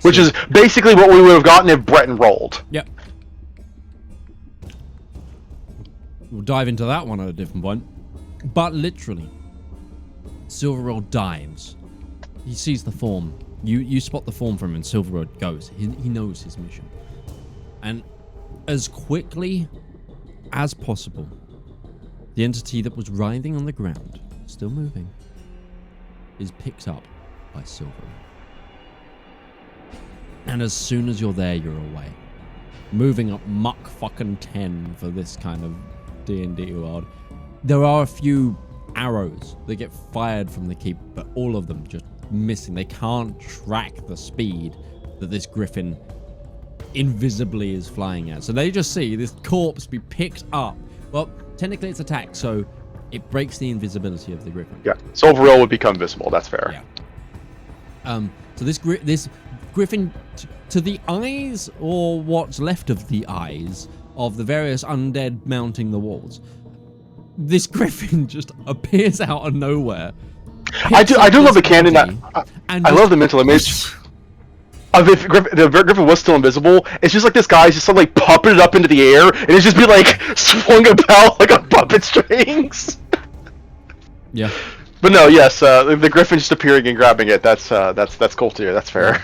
which is basically what we would have gotten if Breton rolled. Yep. We'll dive into that one at a different point. But literally, Silverroll dives. He sees the form. You spot the form from him, and Silverroll goes. He knows his mission. And as quickly as possible, the entity that was writhing on the ground, still moving, is picked up by Silverroll. And as soon as you're there, you're away. Moving up Mach fucking 10 for this kind of D&D world. There are a few arrows that get fired from the keep, but all of them just missing. They can't track the speed that this griffin invisibly is flying at. So they just see this corpse be picked up. Well, technically it's attack, so it breaks the invisibility of the griffin. Yeah, Silverroll would become visible. That's fair. Yeah. So this griffin, to the eyes, or what's left of the eyes, of the various undead mounting the walls, this griffin just appears out of nowhere. I do love the canon. I love the mental image of if the griffin was still invisible. It's just like this guy's just suddenly puppeted up into the air, and it's just be like swung about like a puppet strings. Yeah. But no, yes, the griffin just appearing and grabbing it. That's cool too. That's fair.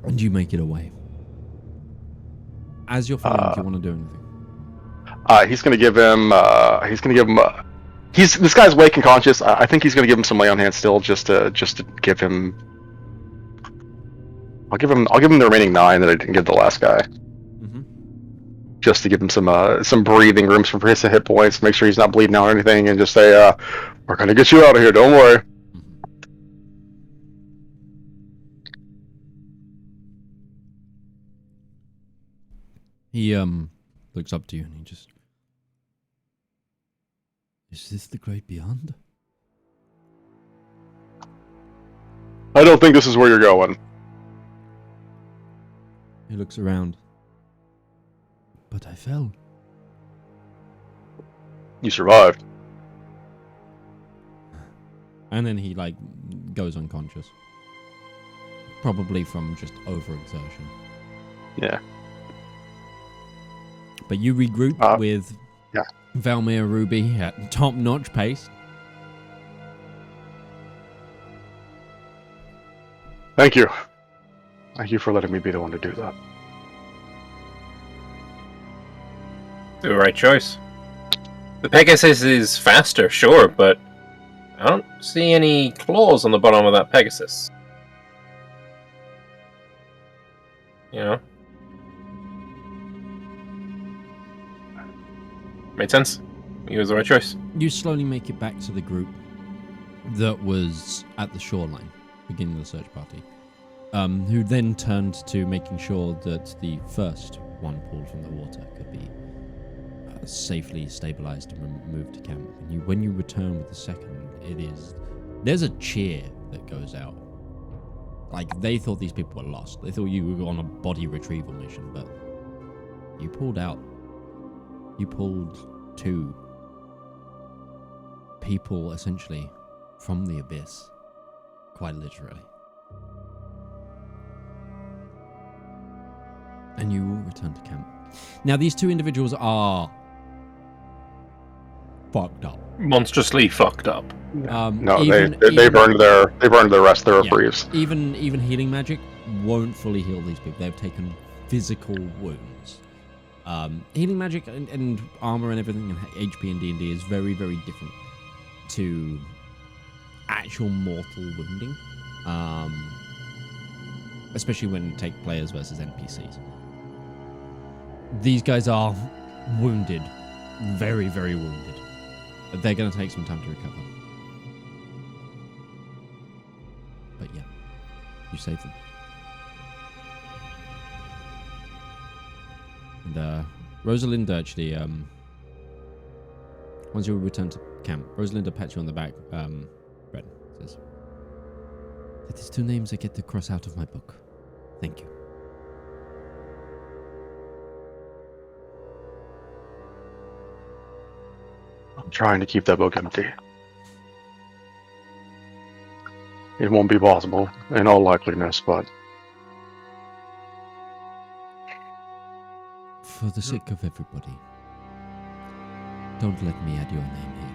And you make it away. As you're flying, do you want to do anything? He's gonna give him. This guy's awake and conscious. I think he's gonna give him some lay on hands still, just to give him. I'll give him the remaining 9 that I didn't give the last guy. Mm-hmm. Just to give him some breathing room, some hit points, make sure he's not bleeding out or anything, and just say, "We're gonna get you out of here. Don't worry." He looks up to you and he just... Is this the great beyond? I don't think this is where you're going. He looks around. But I fell. You survived. And then he, goes unconscious. Probably from just overexertion. Yeah. But you regroup with Valymr, Ruby at top-notch pace. Thank you. Thank you for letting me be the one to do that. The right choice. The Pegasus is faster, sure, but I don't see any claws on the bottom of that Pegasus. You know? Made sense. He was the right choice. You slowly make it back to the group that was at the shoreline, beginning the search party, who then turned to making sure that the first one pulled from the water could be safely stabilized and moved to camp. And when you return with the second, there's a cheer that goes out. They thought these people were lost. They thought you were on a body retrieval mission, but you pulled out. You pulled 2 people, essentially, from the abyss. Quite literally. And you all return to camp. Now, these 2 individuals are fucked up. Monstrously fucked up. No, they've earned the rest of their reprieves. Even healing magic won't fully heal these people. They've taken physical wounds. Healing magic and armor and everything and HP in D&D is very, very different to actual mortal wounding, especially when you take players versus NPCs. These guys are wounded, very, very wounded. They're going to take some time to recover. But yeah, you save them. And Rosalinda actually, once you return to camp, Rosalinda pats you on the back. Red says, "That is 2 names I get to cross out of my book. Thank you." I'm trying to keep that book empty. It won't be possible, in all likeliness, but... For the sake of everybody, don't let me add your name here.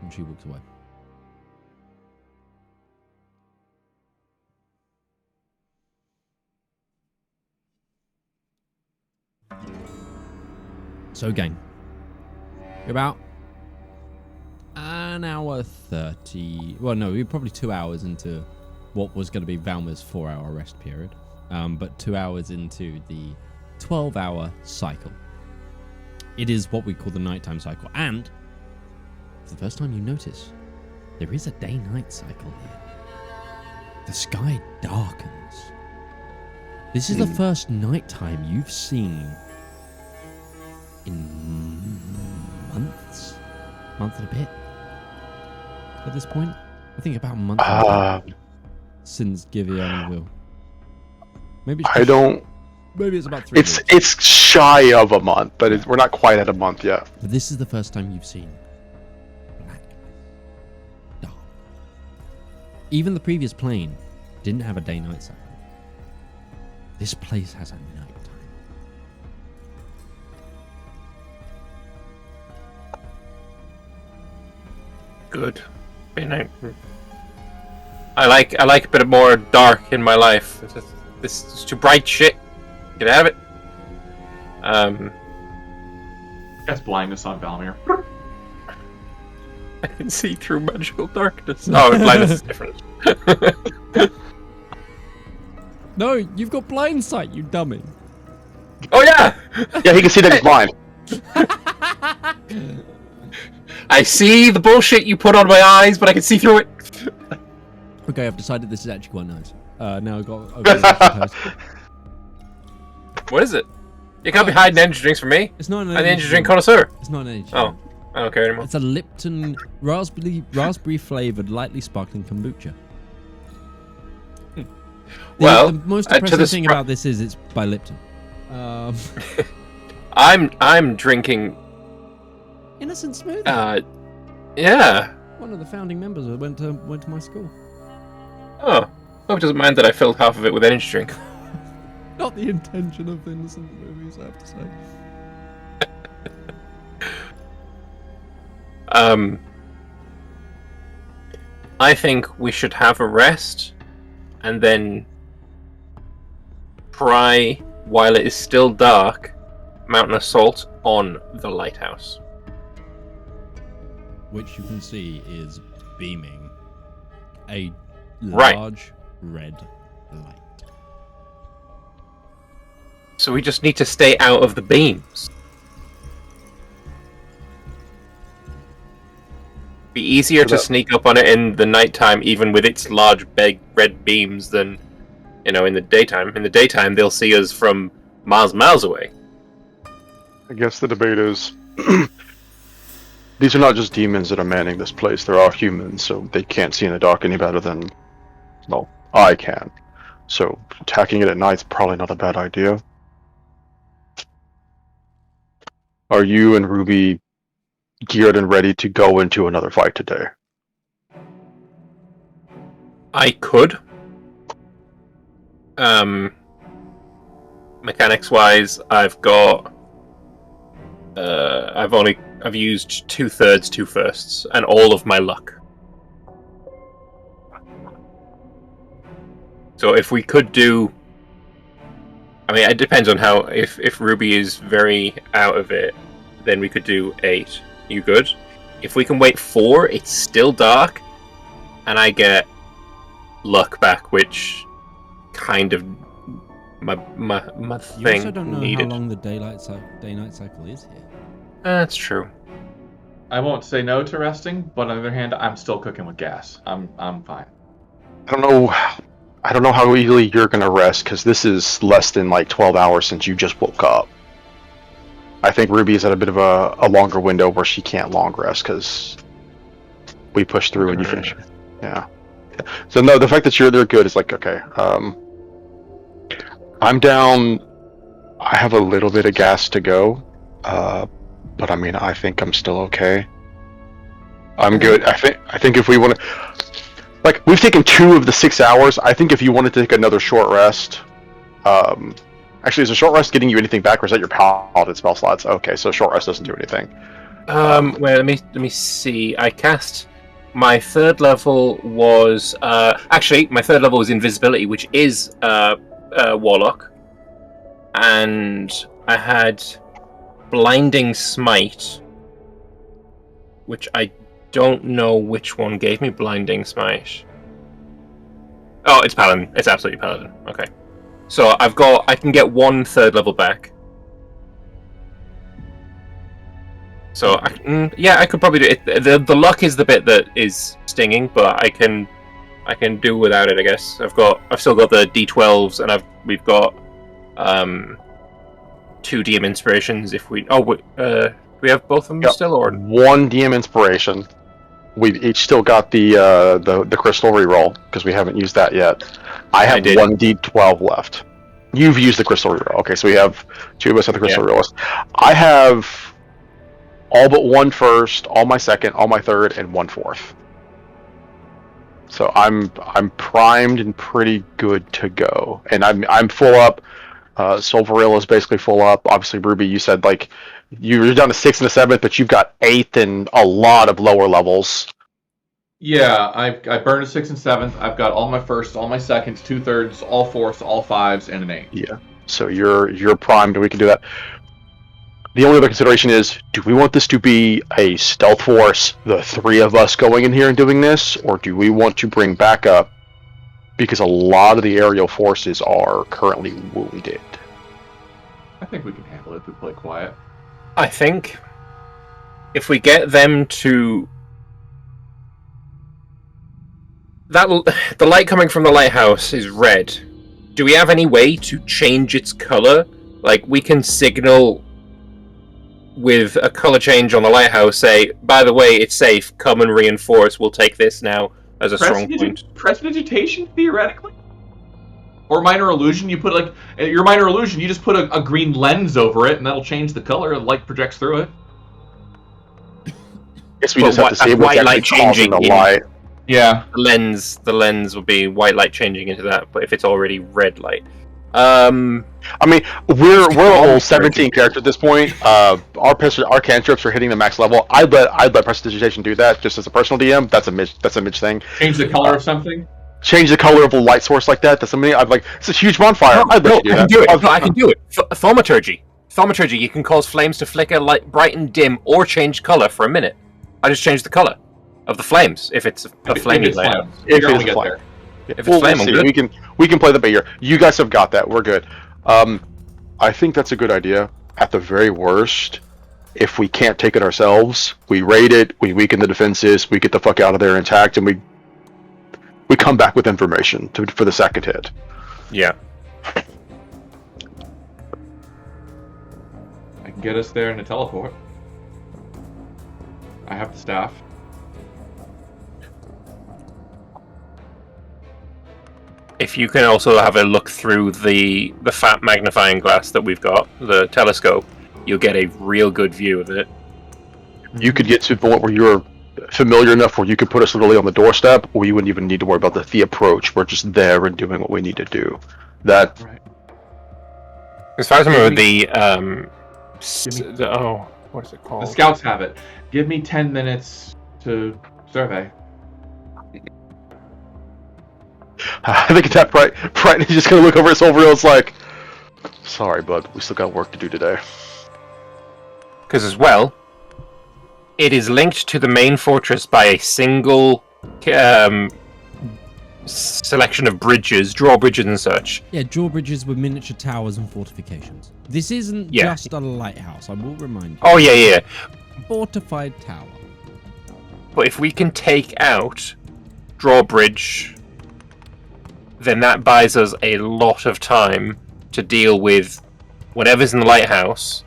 And she walks away. So, gang, you're about an hour 30. Well, no, we're probably 2 hours into what was going to be Valmyr's 4-hour rest period. But 2 hours into the 12-hour cycle. It is what we call the nighttime cycle. And, for the first time you notice, there is a day-night cycle here. The sky darkens. This is the first nighttime you've seen in months? Month and a bit? At this point? I think about a month and a bit since Givianville. Maybe it's maybe it's about 3 weeks. It's shy of a month, but we're not quite at a month yet. But this is the first time you've seen black, dark. Even the previous plane didn't have a day-night cycle. This place has a night time. Good. I like a bit more dark in my life. This is too bright shit. Get out of it. That's blindness on Valymr. I can see through magical darkness. Oh, blindness is different. No, you've got blind sight, you dummy. Oh yeah! Yeah, he can see that he's blind. I see the bullshit you put on my eyes, but I can see through it. Okay, I've decided this is actually quite nice. Now I've got an What is it? You can't be hiding energy drinks from me. It's not an I'm the energy drink connoisseur. It's not an energy Oh, drink. I don't care anymore. It's a Lipton raspberry flavored, lightly sparkling kombucha. Well, the most to impressive the thing about this is it's by Lipton. I'm drinking. Innocent Smoothie. Yeah. One of the founding members went to my school. Oh, hope it doesn't mind that I filled half of it with energy drink. Not the intention of Innocent movies, I have to say. I think we should have a rest, and then try, while it is still dark, mount an assault on the lighthouse. Which you can see is beaming a large red light. So we just need to stay out of the beams. Be easier to sneak up on it in the nighttime, even with its large, big red beams, than in the daytime. In the daytime, they'll see us from miles away. I guess the debate is... These are not just demons that are manning this place. They're all humans, so they can't see in the dark any better than... Well, I can. So attacking it at night is probably not a bad idea. Are you and Ruby geared and ready to go into another fight today? I could. Mechanics-wise, I've got... I've used 2/3, 2/1, and all of my luck. So if we could do... I mean, it depends on how... If Ruby is very out of it, then we could do 8. You good? If we can wait 4, it's still dark, and I get luck back, which kind of my thing You also don't know needed. how long the day-night cycle is here. That's true. I won't say no to resting, but on the other hand, I'm still cooking with gas. I'm fine. I don't know how easily you're gonna rest, because this is less than like 12 hours since you just woke up. I think Ruby is at a bit of a longer window where she can't long rest, because we push through and you finish. Yeah. So no, the fact that you're there good is like, okay. I'm down. I have a little bit of gas to go. but I mean, I think I'm still okay. I'm good. I think if we want to, like, we've taken 2 of the 6 hours. I think if you wanted to take another short rest, actually, is a short rest getting you anything back, or is that your paladin spell slots? Okay, so short rest doesn't do anything. Well, let me see. I cast my 3rd level was actually my 3rd level was invisibility, which is warlock, and I had blinding smite, which I don't know which one gave me blinding smite. Oh, it's paladin. It's absolutely paladin. Okay, so I can get 1 3rd level back. So I could probably do it. The luck is the bit that is stinging, but I can do without it, I guess. I've still got the D12s, and we've got 2 DM inspirations. If we we have both of them still, or 1 DM inspiration. We've each still got the crystal reroll because we haven't used that yet. I have 1 D12 left. You've used the crystal reroll. Okay, so we have 2 of us have the crystal reroll. I have all but 1 first, all my 2nd, all my 3rd, and 1 4th. So I'm primed and pretty good to go, and I'm full up. Solvaril is basically full up. Obviously, Ruby, you said like you're down to 6th and the 7th, but you've got 8th and a lot of lower levels. Yeah, I burned a 6th and 7th. I've got all my 1st, all my 2nds, 2/3, all 4ths, all 5s, and an 8. Yeah, so you're primed, and we can do that. The only other consideration is, do we want this to be a stealth force, the 3 of us going in here and doing this, or do we want to bring backup? Because a lot of the aerial forces are currently wounded. I think we can handle it if we play quiet. I think if we get them to the light coming from the lighthouse is red. Do we have any way to change its color? Like, we can signal with a color change on the lighthouse, say, by the way, it's safe, come and reinforce, we'll take this now as a strong point. Prestidigitation, theoretically? Or minor illusion, you put like, your minor illusion, you just put a green lens over it, and that'll change the color, the light projects through it. Guess we just have to see what's actually causing the light. Yeah. The lens would be white light changing into that, but if it's already red light. I mean, we're level 17 character at this point. Our cantrips are hitting the max level. I'd let Prestidigitation do that just as a personal DM. That's a Mitch thing. Change the color of something. Change the color of a light source like that. That's something I'd like. It's a huge bonfire. I can do it. I can do it. Thaumaturgy. Thaumaturgy. You can cause flames to flicker, light, brighten, dim, or change color for a minute. I just change the color of the flames if it's a flamey flame. If it's a flame. If it's flame, we'll see. We can play the bait here. You guys have got that. We're good. I think that's a good idea. At the very worst, if we can't take it ourselves, we raid it, we weaken the defenses, we get the fuck out of there intact, and we come back with information for the second hit. Yeah. I can get us there in a teleport. I have the staff. If you can also have a look through the fat magnifying glass that we've got, the telescope, you'll get a real good view of it. You could get to the point where you're familiar enough where you could put us literally on the doorstep, or you wouldn't even need to worry about the approach. We're just there and doing what we need to do. That. Right. As far as I remember, what is it called? The scouts have it. Give me 10 minutes to survey. I think it's that Bright is just gonna look over at Silverhill. It's like, sorry, bud, we still got work to do today. Because as well, it is linked to the main fortress by a single selection of bridges, drawbridges and such. Yeah, drawbridges with miniature towers and fortifications. This isn't just a lighthouse, I will remind you. Oh, yeah. Fortified tower. But if we can take out drawbridge, then that buys us a lot of time to deal with whatever's in the lighthouse.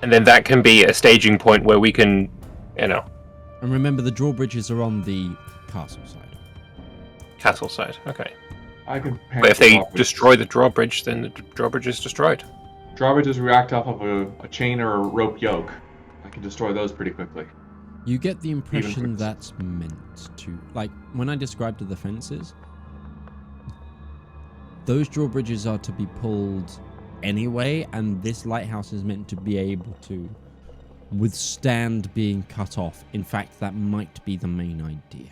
And then that can be a staging point where we can, And remember, the drawbridges are on the castle side. Castle side, okay. I can. But if they destroy the drawbridge, then the drawbridge is destroyed. Drawbridges react off of a chain or a rope yoke. I can destroy those pretty quickly. You get the impression quick. that's meant to... Like, when I described the fences, those drawbridges are to be pulled anyway, and this lighthouse is meant to be able to withstand being cut off. In fact, that might be the main idea.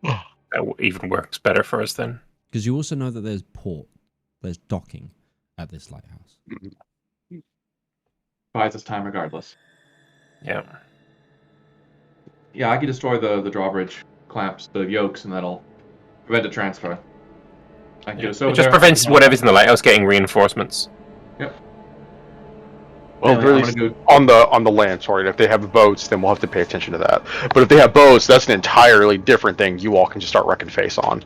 That even works better for us then. Because you also know that there's docking at this lighthouse. Buys us time regardless. Yeah. Yeah, I can destroy the drawbridge clamps, the yokes, and that'll prevent a transfer. I can get us over It just there. prevents whatever's in the lighthouse getting reinforcements. Yep. Well, Anyway, really, I'm gonna go. on the land, sorry. If they have boats, then we'll have to pay attention to that. But if they have boats, that's an entirely different thing. You all can just start wrecking face on.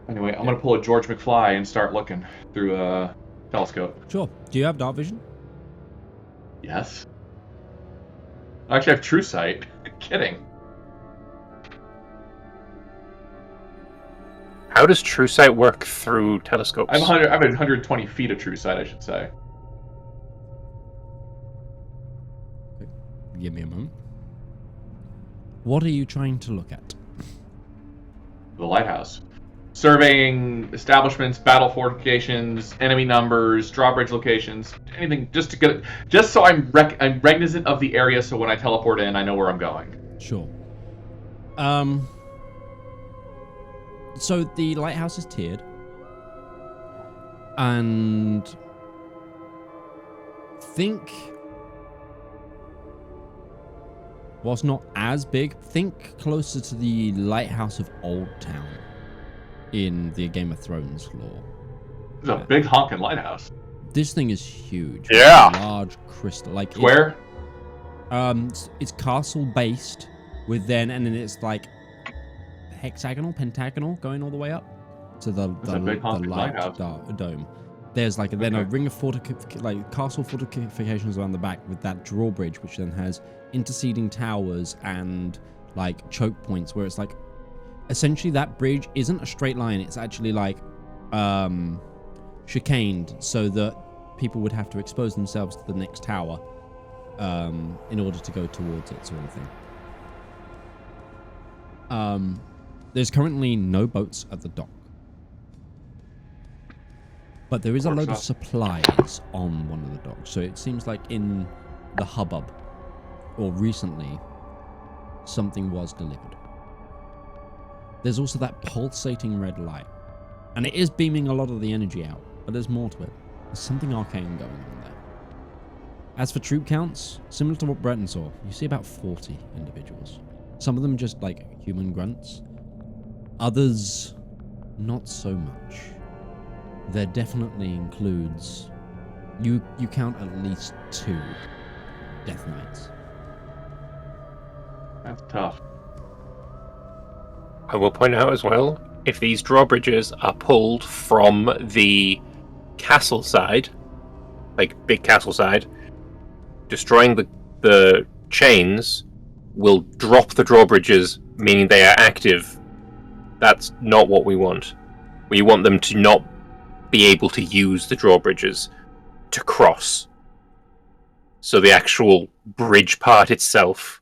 Anyway, I'm gonna pull a George McFly and start looking through a telescope. Sure. Do you have dark vision? Yes. I actually have true sight. Kidding. How does true sight work through telescopes? I'm 120 feet of true sight, I should say. Give me a moment. What are you trying to look at? The lighthouse. Surveying establishments, battle fortifications, enemy numbers, drawbridge locations, anything just to get just so I'm recognizant of the area, so when I teleport in, I know where I'm going. Sure. So the lighthouse is tiered, and whilst not as big, think closer to the lighthouse of Old Town in the Game of Thrones lore. It's a big honking lighthouse. This thing is huge. Yeah. It's a large crystal, like Square? it's castle based with and then it's like hexagonal, pentagonal, going all the way up to the big honking light lighthouse. dome. There's like then a ring of castle fortifications around the back with that drawbridge, which then has interceding towers and like choke points, where it's like essentially that bridge isn't a straight line. It's actually like chicaned, so that people would have to expose themselves to the next tower in order to go towards it, sort of thing. There's currently no boats at the dock, but there is a load of supplies on one of the docks. So it seems like in the hubbub, or recently, something was delivered. There's also that pulsating red light, and it is beaming a lot of the energy out, but there's more to it. There's something arcane going on there. As for troop counts, similar to what Breton saw, you see about 40 individuals. Some of them just like human grunts. Others, not so much. There definitely includes... You count at least 2 Death Knights. That's tough. I will point out as well, if these drawbridges are pulled from the castle side, like big castle side, destroying the chains will drop the drawbridges, meaning they are active. That's not what we want. We want them to not be able to use the drawbridges to cross. So the actual bridge part itself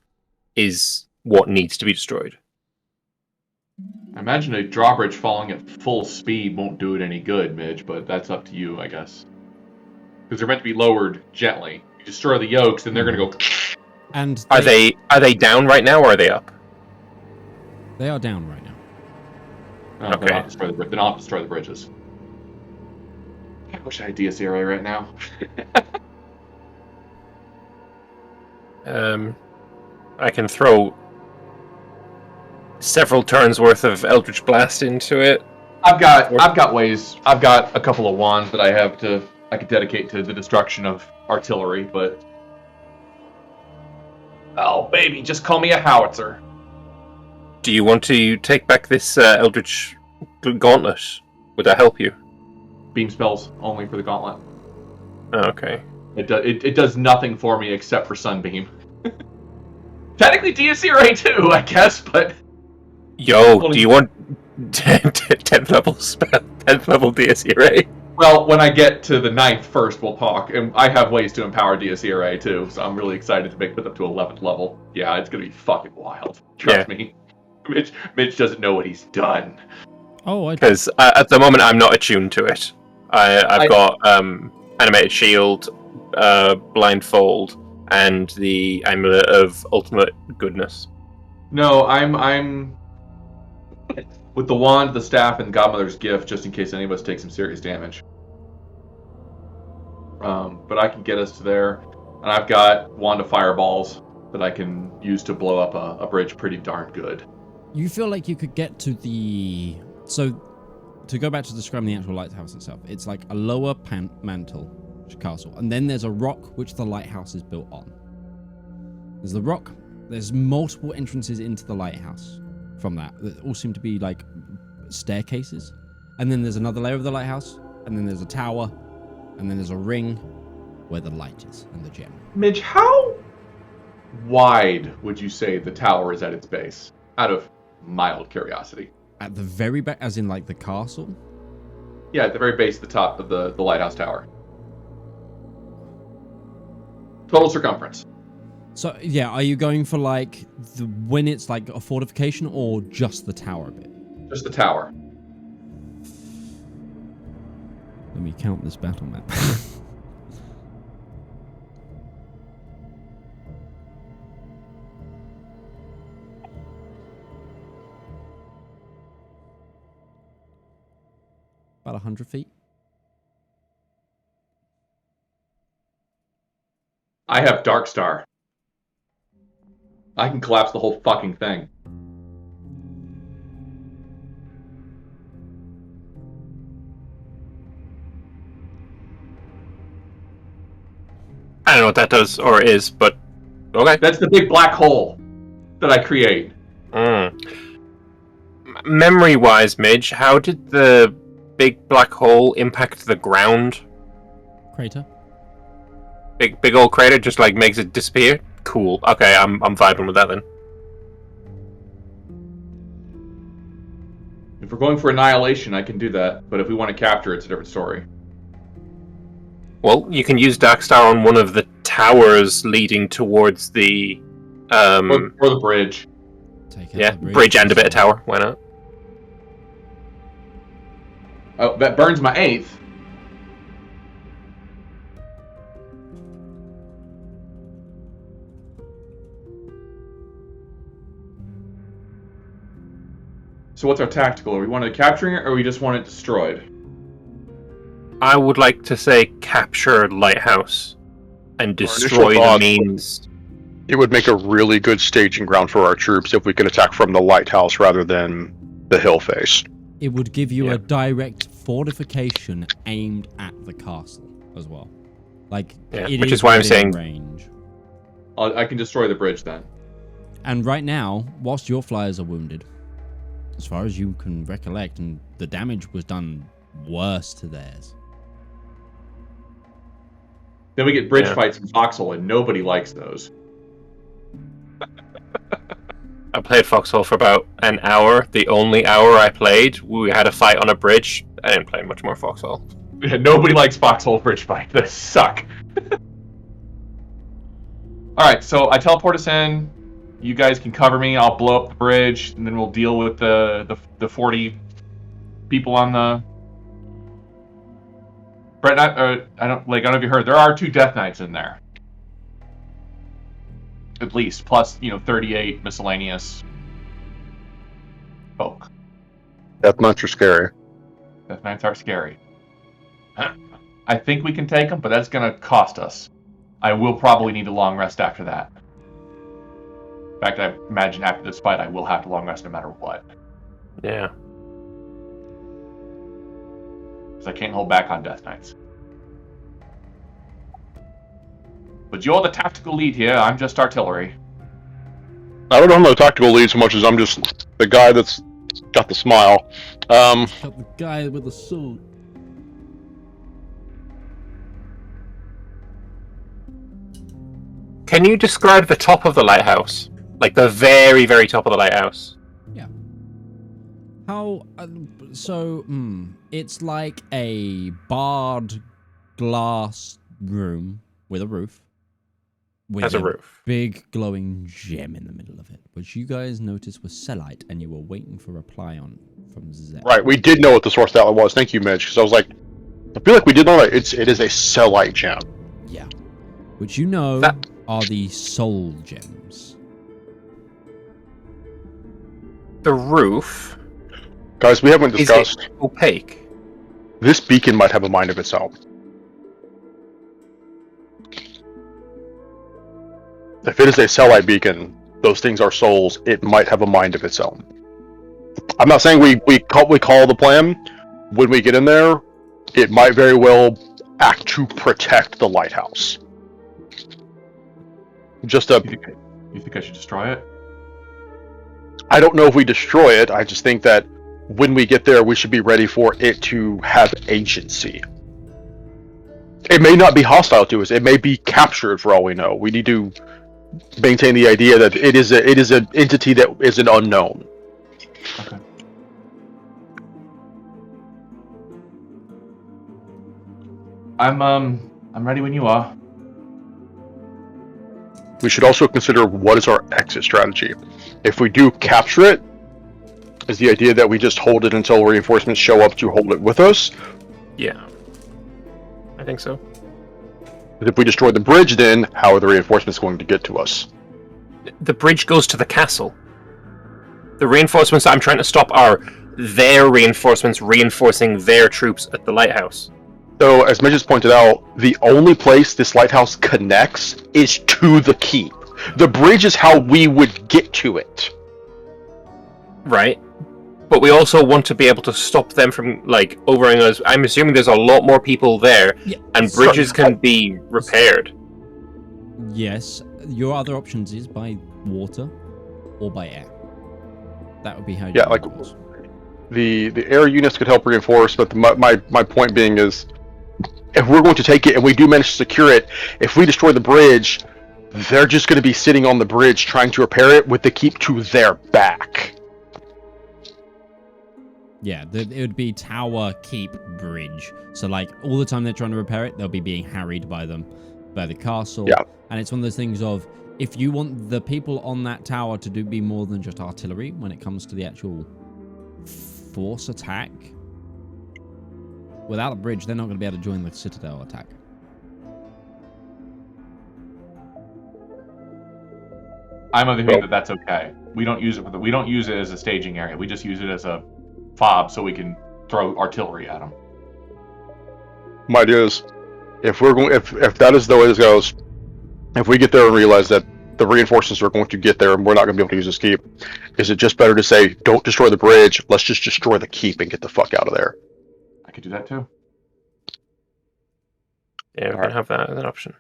is what needs to be destroyed. I imagine a drawbridge falling at full speed won't do it any good, Midge, but that's up to you, I guess. Because they're meant to be lowered gently. You destroy the yokes, and they're going to go... And Are they down right now, or are they up? They are down right now. No, Okay. they're not destroy the bridges. I wish I had DSRA right now. I can throw several turns worth of Eldritch Blast into it. I've got ways. I've got a couple of wands that I could dedicate to the destruction of artillery, but oh baby, just call me a howitzer. Do you want to take back this Eldritch Gauntlet? Would that help you? Beam spells only for the gauntlet. Oh, okay. It does nothing for me except for Sunbeam. Technically DSRA too, I guess, but Yo, do you want 10th level spell, 10th level DSRA? Well, when I get to the 9th first, we'll talk. And I have ways to empower DSERA too, so I'm really excited to put up to 11th level. Yeah, it's going to be fucking wild. Trust me. Mitch doesn't know what he's done. Oh, because at the moment I'm not attuned to it. I've got animated shield, blindfold, and the amulet of ultimate goodness. No, I'm with the wand, the staff, and Godmother's gift, just in case any of us take some serious damage. But I can get us to there, and I've got wand of fireballs that I can use to blow up a bridge pretty darn good. You feel like you could get to the... So, to go back to describing the actual lighthouse itself, it's like a lower mantle castle, and then there's a rock which the lighthouse is built on. There's the rock, there's multiple entrances into the lighthouse from that all seem to be like staircases, and then there's another layer of the lighthouse, and then there's a tower, and then there's a ring where the light is and the gem. Midge, how wide would you say the tower is at its base? Out of mild curiosity. At the very back, as in like the castle? Yeah, at the very base of the top of the lighthouse tower. Total circumference. So, yeah, are you going for like when it's like a fortification or just the tower bit? Just the tower. Let me count this battle map. About 100 feet. I have Darkstar. I can collapse the whole fucking thing. I don't know what that does or is, but okay. That's the big black hole that I create. Memory-wise, Midge, how did the big black hole impact the ground? Crater. Big old crater just like makes it disappear? Cool. Okay, I'm vibing with that then. If we're going for annihilation, I can do that. But if we want to capture, it's a different story. Well, you can use Darkstar on one of the towers leading towards the... Or the bridge. Yeah, bridge and a bit of tower. Why not? Oh, that burns my 8th. So what's our tactical? Are we wanting to capturing it, or we just want it destroyed? I would like to say capture Lighthouse and destroy the means. It would make a really good staging ground for our troops if we could attack from the lighthouse rather than the hill face. It would give you a direct fortification aimed at the castle as well. Like, which is why I'm saying range. I can destroy the bridge then. And right now, whilst your flyers are wounded, as far as you can recollect, and the damage was done worse to theirs. Then we get bridge fights in Foxhole, and nobody likes those. I played Foxhole for about an hour. The only hour I played, we had a fight on a bridge. I didn't play much more Foxhole. Yeah, nobody likes Foxhole bridge fight. They suck. Alright, so I teleport us in. You guys can cover me. I'll blow up the bridge, and then we'll deal with the 40 people on the... Brett, I don't know if you heard. There are 2 Death Knights in there, at least. Plus, 38 miscellaneous folk. Death Knights are scary. Death Knights are scary. I think we can take them, but that's going to cost us. I will probably need a long rest after that. In fact, I imagine after this fight, I will have to long rest no matter what. Yeah. Because I can't hold back on Death Knights. But you're the tactical lead here, I'm just artillery. I don't know I'm the tactical lead so much as I'm just the guy that's got the smile. Got the guy with the sword. Can you describe the top of the lighthouse? Like the very, very top of the lighthouse? Yeah. How? It's like a barred glass room with a roof. With a roof. Big glowing gem in the middle of it, which you guys noticed was Cellite, and you were waiting for a reply on from Zed. Right, we did know what the source outlet was. Thank you, Midge, because I was like, I feel like we did know that it is a Cellite gem. Yeah. Which you know That- are the soul gems. The roof Guys, we haven't discussed. is opaque. This beacon might have a mind of its own. If it is a Cellite beacon, those things are souls, it might have a mind of its own. I'm not saying we call the plan. When we get in there, it might very well act to protect the lighthouse. Just a... You think I should destroy it? I don't know if we destroy it, I just think that when we get there, we should be ready for it to have agency. It may not be hostile to us, it may be captured for all we know. We need to maintain the idea that it is an entity that is an unknown. Okay. I'm ready when you are. We should also consider what is our exit strategy. If we do capture it, is the idea that we just hold it until reinforcements show up to hold it with us? Yeah. I think so. If we destroy the bridge, then how are the reinforcements going to get to us? The bridge goes to the castle. The reinforcements I'm trying to stop are their reinforcements reinforcing their troops at the lighthouse. So, as Midge has pointed out, the only place this lighthouse connects is to the keep. The bridge is how we would get to it. Right. But we also want to be able to stop them from, like, overrunning us. I'm assuming there's a lot more people there, and bridges can be repaired. Yes. Your other options is by water or by air. That would be how you Yeah, like, the air units could help reinforce, but my point being is, if we're going to take it and we do manage to secure it, if we destroy the bridge, they're just going to be sitting on the bridge trying to repair it with the keep to their back. Yeah, it would be tower, keep, bridge. So, like, all the time they're trying to repair it, they'll be being harried by the castle. Yeah. And it's one of those things of, if you want the people on that tower to be more than just artillery when it comes to the actual force attack, without a bridge, they're not going to be able to join the citadel attack. I'm of the opinion that that's okay. We don't use it we don't use it as a staging area. We just use it as a fob so we can throw artillery at them. My idea is, if we're going, if that is the way this goes, if we get there and realize that the reinforcements are going to get there and we're not going to be able to use this keep, is it just better to say, don't destroy the bridge, let's just destroy the keep and get the fuck out of there? I could do that too. Yeah, we can have that as an option.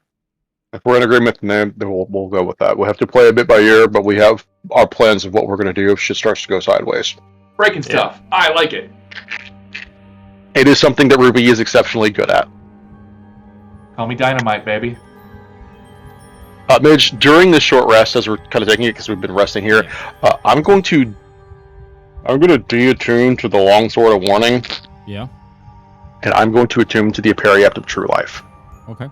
If we're in agreement, then we'll go with that. We'll have to play a bit by ear, but we have our plans of what we're going to do if shit starts to go sideways. Breaking stuff. I like it. It is something that Ruby is exceptionally good at. Call me Dynamite, baby. Midge, during this short rest, as we're kind of taking it because we've been resting here, I'm going to de-attune to the Longsword of Warning. Yeah. And I'm going to attune to the Aperiapt of True Life. Okay.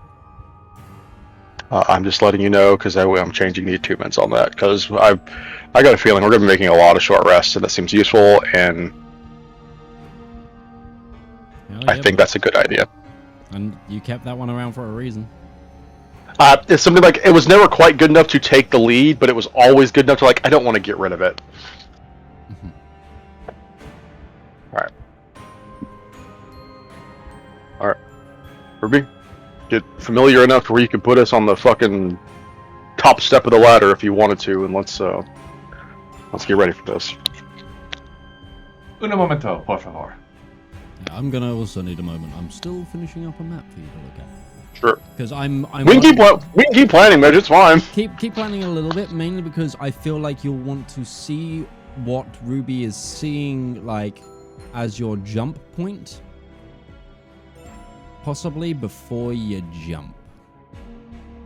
I'm just letting you know because I'm changing the attunements on that because I got a feeling we're going to be making a lot of short rests and that seems useful, and I think that's a good idea. And you kept that one around for a reason. It's something like, it was never quite good enough to take the lead, but it was always good enough to, like, I don't want to get rid of it. Alright. Alright. Ruby, get familiar enough to where you can put us on the fucking top step of the ladder if you wanted to, and let's get ready for this. Un momento, por favor. Yeah, I'm gonna also need a moment. I'm still finishing up a map for you to look at. Sure. Because I'm we can keep planning, Midge, it's fine. Keep planning a little bit, mainly because I feel like you'll want to see what Ruby is seeing, like, as your jump point. Possibly before you jump.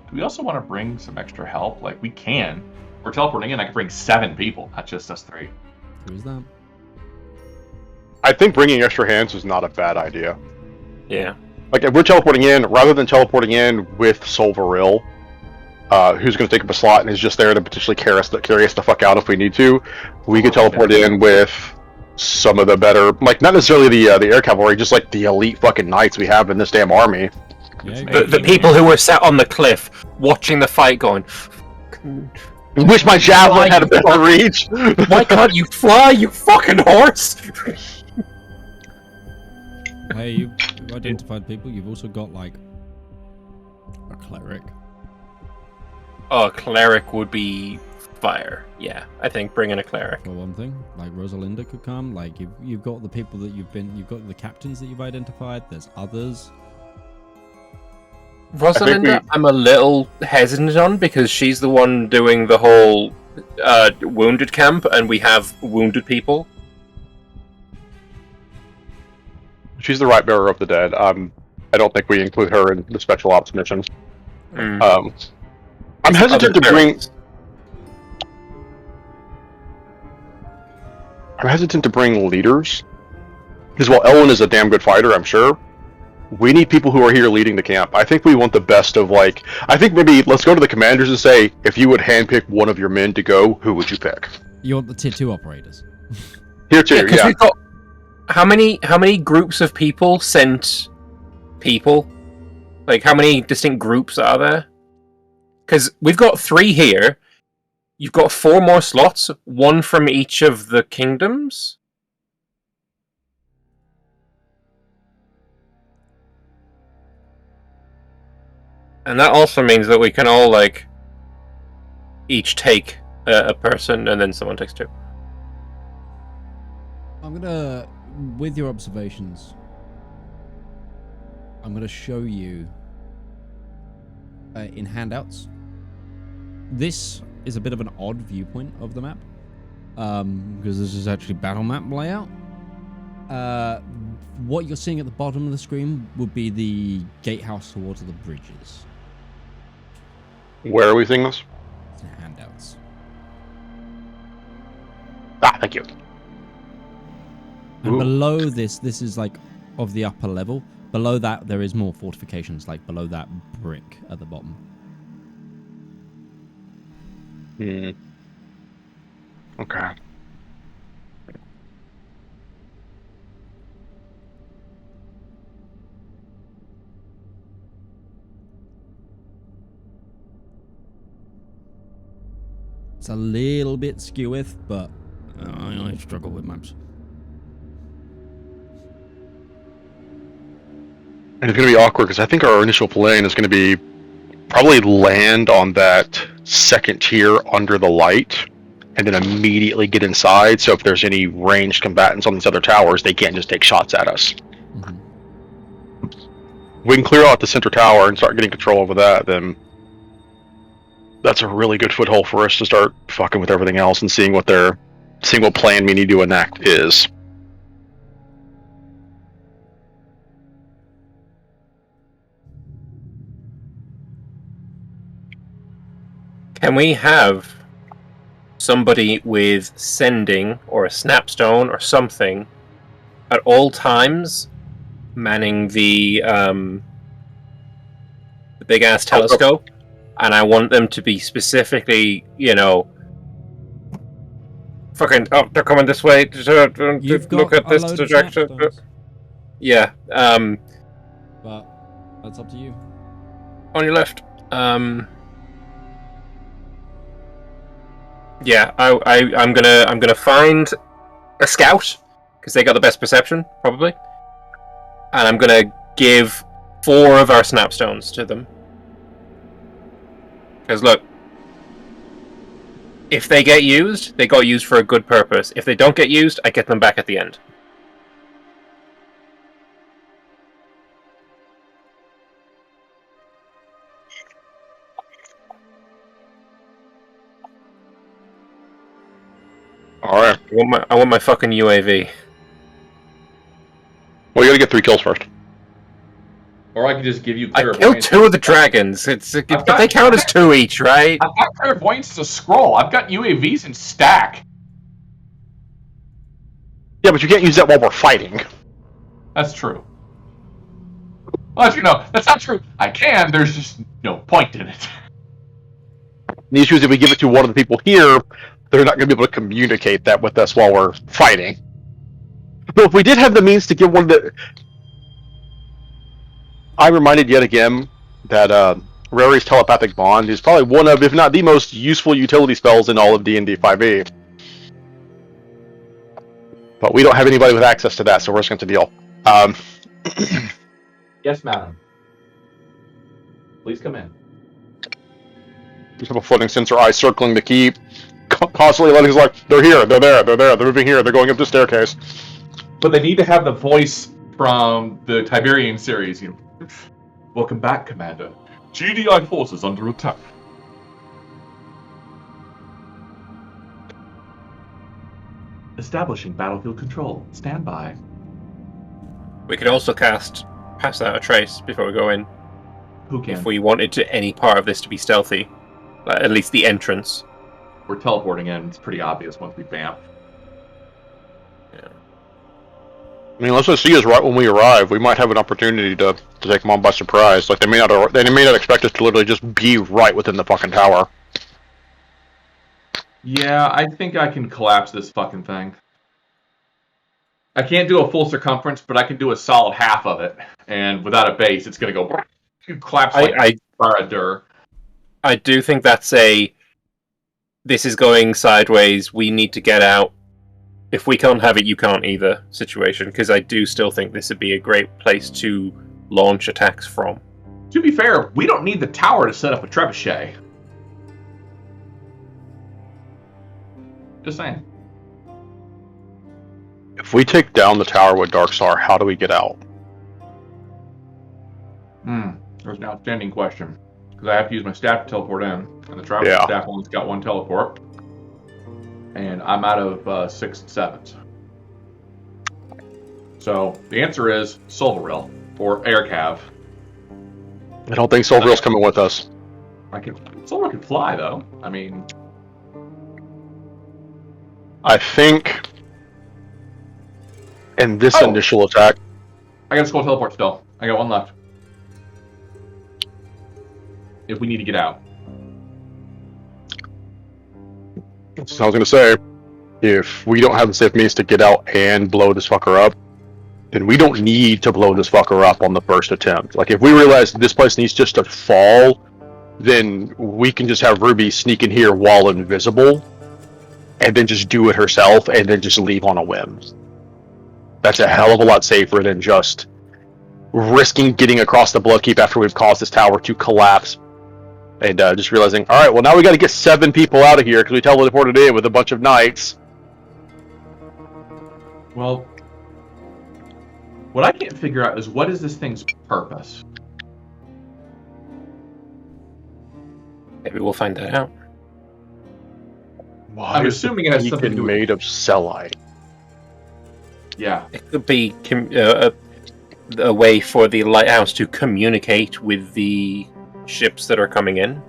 Do we also want to bring some extra help? Like, we can. We're teleporting in, I can bring 7 people, not just us 3. Who is that? I think bringing extra hands is not a bad idea. Yeah. Like, if we're teleporting in, rather than teleporting in with Solvaril, who's going to take up a slot and is just there to potentially carry us the fuck out if we need to, we could teleport in with some of the better, like, not necessarily the air cavalry, just like the elite fucking knights we have in this damn army. Yeah, The people who were sat on the cliff watching the fight going, Wish my javelin had a better reach. why can't you fly, you fucking horse? Hey, you've identified people. You've also got, like, a cleric. Oh, a cleric would be fire. Yeah, I think bring in a cleric. For one thing, like Rosalinda could come. Like you've got the people that you've got the captains that you've identified. There's others. Rosalinda, I'm a little hesitant on because she's the one doing the whole wounded camp, and we have wounded people. She's the right bearer of the dead. I don't think we include her in the special ops missions. I'm hesitant to bring. I'm hesitant to bring leaders, because while Ellen is a damn good fighter, I'm sure, we need people who are here leading the camp. I think we want the best of, like, I think maybe let's go to the commanders and say, if you would handpick one of your men to go, who would you pick? You want the tier 2 operators. Here too, yeah. We've got how many groups of people sent people? Like, how many distinct groups are there? Because we've got 3 here. You've got 4 more slots, 1 from each of the kingdoms. And that also means that we can all, like, each take a person, and then someone takes 2. I'm gonna, with your observations, I'm gonna show you in handouts. This is a bit of an odd viewpoint of the map, because this is actually battle map layout. What you're seeing at the bottom of the screen would be the gatehouse towards the bridges. Where are we seeing this? It's in handouts. Ah, thank you. And below this is like of the upper level. Below that, there is more fortifications, like below that brick at the bottom. Okay. It's a little bit skeweth, but I struggle with maps. And it's going to be awkward because I think our initial plan is going to be probably land on that second tier under the light and then immediately get inside. So if there's any ranged combatants on these other towers, they can't just take shots at us. Mm-hmm. We can clear out the center tower and start getting control over that, then that's a really good foothold for us to start fucking with everything else and seeing what plan we need to enact is. Can we have somebody with sending or a snapstone or something at all times manning the big ass telescope? And I want them to be specifically, fucking. Oh, they're coming this way. Look at this direction. Yeah. But that's up to you. On your left. Yeah, I'm gonna find a scout because they got the best perception probably, and I'm gonna give 4 of our snapstones to them. Because look, if they get used, they got used for a good purpose. If they don't get used, I get them back at the end. Alright. I want my fucking UAV. Well, you gotta get 3 kills first. Or I could just give you I clairvoyance. killed 2 of the dragons. But they count as 2 each, right? I've got clairvoyance to scroll. I've got UAVs in stack. Yeah, but you can't use that while we're fighting. That's true. Well, as you know, that's not true. I can, there's just no point in it. The issue is if we give it to one of the people here, they're not going to be able to communicate that with us while we're fighting. But if we did have the means to give one of the... I'm reminded yet again that Rary's Telepathic Bond is probably one of, if not the most useful utility spells in all of D&D 5e. But we don't have anybody with access to that, so we're just going to deal. Yes, madam. Please come in. Just have a floating sensor eye circling the keep, constantly letting us like, they're here, they're there, they're moving here, they're going up the staircase. But they need to have the voice from the Tiberian series. You know, welcome back, Commander. GDI forces under attack. Establishing battlefield control. Stand by. We could also cast Pass Out a Trace before we go in. Who can? If we wanted to any part of this to be stealthy. At least the entrance. We're teleporting in. It's pretty obvious once we vamp. Yeah. I mean, unless they see us right when we arrive, we might have an opportunity to take them on by surprise. Like, they may not expect us to literally just be right within the fucking tower. Yeah, I think I can collapse this fucking thing. I can't do a full circumference, but I can do a solid half of it. And without a base, it's going to go collapse like Baradur. I do think that's this is going sideways, we need to get out. If we can't have it, you can't either situation, because I do still think this would be a great place to launch attacks from. To be fair, we don't need the tower to set up a trebuchet. Just saying. If we take down the tower with Darkstar, how do we get out? There's an outstanding question. Because I have to use my staff to teleport in, and the traveling staff only's got one teleport. And I'm out of 6 and 7s. So, the answer is Silveril, or Aircav. I don't think Silveril's coming with us. Silveril can fly, though. I mean... I think... in this initial attack... I got a skull teleport still. I got one left. If we need to get out. So I was going to say, if we don't have the safe means to get out and blow this fucker up, then we don't need to blow this fucker up on the first attempt. Like, if we realize this place needs just to fall, then we can just have Ruby sneak in here while invisible, and then just do it herself, and then just leave on a whim. That's a hell of a lot safer than just risking getting across the Bloodkeep after we've caused this tower to collapse. And just realizing, alright, well now we gotta get 7 people out of here because we teleported in with a bunch of knights. Well, what I can't figure out is what is this thing's purpose? Maybe we'll find that out. Why I'm assuming it has something to do with... made of cellite. Yeah. It could be a way for the lighthouse to communicate with the ships that are coming in.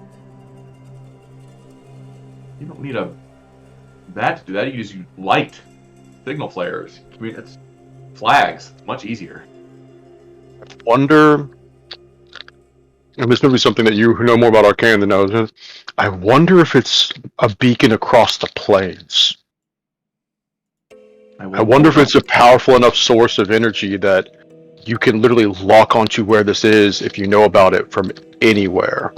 You don't need that to do that. You just use light signal flares. I mean, it's flags. It's much easier. I wonder, and this may be something that you who know more about Arcane than knows, I wonder if it's a beacon across the plains. I wonder if it's a powerful enough source of energy that you can literally lock onto where this is if you know about it from anywhere.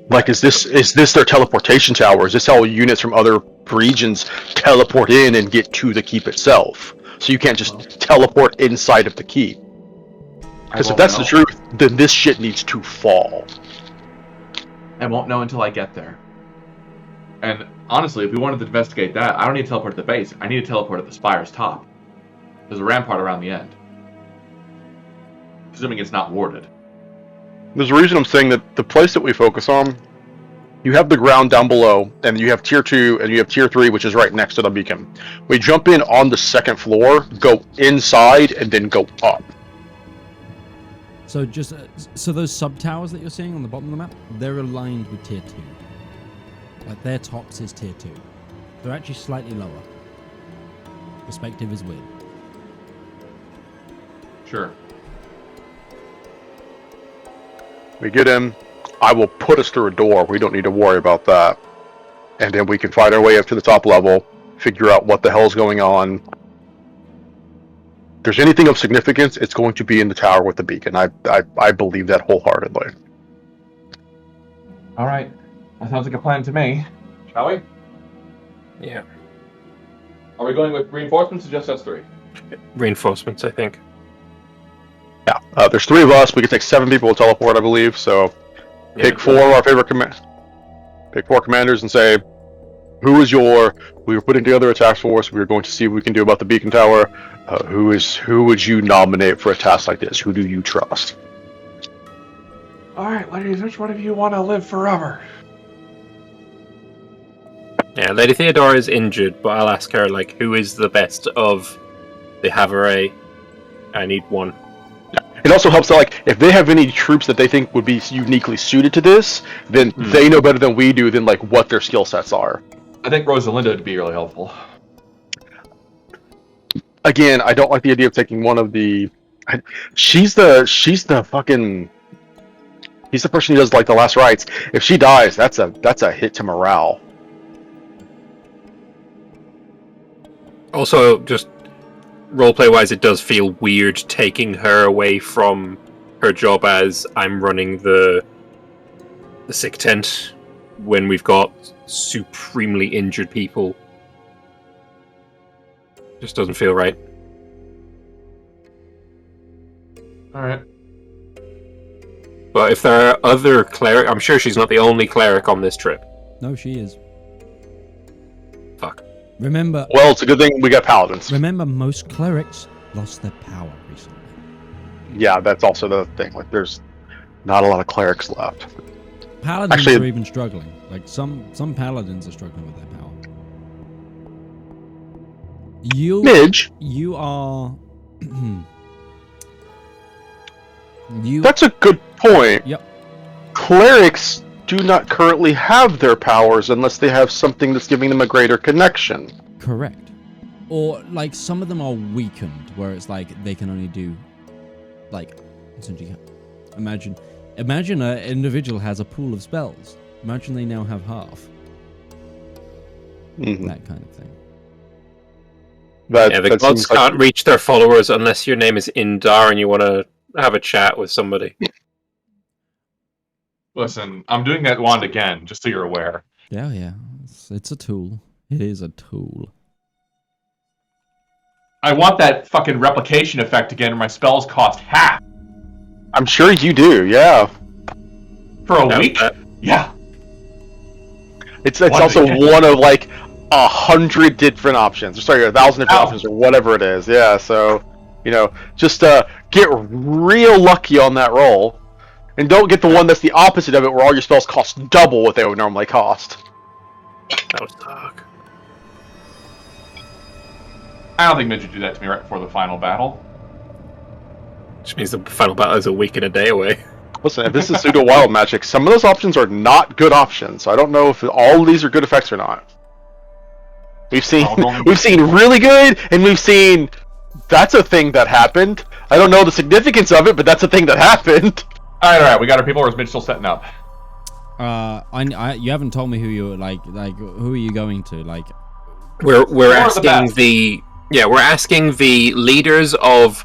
Like, is this their teleportation tower? Is this how units from other regions teleport in and get to the keep itself? So you can't just teleport inside of the keep. Because if that's the truth, then this shit needs to fall. I won't know until I get there. And honestly, if we wanted to investigate that, I don't need to teleport to the base. I need to teleport at the spire's top. There's a rampart around the end. Presuming it's not warded. There's a reason I'm saying that the place that we focus on, you have the ground down below, and you have tier 2, and you have tier 3, which is right next to the beacon. We jump in on the 2nd floor, go inside, and then go up. So just so those sub towers that you're seeing on the bottom of the map, they're aligned with tier 2. Like their tops is tier 2. They're actually slightly lower. Perspective is weird. Sure. We get in. I will put us through a door. We don't need to worry about that. And then we can find our way up to the top level, figure out what the hell's going on. If there's anything of significance, it's going to be in the tower with the beacon. I believe that wholeheartedly. All right. That sounds like a plan to me. Shall we? Yeah. Are we going with reinforcements or just us three? Reinforcements, I think. Yeah. There's 3 of us. We can take 7 people to teleport, I believe. So pick 4 of our favorite Pick 4 commanders and say, who is your... We were putting together a task force. We were going to see what we can do about the beacon tower. Who would you nominate for a task like this? Who do you trust? All right, ladies, which one of you want to live forever? Yeah, Lady Theodora is injured, but I'll ask her, like, who is the best of the Havre? I need one. It also helps that, like, if they have any troops that they think would be uniquely suited to this, then they know better than we do than, like, what their skill sets are. I think Rosalinda would be really helpful. Again, I don't like the idea of taking one of the... She's the fucking... He's the person who does, like, the last rites. If she dies, that's a hit to morale. Also, just roleplay-wise, it does feel weird taking her away from her job as I'm running the sick tent when we've got supremely injured people. Just doesn't feel right. All right. But if there are other cleric, I'm sure she's not the only cleric on this trip. No, she is. Fuck. Remember... Well, it's a good thing we got paladins. Remember, most clerics lost their power recently. Yeah, that's also the thing. Like, there's not a lot of clerics left. Paladins are even struggling. Like, some paladins are struggling with their power. Midge. You are... That's a good point. Yep. Clerics do not currently have their powers unless they have something that's giving them a greater connection. Correct. Or, like, some of them are weakened, where it's like they can only do, like, essentially, imagine an individual has a pool of spells. Imagine they now have half. Mm-hmm. That kind of thing. The gods can't reach their followers unless your name is Indar and you want to have a chat with somebody. Listen, I'm doing that wand again, just so you're aware. Yeah. It's a tool. It is a tool. I want that fucking replication effect again, where my spells cost half. I'm sure you do, yeah. For a week? Yeah. It's also one of, like, 100 different options. Or sorry, 1,000 different options, or whatever it is. Yeah, so, just get real lucky on that roll. And don't get the one that's the opposite of it, where all your spells cost double what they would normally cost. That would suck. I don't think Midge would do that to me right before the final battle. Which means the final battle is a week and a day away. Listen, if this is pseudo wild magic, some of those options are not good options. So I don't know if all of these are good effects or not. We've seen really good, and we've seen that's a thing that happened. I don't know the significance of it, but that's a thing that happened. All right. We got our people, or is Midge still setting up? You haven't told me who you're like who are you going to like? We're asking we're asking the leaders of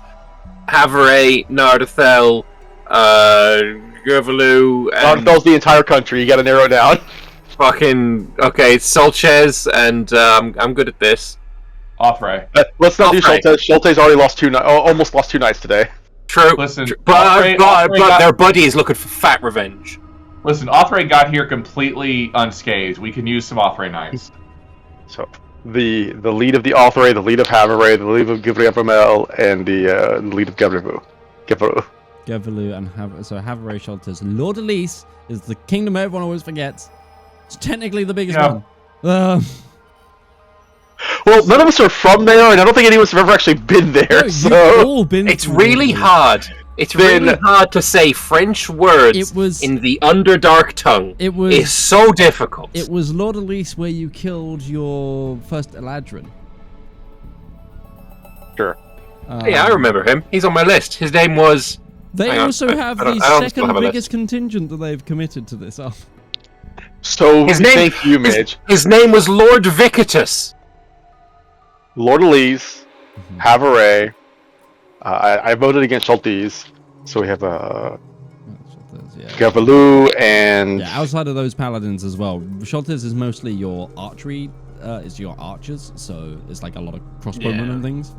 Havre, Nardathel, Gervalu, and Nardathel's the entire country. You got to narrow it down. Solches, and I'm good at this. Offray. Let's not do Soltes. Soltes already lost almost lost 2 nights today. True. Listen, but their buddy is looking for fat revenge. Listen, Offray got here completely unscathed. We can use some Offray knights. So the lead of the Offray, the lead of Havre, the lead of Givriamel, and the lead of Gevelu and Havre. So Havre Shelters. Lord Elise is the kingdom everyone always forgets. It's technically the biggest one. Well, none of us are from there, and I don't think any of us have ever actually been there. No, so all been it's really hard. It's really hard to say French words in the Underdark tongue. It's so difficult. It was Lord Elise where you killed your first Eladrin. Sure. Yeah, I remember him. He's on my list. His name was... They Hang on, also have I don't- the I don't still second have a list. biggest contingent that they've committed to this. Oh. So, His name- thank you, Midge. His name was Lord Vicatus. Lord Elise, Havare. I voted against Schultes, so we have Gavalu and Yeah, outside of those paladins as well. Schultes is mostly your archery, is your archers, so there's like a lot of crossbowmen and things.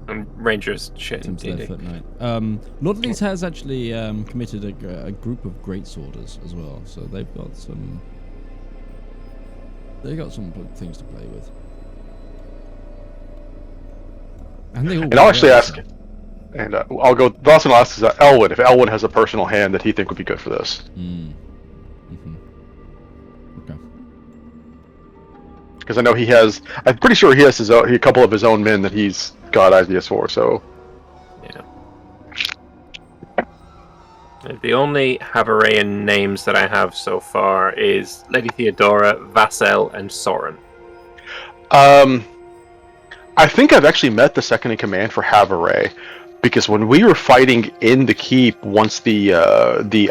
And Rangers shit Since their indeed. footnote. Lord Leeds has actually committed a group of greatsworders as well, so they've got some things to play with. And they all. And I'll actually ask, and I'll go. The last one I'll ask is Elwood. If Elwood has a personal hand that he think would be good for this, Okay. because I know he has. I'm pretty sure he has a couple of his own men that he's got ideas for. So Yeah. The only Havarian names that I have so far is Lady Theodora, Vassel, and Soren. I think I've actually met the second in command for Havare, because when we were fighting in the keep, once the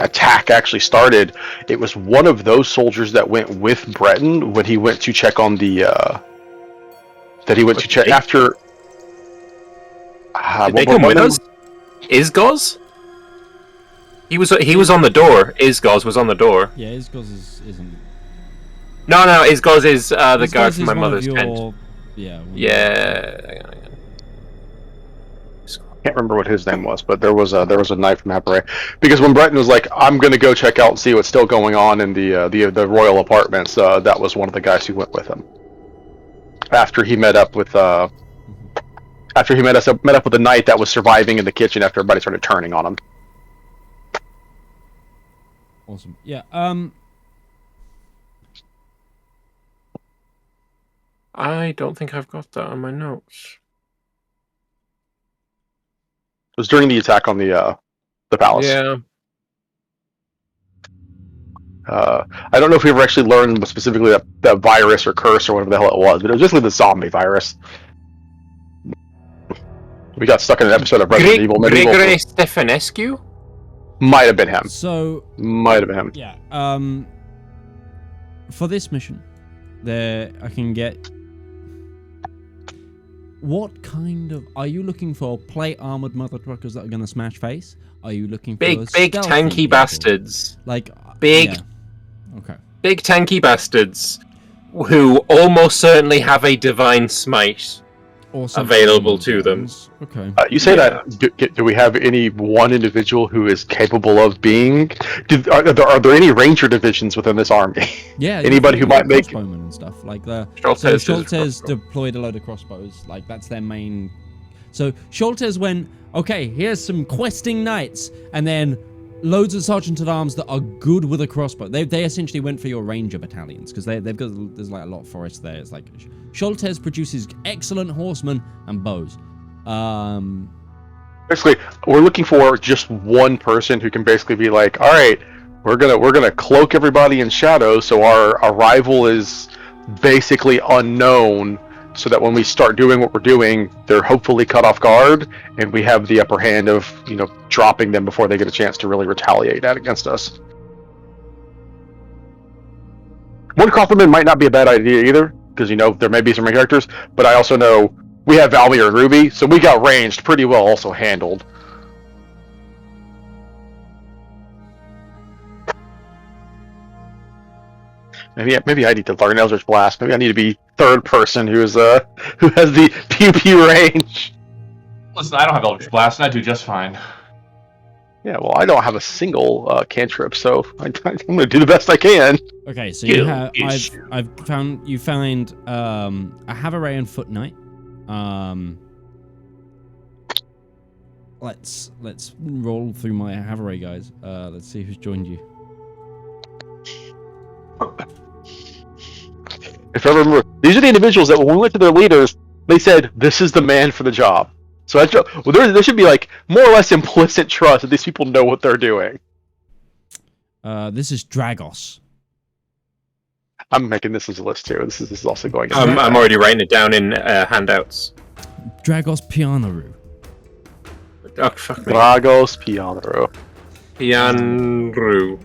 attack actually started, it was one of those soldiers that went with Breton when he went to check on the after. Did they come with us? Isgoz? He was on the door. Isgoz was on the door. Yeah, Isgoz isn't. No, Isgoz is the Isgoz guard is from my one of mother's your- tent. Yeah. Yeah. Hang on. Can't remember what his name was, but there was a knight from Havare, because when Breton was like, "I'm gonna go check out and see what's still going on in the royal apartments," that was one of the guys who went with him. After he met up with met up with the knight that was surviving in the kitchen after everybody started turning on him. Awesome. Yeah. I don't think I've got that on my notes. It was during the attack on the palace. Yeah. I don't know if we ever actually learned specifically that virus or curse or whatever the hell it was, but it was basically the zombie virus. We got stuck in an episode of Resident Evil. Grigore Stefanescu? Might have been him. So. Might have been him. Yeah. For this mission, I can get. What kind of are you looking for? Plate armored mother truckers that are going to smash face? Are you looking for Big stealthy tanky people? bastards. Like Big. Yeah. Okay. Big tanky bastards who almost certainly have a divine smite Or some available to them. guns. Okay. You say that. Do we have any one individual who is capable of being? Are there any ranger divisions within this army? Yeah. Anybody who might make crossbowmen and stuff like the Schultes so is Schultes deployed a load of crossbows. Like that's their main. So Schultes went, okay, here's some questing knights, and then loads of sergeant at arms that are good with a crossbow. They essentially went for your ranger battalions because they've got there's like a lot of forest there. It's like Schultes produces excellent horsemen and bows. basically we're looking for just one person who can basically be like, all right, we're gonna cloak everybody in shadows so our arrival is basically unknown, so that when we start doing what we're doing, they're hopefully caught off guard and we have the upper hand of, dropping them before they get a chance to really retaliate against us. One compliment might not be a bad idea either, because there may be some characters, but I also know we have Valymr and Ruby, so we got ranged pretty well also handled. Maybe I need to learn Eldritch Blast. Maybe I need to be third person who has the pew pew range. Listen, I don't have Eldritch Blast, and I do just fine. Yeah, well, I don't have a single cantrip, so I'm going to do the best I can. Okay, so I've found a Havarian Foot Knight. Let's roll through my Havare guys. Let's see who's joined you. If I remember, these are the individuals that when we went to their leaders, they said, this is the man for the job. So there should be more or less implicit trust that these people know what they're doing. This is Dragos. I'm making this as a list too. This is also going. I'm already writing it down in handouts. Dragos Pianaru. Oh, fuck me. Dragos Pianaru. Pianru.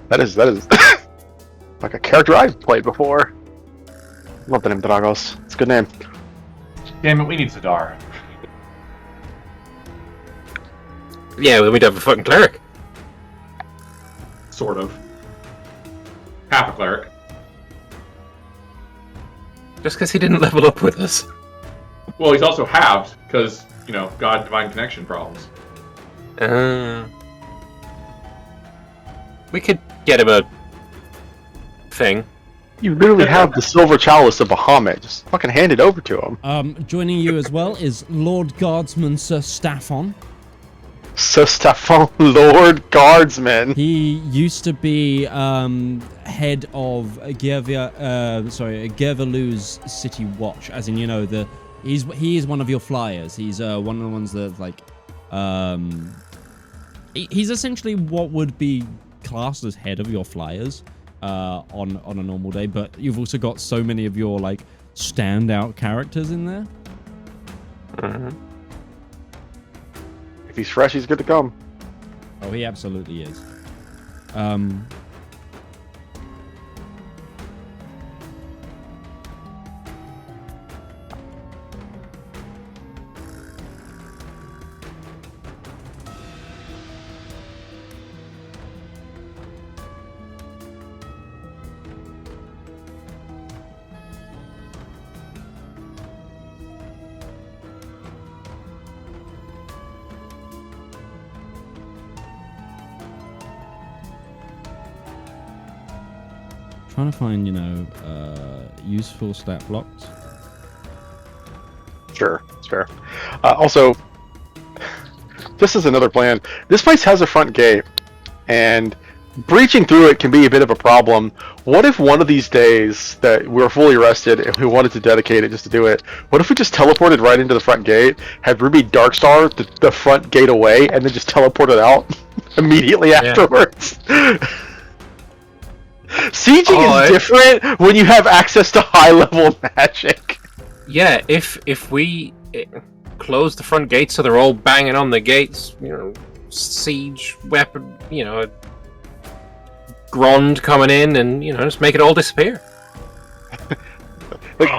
That is like a character I've played before. Love the name Dragos. It's a good name. Damn it, we need Zedaar. Yeah, well, we'd have a fucking cleric. Sort of. Half a cleric. Just because he didn't level up with us. Well, he's also halved, because, God Divine Connection problems. We could get him a thing. You literally have the silver chalice of Bahamut. Just fucking hand it over to him. Joining you as well is Lord Guardsman Sir Staffon. Sir Staffon, Lord Guardsman. He used to be head of Gervalu's City Watch, as in he is one of your flyers. He's one of the ones that he's essentially what would be classed as head of your flyers on a normal day. But you've also got so many of your standout characters in there. Mm-hmm. If he's fresh, he's good to come. Oh, he absolutely is. Trying to find, useful stat blocks. Sure, it's fair. Also, just as another plan, this place has a front gate, and breaching through it can be a bit of a problem. What if one of these days that we're fully rested and we wanted to dedicate it just to do it, what if we just teleported right into the front gate, had Ruby Darkstar the front gate away, and then just teleported out immediately afterwards? Sieging is different when you have access to high-level magic. Yeah, if we close the front gates so they're all banging on the gates, siege weapon, Grond coming in and, just make it all disappear.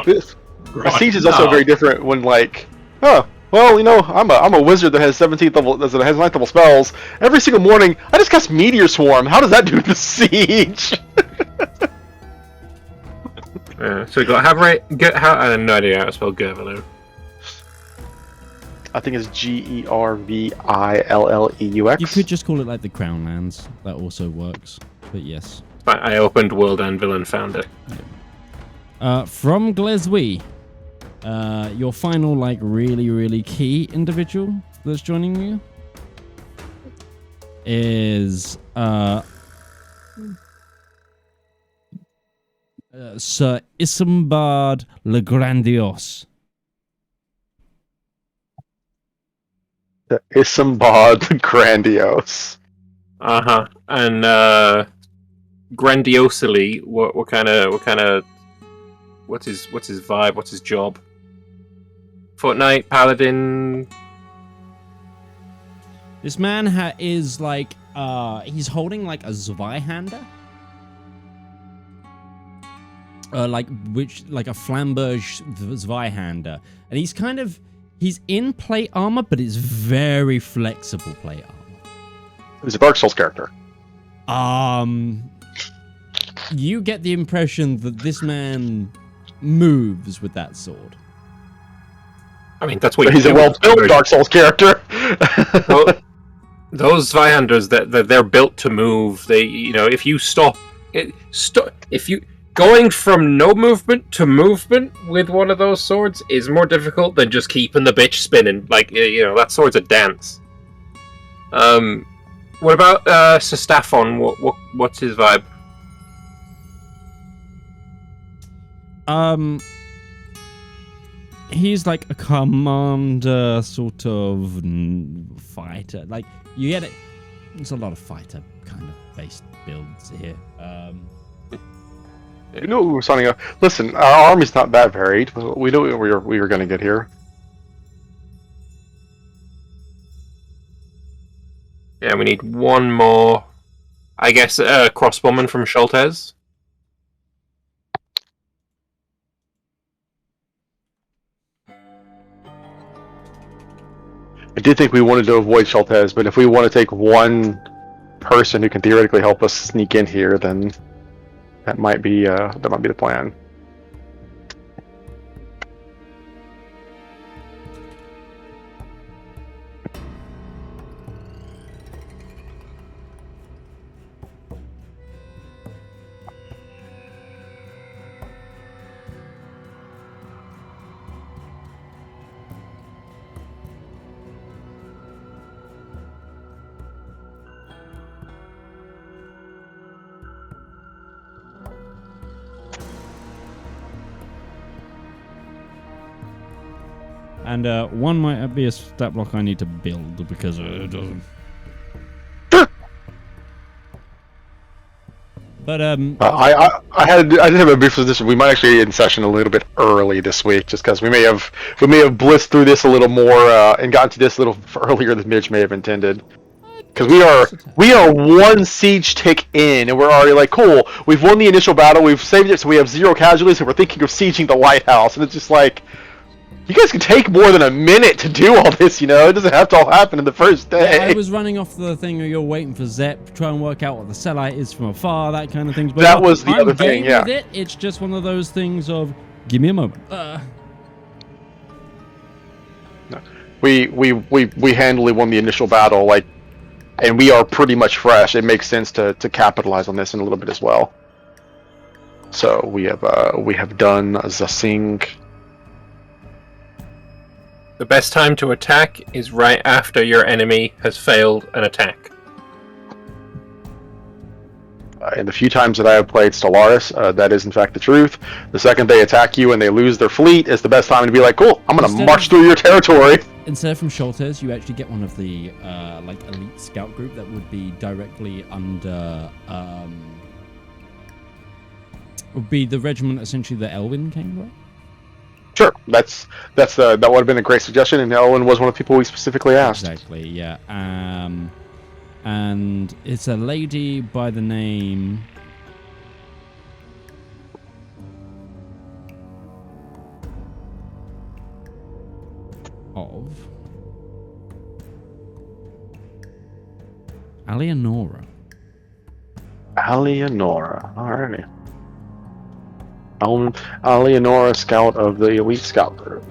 This. A siege is also very different when, I'm a wizard that has 17th level, that has 9th level spells. Every single morning, I just cast Meteor Swarm. How does that do the siege? So we got I have no idea how to spell Gervalu. I think it's Gervilleux. You could just call it the Crown Lands. That also works. But yes. I opened World Anvil and found it. From Gleswy, your final really, really key individual that's joining you is Sir Isambard Le Grandiose. Isambard the Grandiose. And grandiosely, what kind of what's his vibe? What's his job? Fortnite Paladin. This man is he's holding a Zweihander. A Flamberge Zweihander. And he's in plate armor, but it's very flexible plate armor. He's a Dark Souls character. You get the impression that this man moves with that sword. I mean, that's what he's a well-built Dark Souls character. Well, those Zweihanders, they're built to move. They, if you if you going from no movement to movement with one of those swords is more difficult than just keeping the bitch spinning. That sword's a dance. What about Sir Staffon? What's his vibe? He's a commander sort of fighter. You get it. There's a lot of fighter kind of based builds here. We knew we were signing up. Listen, our army's not that varied. We knew we were going to get here. Yeah, we need one more. I guess crossbowman from Schultes. I did think we wanted to avoid Schultes, but if we want to take one person who can theoretically help us sneak in here, then that might be the plan. And one might be a stat block I need to build because it doesn't. But I did have a brief position. We might actually be in session a little bit early this week, just because we may have blitzed through this a little more and gotten to this a little earlier than Mitch may have intended. Because we are one siege tick in, and we're already like, cool. We've won the initial battle. We've saved it, so we have 0 casualties, and we're thinking of sieging the lighthouse. And it's just like, you guys can take more than a minute to do all this, you know? It doesn't have to all happen in the first day. Yeah, I was running off the thing where you're waiting for Zep to try and work out what the Cellite is from afar, that kind of thing. But that was the other thing, yeah. With it. It's just one of those things of, give me a moment. No. We handily won the initial battle, like, and we are pretty much fresh. It makes sense to capitalize on this in a little bit as well. So we have done the Sing. The best time to attack is right after your enemy has failed an attack. And the few times that I have played Stellaris, that is in fact the truth. The second they attack you and they lose their fleet is the best time to be like, cool, I'm going to march through your territory. Instead of from Schultes, you actually get one of the like elite scout group that would be directly under would be the regiment essentially that Elwyn came from. Sure, that would have been a great suggestion, and Elwyn was one of the people we specifically asked. Exactly, yeah. And it's a lady by the name of Eleonora. Eleonora, alrighty. Eleonora, scout of the elite scout group.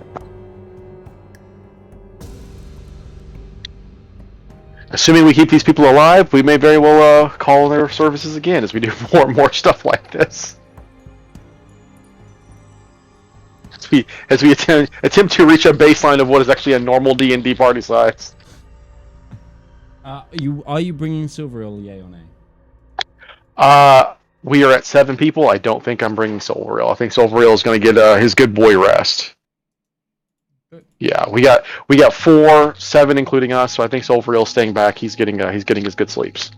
Assuming we keep these people alive, we may very well call their services again as we do more and more stuff like this. As we attempt to reach a baseline of what is actually a normal D&D party size. Are you bringing Silveril, yay or nay? We are at 7 people. I don't think I'm bringing Silveril. I think Silveril is going to get his good boy rest. Good. Yeah, we got 4, 7 including us. So I think Silveril's staying back. He's getting his good sleeps.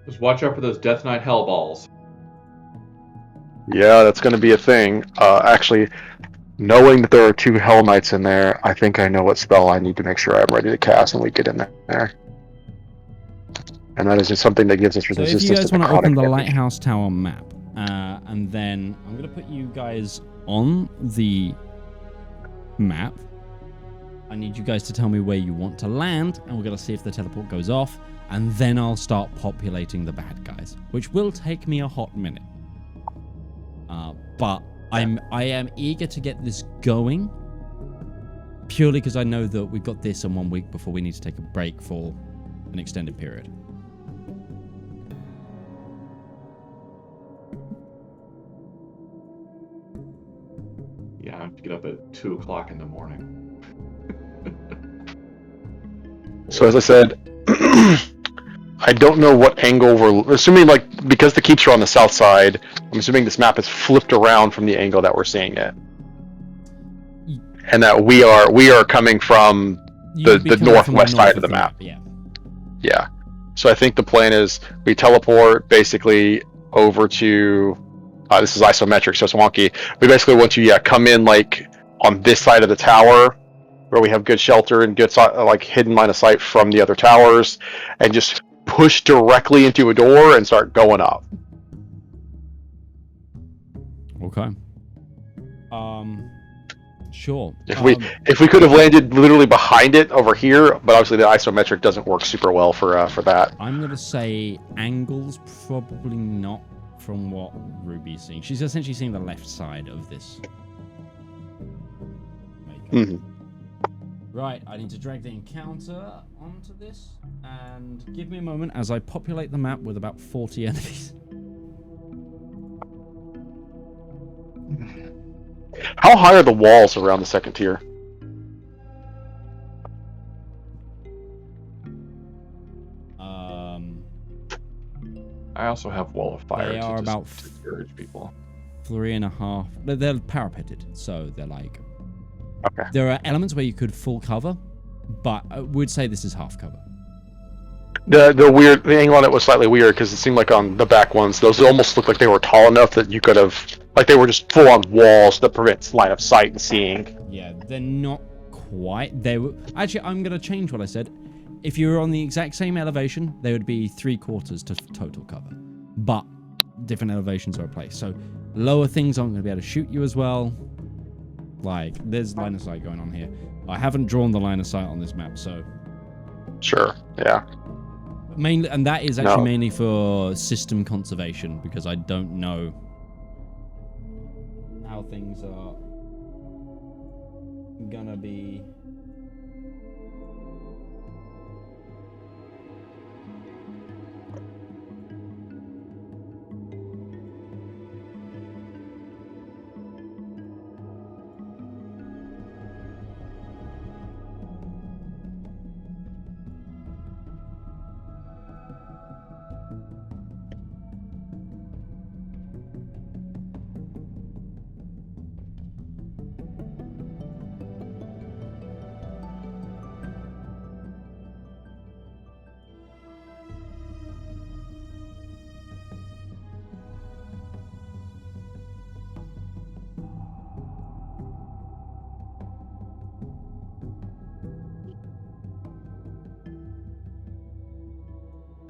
Just watch out for those Death Knight hell balls. Yeah, that's going to be a thing. Actually, knowing that there are 2 Hell Knights in there, I think I know what spell I need to make sure I'm ready to cast when we get in there. And that is just something that gives us resistance. So if you guys want to open the Lighthouse Tower map, and then I'm going to put you guys on the map. I need you guys to tell me where you want to land, and we're going to see if the teleport goes off, and then I'll start populating the bad guys, which will take me a hot minute. But I am eager to get this going, purely because I know that we've got this in 1 week before we need to take a break for an extended period. Yeah, I have to get up at 2 o'clock in the morning. So as I said, I don't know what angle we're assuming. Like, because the keeps are on the south side, I'm assuming this map is flipped around from the angle that we're seeing it, and that we are coming from the northwest side of the map. Yeah. Yeah. So I think the plan is we teleport basically over to this is isometric, so it's wonky. We basically want to come in like on this side of the tower where we have good shelter and good like hidden line of sight from the other towers, and just push directly into a door and start going up. Okay. Sure. If we could have landed literally behind it over here, but obviously the isometric doesn't work super well for that. I'm gonna say angles probably not from what Ruby's seeing. She's essentially seeing the left side of this. Mm-hmm. Right, I need to drag the encounter onto this, and give me a moment as I populate the map with about 40 enemies. How high are the walls around the second tier? I also have Wall of Fire. They are about to discourage people. 3.5. They're parapeted, so they're like. Okay. There are elements where you could full cover, but I would say this is half cover. The angle on it was slightly weird because it seemed like on the back ones, those almost looked like they were tall enough that you could have, like they were just full on walls that prevents line of sight and seeing. Yeah, they're not quite. They were actually. I'm gonna change what I said. If you were on the exact same elevation, they would be 3/4 to total cover, but different elevations are in place. So lower things aren't gonna be able to shoot you as well. Like there's line of sight going on here. I haven't drawn the line of sight on this map, so. Sure. Yeah. Mainly, and that is actually mainly for system conservation because I don't know how things are gonna be.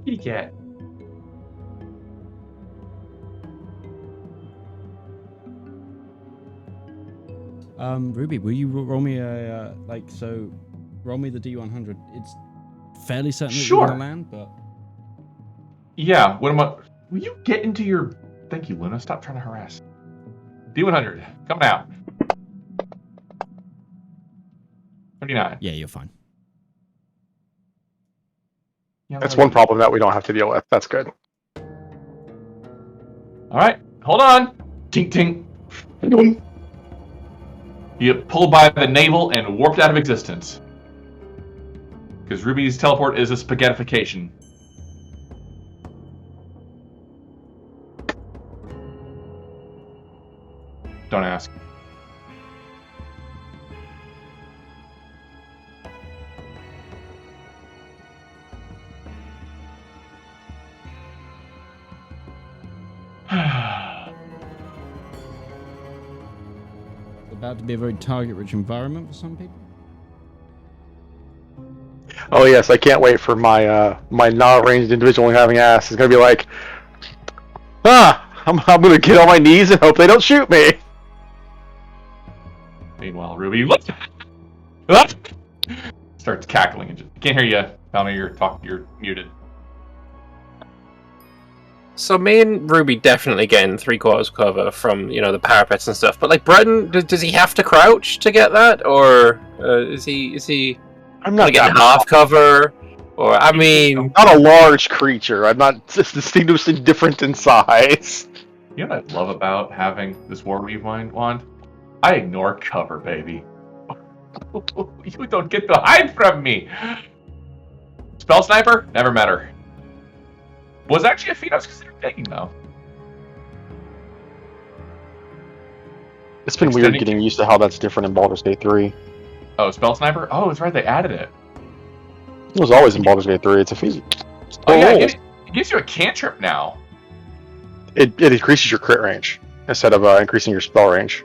Kitty cat. Ruby, will you roll me a roll me the D100? It's fairly certain that you're gonna land, but yeah. What am I? Will you get into your? Thank you, Luna. Stop trying to harass. D100 coming out. 39. yeah, you're fine. Yeah, That's one problem that we don't have to deal with. That's good. All right, hold on. Tink tink. You get pulled by the navel and warped out of existence. Because Ruby's teleport is a spaghettification. Don't ask. About to be a very target-rich environment for some people. Oh yes, I can't wait for my my not-ranged individual having ass. It's gonna be like, I'm gonna get on my knees and hope they don't shoot me. Meanwhile, Ruby starts cackling. And can't hear you. Tell me you're muted. So me and Ruby definitely getting 3/4 cover from, the parapets and stuff. But like Breton, does he have to crouch to get that, or is he? I'm not getting half cover, or I mean, I'm not a large creature. I'm not distinguishing different in size. You know what I love about having this Warweave wand? I ignore cover, baby. You don't get to hide from me. Spell Sniper? Never met her. Was actually a feat I was considering taking, though. It's been weird getting used to how that's different in Baldur's Gate 3. Oh, Spell Sniper? Oh, that's right, they added it. It was always in Baldur's Gate 3. It's a feat. Oh, yeah, it gives you a cantrip now. it increases your crit range instead of increasing your spell range.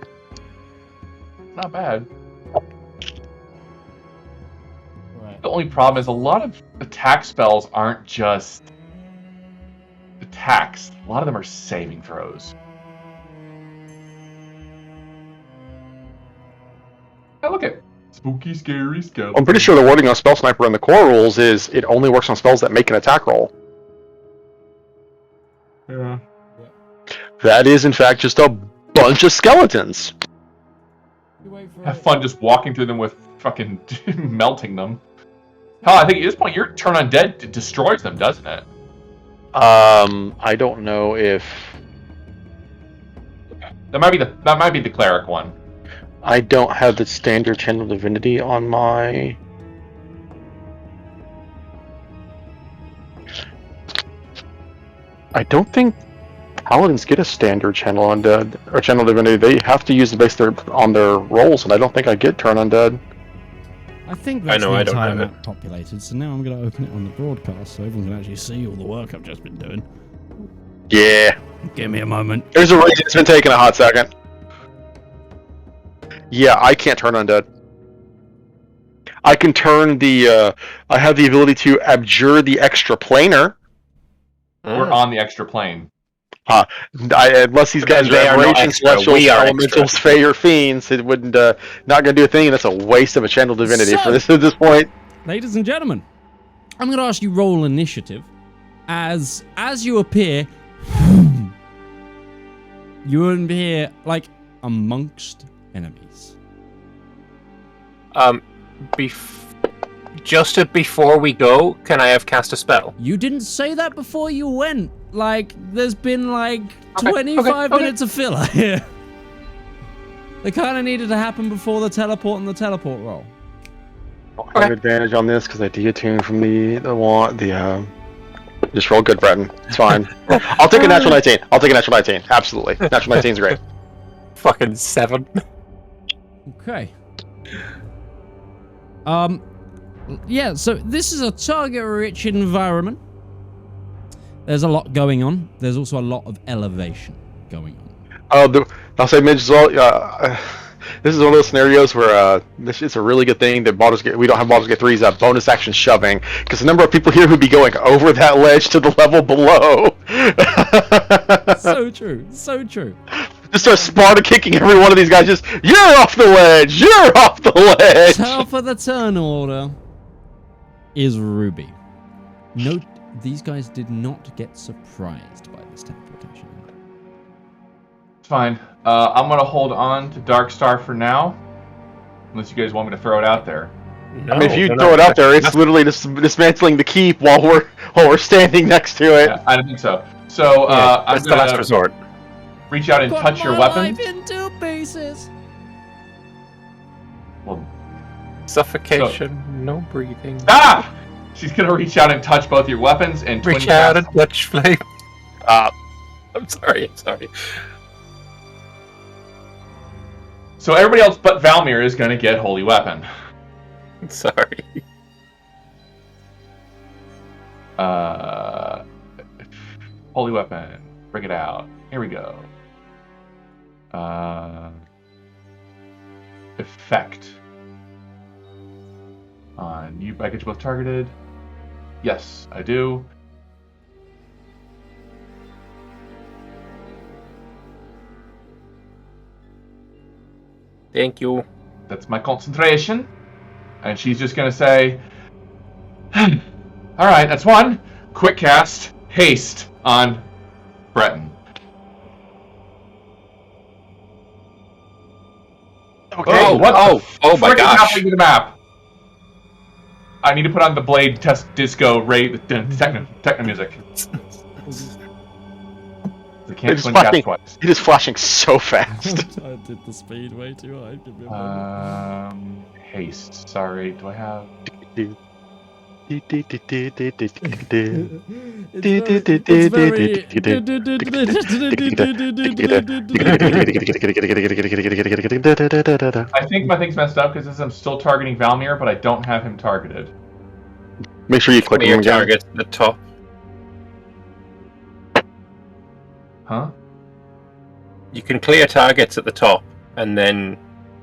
Not bad. Right. The only problem is a lot of attack spells aren't just attacks. A lot of them are saving throws. Now look at spooky, scary skeleton. I'm pretty sure the wording on Spell Sniper in the core rules is it only works on spells that make an attack roll. Yeah. That is, in fact, just a bunch of skeletons. Have fun just walking through them with fucking melting them. Hell, I think at this point your turn undead destroys them, doesn't it? I don't know if That might be the cleric one. I don't have the standard Channel Divinity on my. I don't think Paladins get a standard Channel Undead or Channel Divinity. They have to use it based on their rolls, and I don't think I get Turn Undead. I think that's know, the I don't entire have it. map populated, so now I'm going to open it on the broadcast so everyone can actually see all the work I've just been doing. Yeah. Give me a moment. There's a reason it's been taking a hot second. Yeah, I can't turn undead. I can turn the. I have the ability to abjure the extra planar. We're on the extra plane. Unless these guys They are are not aberrations, extra, specials, we are elementals, extra. fey, or fiends, it wouldn't not gonna do a thing. And that's a waste of a channel divinity So- for this at this point. Ladies and gentlemen, I'm going to ask you roll initiative. As you appear, you appear like amongst enemies. Just before we go, can I have cast a spell? You didn't say that before you went. Like, there's been like Okay, 25 okay. minutes of filler here. They kind of needed to happen before the teleport and the teleport roll. I have advantage on this because I deattuned from the just roll good, Breton. It's fine. I'll take a natural 19. I'll take a natural 19. Absolutely. Natural 19 is great. Fucking 7. Okay. Yeah, so this is a target-rich environment. There's a lot going on. There's also a lot of elevation going on. I'll say, Midge, as well. This is one of those scenarios where this is a really good thing that we don't have Baldur's Gate 3's bonus action shoving, because the number of people here who'd be going over that ledge to the level below. So true. So true. Just start Sparta kicking every one of these guys. Just, you're off the ledge. You're off the ledge. Top of the turn order is Ruby. Note, these guys did not get surprised by this teleportation. It's fine. I'm gonna hold on to Darkstar for now, unless you guys want me to throw it out there. No, I mean, if you no, throw no. it out there, it's literally dismantling the keep while we're standing next to it. Yeah, I don't think so. So I'm That's the last gonna resort. reach out and touch your weapons. Life in 2 pieces. Well, Suffocation, no breathing. ah! She's gonna reach out and touch both your weapons and twin Reach out cast. and touch flame. I'm sorry. So everybody else but Valymr is gonna get Holy Weapon. Sorry. Holy Weapon. Bring it out. Here we go. Effect. On you, I get you both targeted. Yes, I do. Thank you. That's my concentration. And she's just gonna say, alright, that's one. Quick cast, haste on Breton. Okay. Oh, what? Oh my Frickin' gosh. happening to the map. I need to put on the Blade Test Disco techno music. I can't twin cast twice. It is flashing so fast. I did the speed way too high. Give me a moment. Haste. Sorry, do I have? I think my thing's messed up because I'm still targeting Valymr, but I don't have him targeted. Make sure you click Your him again. target at the top. Huh? You can clear targets at the top, and then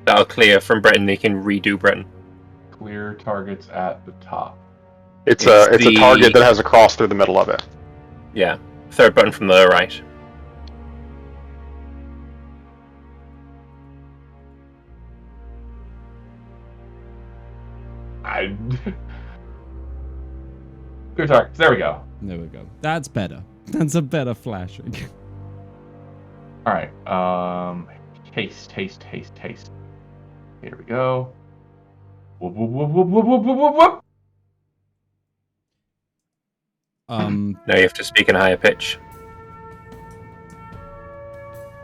that'll clear from Breton. They can redo Breton. Clear targets at the top. It's a target that has a cross through the middle of it. Yeah, third button from the right. Clear targets. There we go. There we go. That's better. That's a better flashing. All right. Haste. Here we go. Whoop, whoop, whoop, whoop, whoop, whoop, whoop, whoop. Now you have to speak in a higher pitch.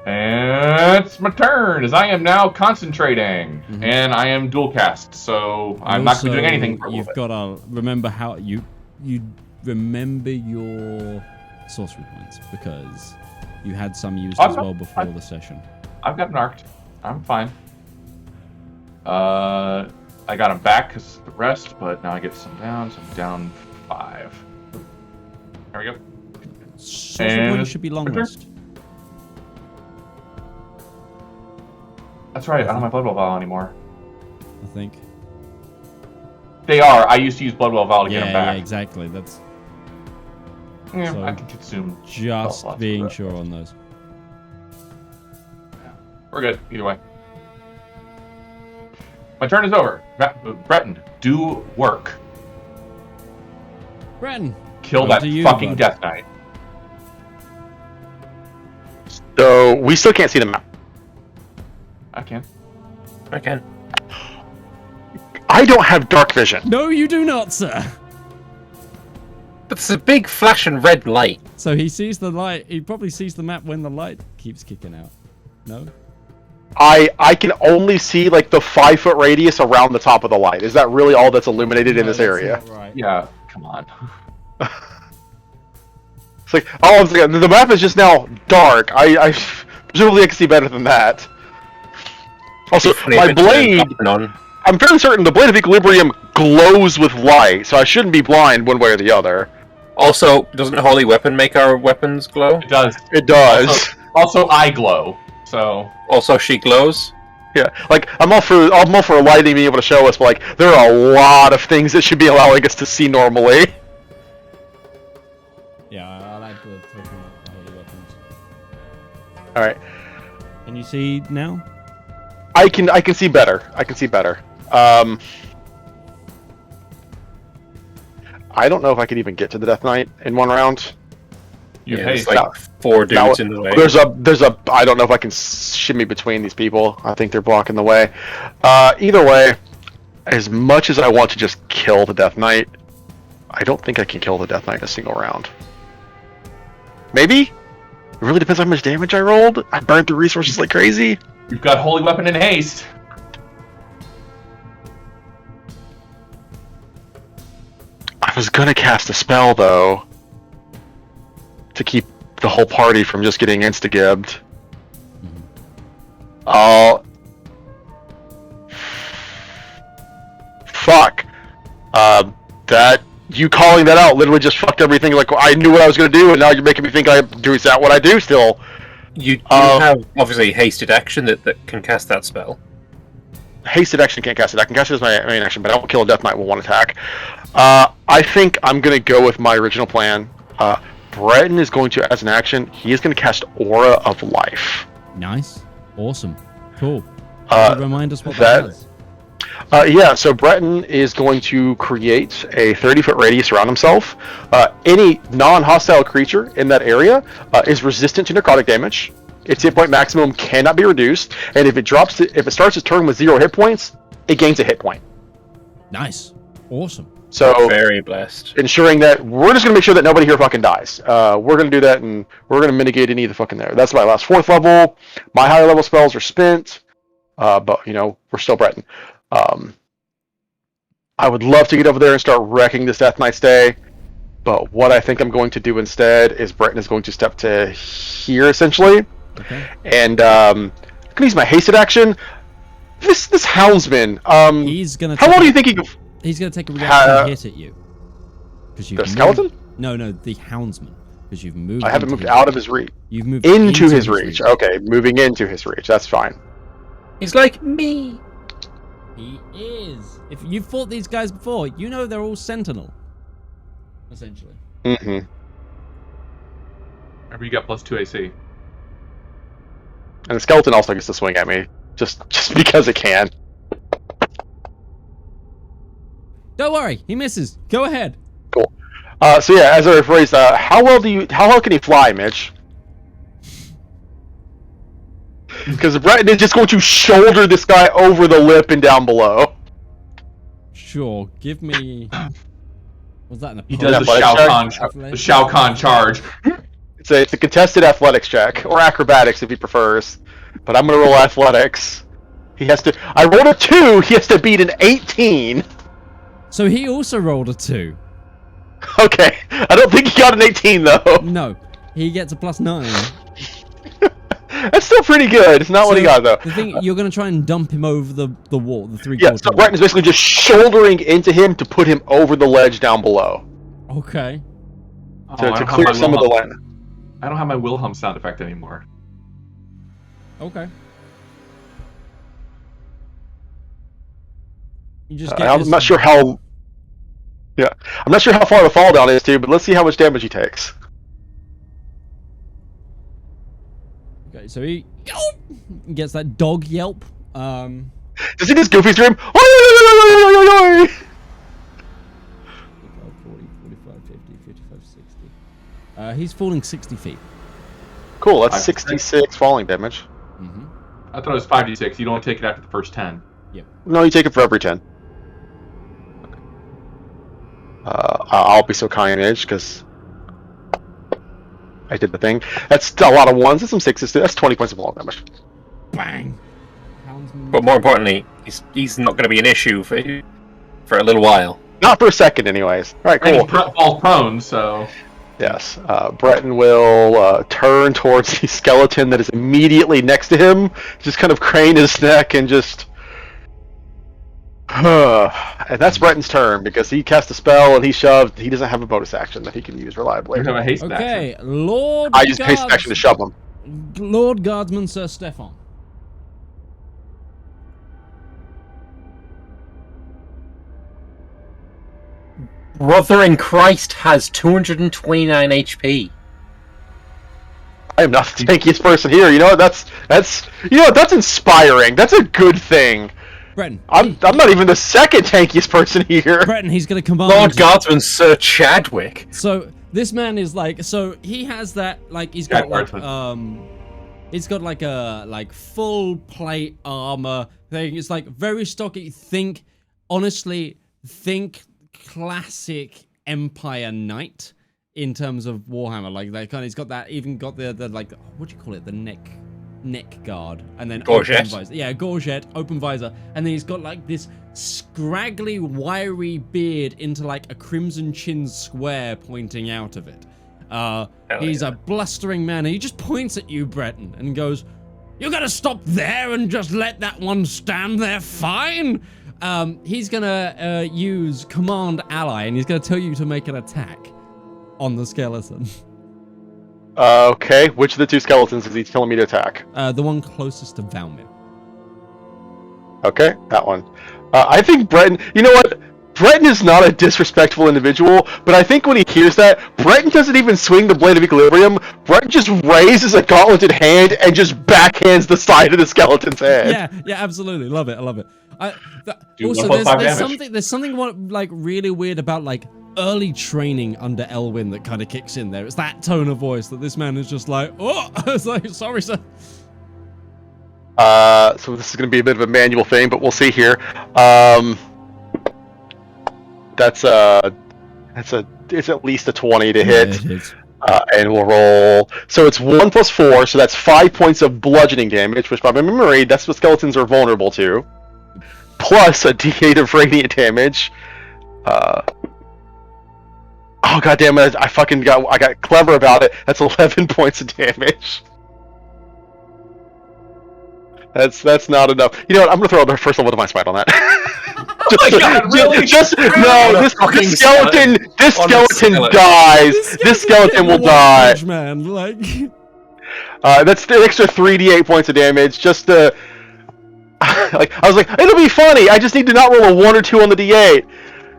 And it's my turn, as I am now concentrating, and I am dual cast, so I'm not going to be doing anything for a little bit. You've got to remember how you remember your sorcery points, because you had some used as well before the session. I've got an arced. I'm fine. I got him back because the rest, but now I get some down, so I'm down 5. There we go. Sorcery points should be long rest. That's right, I don't have my Blood Well Vial anymore. I think. They are. I used to use Blood Well Vial to get them back. Yeah, exactly. That's. Yeah, So I can consume. Just being sure on those. Yeah. We're good, either way. My turn is over. Breton, do work. Breton! Kill that fucking Death Knight. So we still can't see the map. I can. I don't have dark vision. No, you do not, sir! But it's a big flashing red light. So he sees the light. He probably sees the map when the light keeps kicking out. No? I can only see like the 5-foot radius around the top of the light. Is that really all that's illuminated in this area? Right. Yeah, come on. It's like, oh, the map is just now dark. I presumably I can see better than that. Also, my blade, I'm fairly certain the Blade of Equilibrium glows with light, so I shouldn't be blind one way or the other. Also, doesn't Holy Weapon make our weapons glow? It does. It does. Also, I glow, so... Also, she glows? Yeah, like, I'm all for lighting being able to show us, but, like, there are a lot of things that should be allowing us to see normally. Yeah, I like the token of the holy weapons. Alright. Can you see now? I can see better. I don't know if I could even get to the Death Knight in one round. There's like 4 dudes in the way. There's a I don't know if I can shimmy between these people. I think they're blocking the way. Either way, as much as I want to just kill the Death Knight, I don't think I can kill the Death Knight in a single round. Maybe? It really depends on how much damage I rolled. I burned through resources like crazy. You've got Holy Weapon in haste. I was gonna cast a spell, though, to keep the whole party from just getting insta-gibbed. Fuck. That, you calling that out literally just fucked everything. Like, I knew what I was gonna do, and now you're making me think is that what I do still? You have, obviously, hasted action that can cast that spell. Hasted action can't cast it. I can cast it as my main action, but I won't kill a Death Knight with one attack. I think I'm going to go with my original plan. Breton is going to, as an action, he is going to cast Aura of Life. Nice. Awesome. Cool. Remind us what that does. Yeah, so Breton is going to create a 30-foot radius around himself. Any non-hostile creature in that area is resistant to necrotic damage. Its hit point maximum cannot be reduced, and if it starts its turn with 0 hit points, it gains a hit point. Nice. Awesome. So very blessed. Ensuring that we're just gonna make sure that nobody here fucking dies. We're gonna do that, and we're gonna mitigate any of the fucking there. That's my last 4th level. My higher level spells are spent, but we're still Breton. I would love to get over there and start wrecking this Death Knight's day, but what I think I'm going to do instead is Breton is going to step to here essentially. Okay. And I'm gonna use my hasted action. This houndsman. He's gonna. How long do you think he can? He's gonna take a reaction hit at you. The skeleton? No, the houndsman. Because you've moved. I haven't moved out of his reach. You've moved into his reach. Okay, moving into his reach. That's fine. He's like me. He is. If you've fought these guys before, you know they're all Sentinel. Essentially. Mm-hmm. Remember, you got +2 AC. And the skeleton also gets to swing at me, just because it can. Don't worry, he misses. Go ahead. Cool. So yeah, as I rephrased, how well can he fly, Mitch? Because Breton is just going to shoulder this guy over the lip and down below. Sure, give me. Was that an He does the Shao Kahn charge. It's a contested athletics check, or acrobatics if he prefers. But I'm going to roll athletics. He has to. I rolled a 2. He has to beat an 18. So he also rolled a 2. Okay, I don't think he got an 18 though. No, he gets a +9. That's still pretty good. It's not what he got though. The thing, you're going to try and dump him over the wall, the 3/4 Yeah, so Breton is basically just shouldering into him to put him over the ledge down below. Okay. To clear some of the land. I don't have my Wilhelm sound effect anymore. Okay. You just I'm not sure how. Yeah, I'm not sure how far the fall down is too, but let's see how much damage he takes. Okay, so he gets that dog yelp. Does he just goofy stream? 40, 45, 50, 55, 60. He's falling 60 feet. Cool, that's 66 falling damage. Mm-hmm. I thought it was 5d6. You don't take it after the first 10. Yep. No, you take it for every 10. I'll be so kind, Edge, because I did the thing. That's a lot of 1s and some 6s too. That's 20 points of falling damage. Bang! But more importantly, he's not going to be an issue for a little while. Not for a second, anyways. All right, cool. And he falls prone, so... Yes, Breton will turn towards the skeleton that is immediately next to him, just kind of crane his neck and just... and that's Breton's turn, because he cast a spell and he shoved. He doesn't have a bonus action that he can use reliably. You have a haste Okay, action. Lord I use haste action to shove him. Lord Guardsman Sir Stefan. Brother in Christ has 229 HP. I am not the tankiest person here. You know what? That's inspiring. That's a good thing. Breton. I'm not even the second tankiest person here. Breton, he's going to command... Lord Guardsman Sir Chadwick. So, this man is like... So, he has that, like, he's got, like, he's got, like, a, like, full plate armor thing. It's, like, very stocky. Honestly, think classic Empire Knight in terms of Warhammer. Like, that kind of... He's got that... Even got the like... What do you call it? The neck guard, and then gorget. Open visor. Yeah, gorget, open visor, and then he's got like this scraggly, wiry beard into like a crimson chin square pointing out of it. He's a blustering man, and he just points at you, Breton, and goes, "You gotta stop there and just let that one stand there fine." He's gonna use Command Ally, and he's gonna tell you to make an attack on the skeleton. Okay, which of the two skeletons is he telling me to attack? The one closest to Valymr. Okay, that one. I think Breton... You know what? Breton is not a disrespectful individual, but I think when he hears that, Breton doesn't even swing the Blade of Equilibrium. Breton just raises a gauntleted hand and just backhands the side of the skeleton's head. Yeah, absolutely. Love it. I love it. Do Also, 1.5 there's damage. something like really weird about like early training under Elwyn that kind of kicks in there. It's that tone of voice that this man is just like, oh, it's like, sorry, sir. So this is going to be a bit of a manual thing, but we'll see here. It's at least a 20 to hit. Yeah, it is. And we'll roll. So it's 1 + 4, so that's 5 points of bludgeoning damage, which by my memory, that's what skeletons are vulnerable to. Plus a D8 of radiant damage. Oh goddamn it! I got clever about it. That's 11 points of damage. That's not enough. You know what? I'm gonna throw the first level Divine Smite on that. really? No, this skeleton dies. This skeleton will die. Man, like. That's the extra 3d8 points of damage. Just to, like, I was like, it'll be funny. I just need to not roll a 1 or 2 on the d8,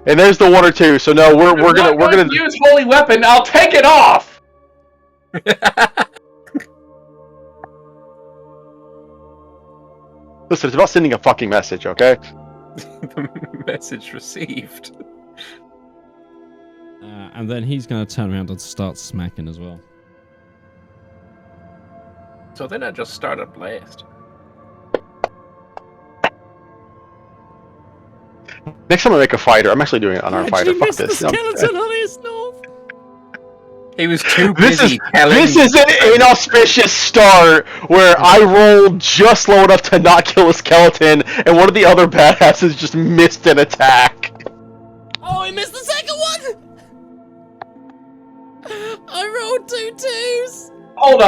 and there's the 1 or 2. So no, we're gonna use holy weapon. I'll take it off. Listen, it's about sending a fucking message, okay? The message received. And then he's gonna turn around and start smacking as well. So then I just start a blast. Next time I make a fighter, I'm actually doing an unarmed fighter. Fuck Missed this. the skeleton on his north. He was too busy This is an inauspicious start where I rolled just low enough to not kill a skeleton, and one of the other badasses just missed an attack. Oh, he missed the second one! I rolled 2 2s! Hold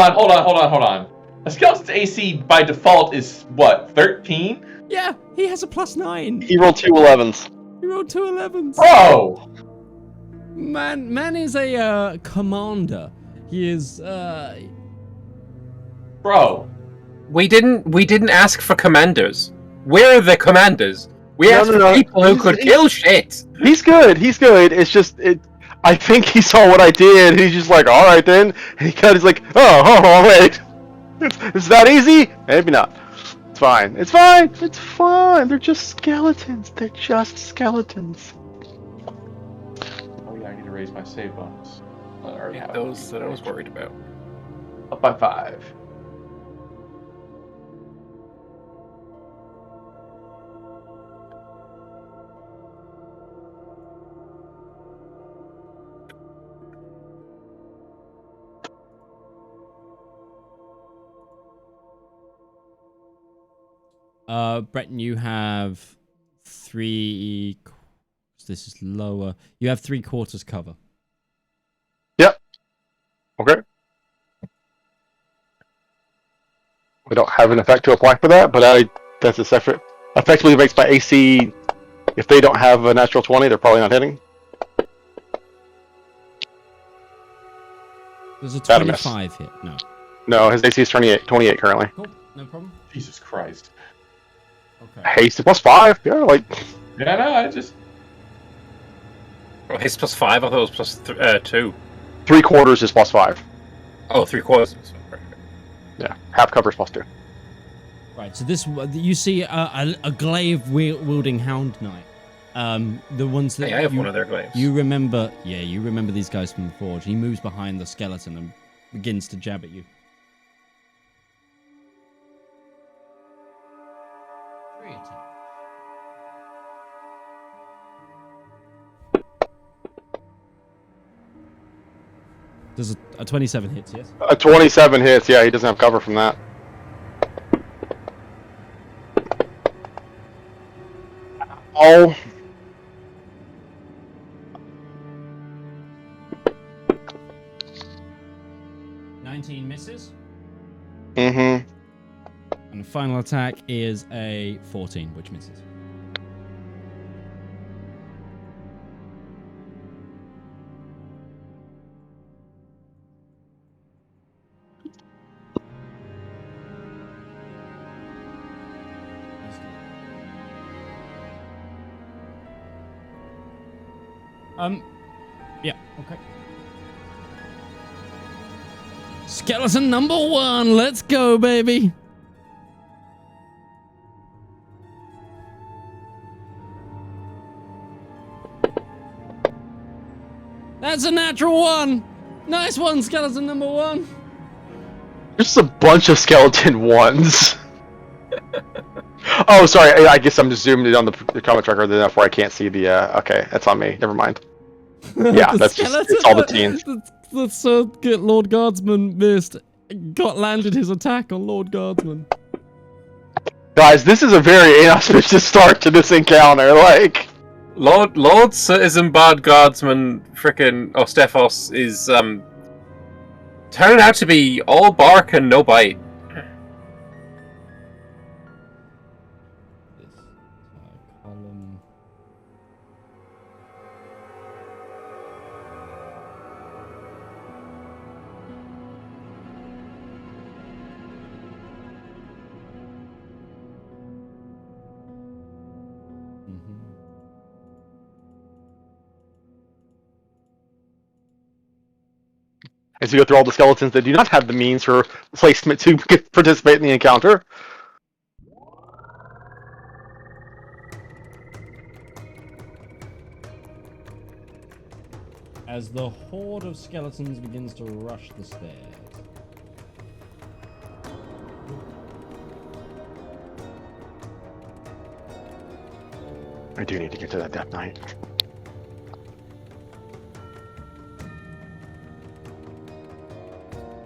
on. A skeleton's AC by default is what, 13? Yeah, he has a +9. He rolled 2 11s. He rolled 2 11s. Bro! Man is a commander. He is Bro. We didn't ask for commanders. We're the commanders. We asked for people who could kill shit. He's good. It's just I think he saw what I did, and he's just like, all right then. And he's like, oh wait, it's that easy? Maybe not. It's fine. They're just skeletons. Oh yeah, I need to raise my save bonus. Yeah, those that I was worried about. Up by 5. Breton, you have 3. This is lower. You have 3/4 cover. Yep. Okay. We don't have an effect to apply for that, but that's a separate. Effectively makes my AC. If they don't have a natural 20, they're probably not hitting. There's a 25 hit. No. No, his AC is 28 currently. Cool. No problem. Jesus Christ. Okay. Haste +5. Yeah, like. Yeah, no, I just. Oh, haste +5. I thought it was +2. 3/4 is +5. Oh, 3/4. Yeah, half cover is +2. Right. So this you see a glaive wielding hound knight. The ones that I have one of their glaives. You remember? Yeah, you remember these guys from the forge. He moves behind the skeleton and begins to jab at you. 3 attack. There's a 27 hits, yes? A 27 hits, yeah, he doesn't have cover from that. Oh. Misses. Mm-hmm. And the final attack is a 14, which misses. Yeah, okay. Skeleton number 1, let's go, baby. That's a natural 1. Nice one, skeleton number 1. There's a bunch of skeleton 1s. Oh, sorry. I guess I'm just zoomed in on the comment tracker enough where I can't see the. Okay, that's on me. Never mind. Yeah, that's just it's all the teens. Let's get Lord Guardsman missed. Landed his attack on Lord Guardsman. Guys, this is a very inauspicious start to this encounter. Like, Lord Citizen Bard Guardsman, frickin' Ostefos is turning out to be all bark and no bite. Column. as we go through all the skeletons that do not have the means for placement to participate in the encounter. As the horde of skeletons begins to rush the stairs. I do need to get to that Death Knight.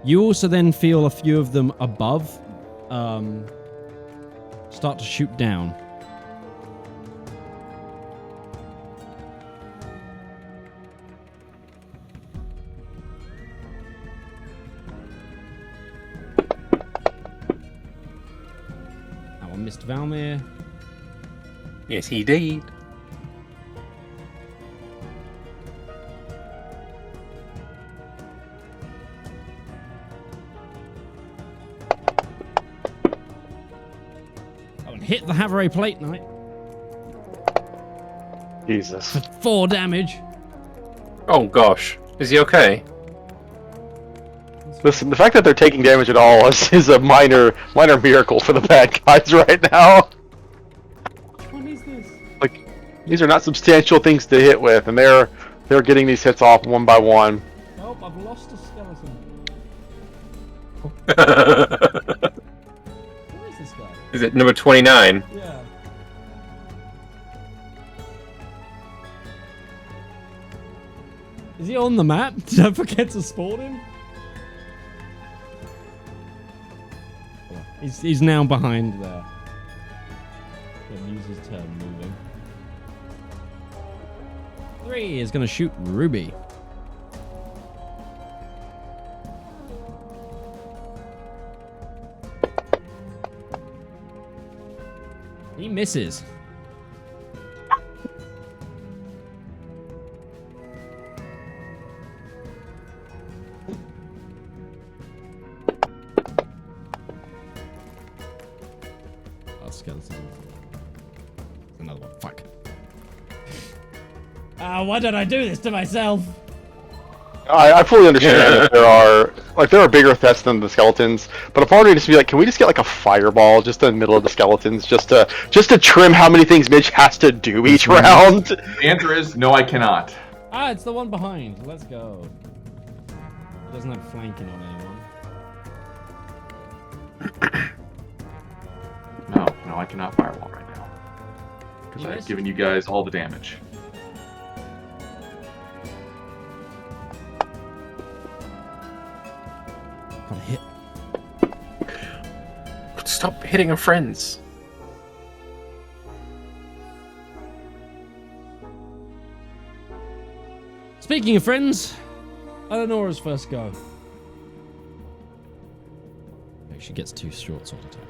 You also then feel a few of them above start to shoot down. That one missed Valymr. Yes, he did. Hit the Havre plate knight. Jesus. 4 damage. Oh gosh, is he okay? Listen, the fact that they're taking damage at all is a minor miracle for the bad guys right now. Which one is this? Like, these are not substantial things to hit with, and they're getting these hits off one by one. Oh, I've lost a skeleton. Where is this guy? Is it number 29? Yeah. Is he on the map? Did I forget to spawn him? He's now behind there. He'll use his turn moving. 3 is going to shoot Ruby. He misses. Skeleton. Another one. Fuck. Why did I do this to myself? I fully understand that there are bigger threats than the skeletons, but a part of me just be like, can we just get like a fireball just in the middle of the skeletons, just to trim how many things Mitch has to do each round? The answer is no, I cannot. It's the one behind. Let's go. It doesn't have flanking on anyone. No, I cannot fireball right now. Because I've given you guys all the damage. Got a hit. Stop hitting our friends. Speaking of friends, Eleanor's first go. She gets 2 short sword attacks.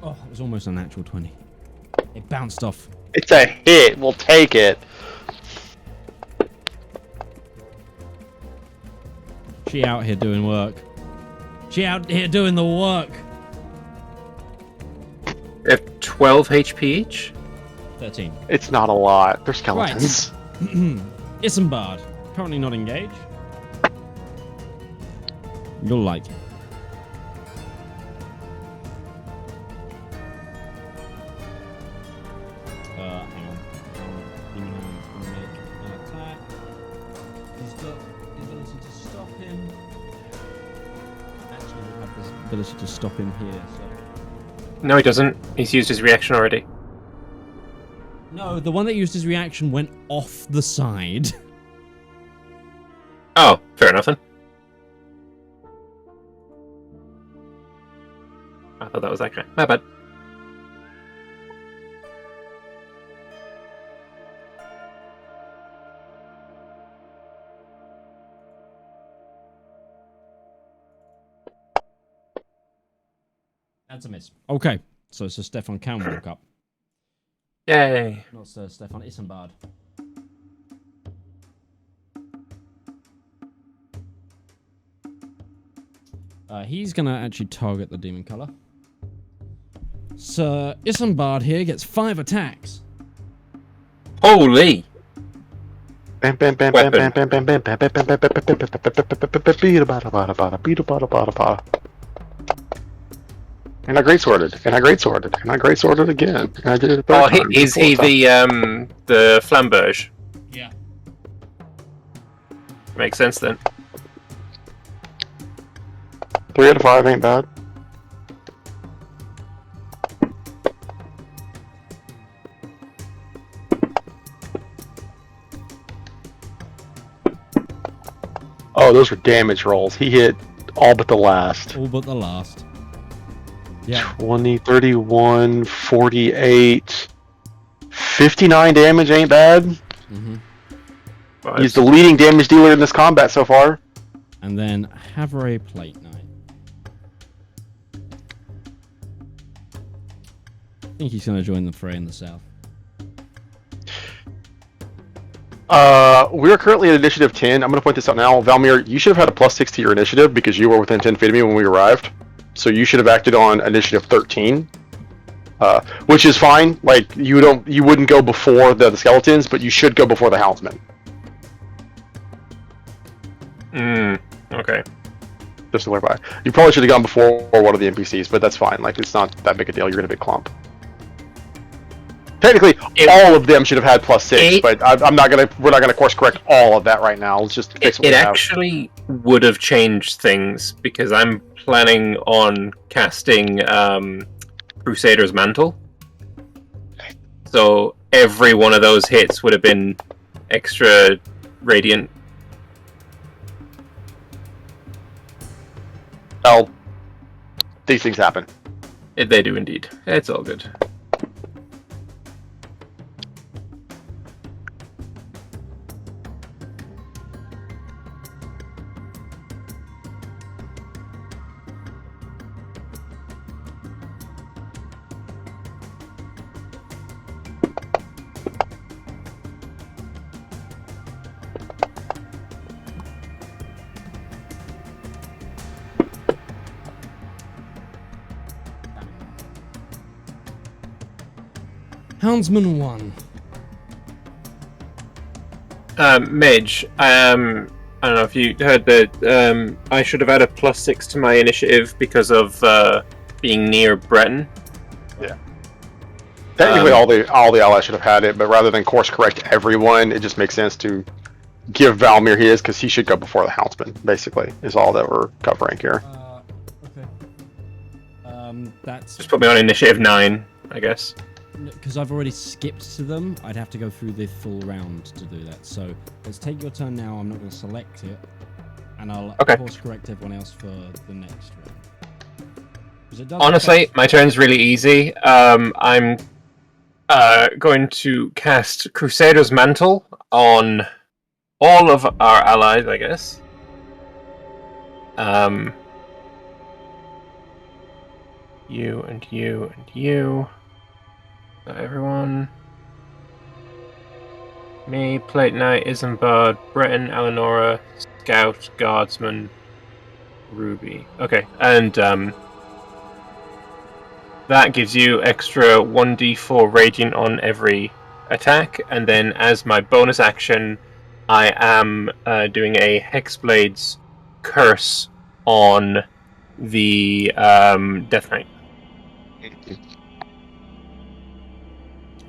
Oh, it was almost a natural 20. It bounced off. It's a hit. We'll take it. She out here doing work. She out here doing the work. They have 12 HP each? 13. It's not a lot. They're skeletons. Right. Isambard. Currently not engaged. You'll like it. Hang on. Demon's gonna make an attack. He's got the ability to stop him. Actually, we have this ability to stop him here, so. No, he doesn't. He's used his reaction already. No, the one that used his reaction went off the side. Oh, fair enough then. I thought that was that guy. My bad. That's a miss. Okay, so Sir Stefan can walk up. Yay. Not Sir Stefan Isambard. He's going to actually target the demon color. Sir Isambard here gets 5 attacks. Holy! Bam bam bam bam bam bam bam bam bam bam bam bam bam bam bam bam. And I great sworded, and I great sworded, and I great sworded again. And I did it a third time. Is he the flamberge? Yeah. Makes sense then. 3 out of 5 ain't bad. Oh, those were damage rolls. He hit all but the last. All but the last. Yeah. 20, 31, 48, 59 damage ain't bad. Mm-hmm. He's the leading damage dealer in this combat so far. And then Havre Plate Knight. I think he's going to join the fray in the south. We're currently at initiative 10. I'm going to point this out now. Valymr, you should have had a +6 to your initiative because you were within 10 feet of me when we arrived. So you should have acted on initiative 13. Which is fine. Like, you wouldn't go before the skeletons, but you should go before the houndsmen. Okay. Just to clarify. You probably should have gone before one of the NPCs, but that's fine. Like, it's not that big a deal. You're in a big clump. Technically, all of them should have had +6, but we're not gonna course correct all of that right now. Let's just fix what we have. Actually would have changed things because I'm planning on casting Crusader's Mantle. So every one of those hits would have been extra radiant. Well, these things happen. They do indeed. It's all good. Houndsman 1. Midge, I don't know if you heard that I should have had a +6 to my initiative because of being near Breton. Yeah. Technically, all the allies should have had it, but rather than course correct everyone, it just makes sense to give Valymr his because he should go before the houndsman. Basically, is all that we're covering here. Okay. That's Just put me on initiative 9, I guess. because I've already skipped to them. I'd have to go through the full round to do that. So let's take your turn now. I'm not going to select it, and I'll course correct everyone else for the next round. Honestly, my turn's really easy. I'm going to cast Crusader's Mantle on all of our allies, I guess. You and you and you. Everyone. Me, Plate Knight, Isambard, Breton, Eleonora, Scout, Guardsman, Ruby. Okay, and that gives you extra 1d4 radiant on every attack, and then as my bonus action, I am doing a Hexblade's Curse on the Death Knight.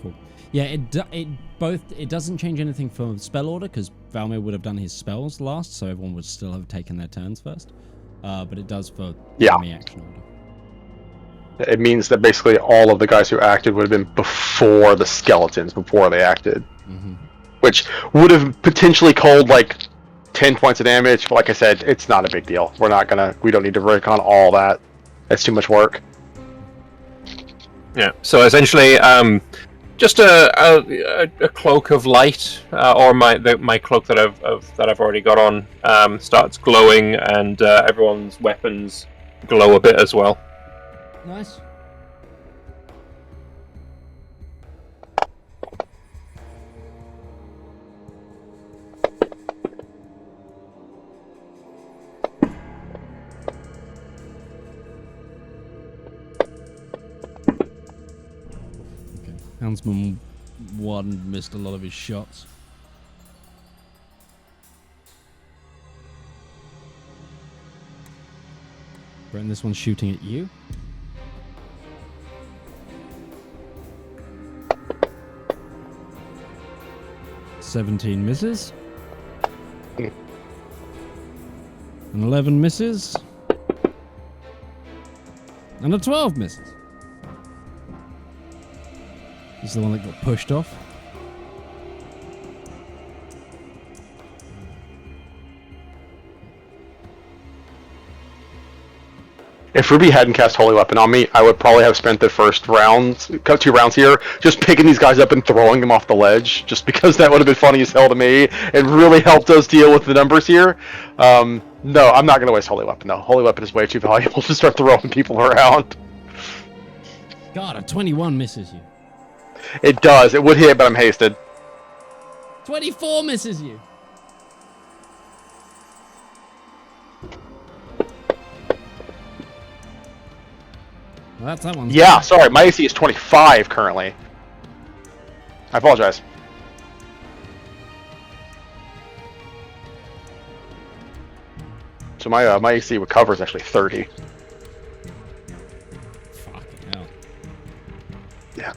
Cool. Yeah, it doesn't change anything for spell order because Valymr would have done his spells last, so everyone would still have taken their turns first. But it does for enemy action order. It means that basically all of the guys who acted would have been before the skeletons, before they acted. Mm-hmm. Which would have potentially culled like 10 points of damage, but like I said, it's not a big deal. We don't need to work on all that. That's too much work. Yeah, so essentially, just a cloak of light, or my cloak that I've already got on, starts glowing, and everyone's weapons glow a bit as well. Nice. Houndsman One missed a lot of his shots. Breton, this one's shooting at you. "17 misses. And 11 misses. And a 12 misses. This is the one that got pushed off. If Ruby hadn't cast Holy Weapon on me, I would probably have spent the first rounds, 2 rounds here, just picking these guys up and throwing them off the ledge, just because that would have been funny as hell to me, and really helped us deal with the numbers here. No, I'm not going to waste Holy Weapon, though. Holy Weapon is way too valuable to start throwing people around. God, a 21 misses you. It does. It would hit, but I'm hasted. 24 misses you. Well, that's that one. Yeah, sorry. My AC is 25 currently. I apologize. So my AC recover is actually 30. Fucking hell. Yeah.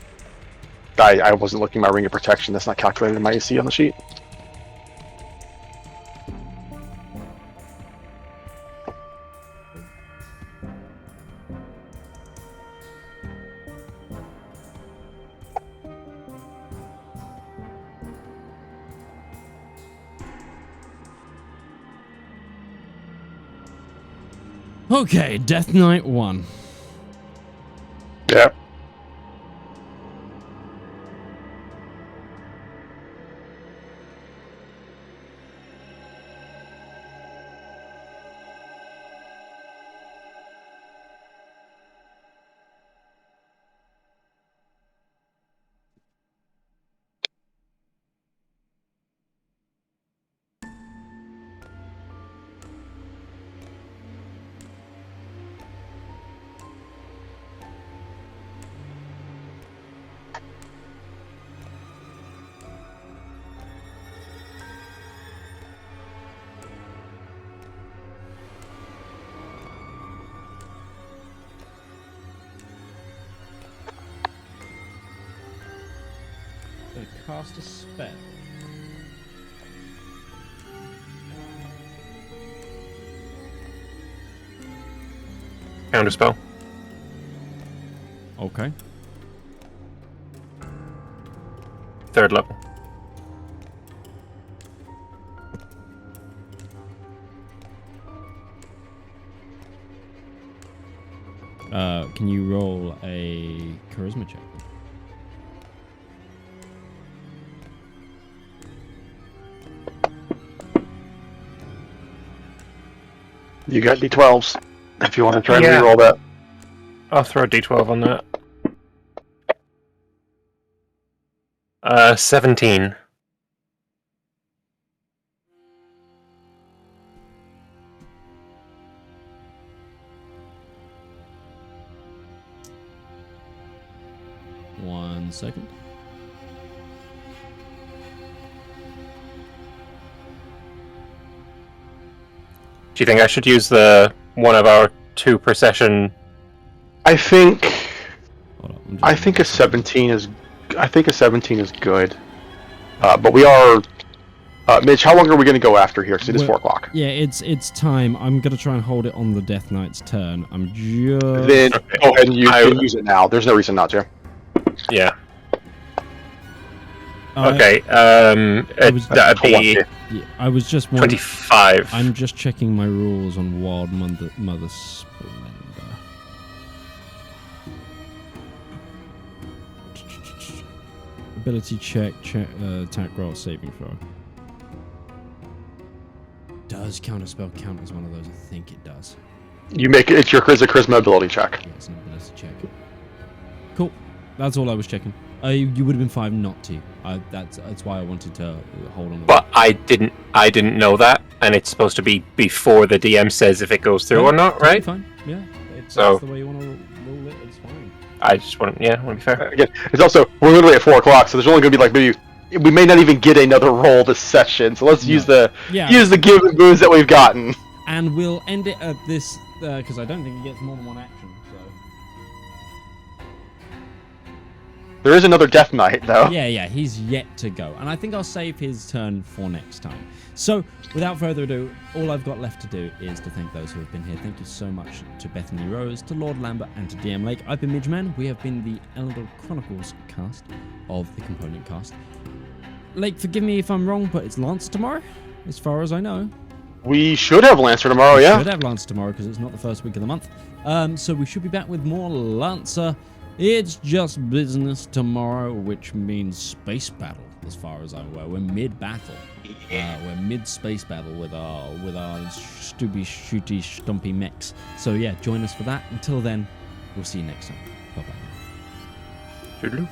I wasn't looking at my Ring of Protection. That's not calculated in my AC on the sheet. Okay, Death Knight 1. Yeah. Cast a spell. Counterspell. Okay. 3rd level. Can you roll a charisma check? You got D12s, if you want to try and reroll that. I'll throw a D12 on that. 17. One second. Do you think I should use one of our 2 procession? I think Hold on, a 17 is good. But we are Mitch, how long are we going to go after here? Because it is 4 o'clock. Yeah, it's time. I'm going to try and hold it on the Death Knight's turn. I'm just... Then go ahead and use it now. There's no reason not to. Yeah. Okay. That'd be... Yeah, I was just 25. I'm just checking my rules on Wild Mother Splendor. Ability check, attack roll, saving throw. Does counterspell count as one of those? I think it does. You make it's your charisma ability check. Yeah, it's an ability check. Cool. That's all I was checking. You would have been fine not to. That's why I wanted to hold on. But I didn't know that, and it's supposed to be before the DM says if it goes through or not, right? Fine. Yeah. That's So the way you want to rule it. It's fine. I just want to be fair. Again, it's also we're literally at 4 o'clock, so there's only going to be like maybe we may not even get another roll this session. So let's use the give and boons that we've gotten. And we'll end it at this because I don't think he gets more than one action. So there is another Death Knight though. Yeah, he's yet to go, and I think I'll save his turn for next time. So, without further ado, all I've got left to do is to thank those who have been here. Thank you so much to Bethany Rose, to Lord Lambert, and to DM Lake. I've been Midgeman. We have been the Elendor Chronicles cast of the Component Cast. Lake, forgive me if I'm wrong, but it's Lance tomorrow, as far as I know. We should have Lancer tomorrow, We yeah. should have Lancer tomorrow, because it's not the first week of the month. So we should be back with more Lancer. It's just business tomorrow, which means space battle, as far as I'm aware. We're mid-battle. We're mid-space battle with our stupid, shooty, stumpy mechs. So yeah, join us for that. Until then, we'll see you next time. Bye-bye. Toodaloo.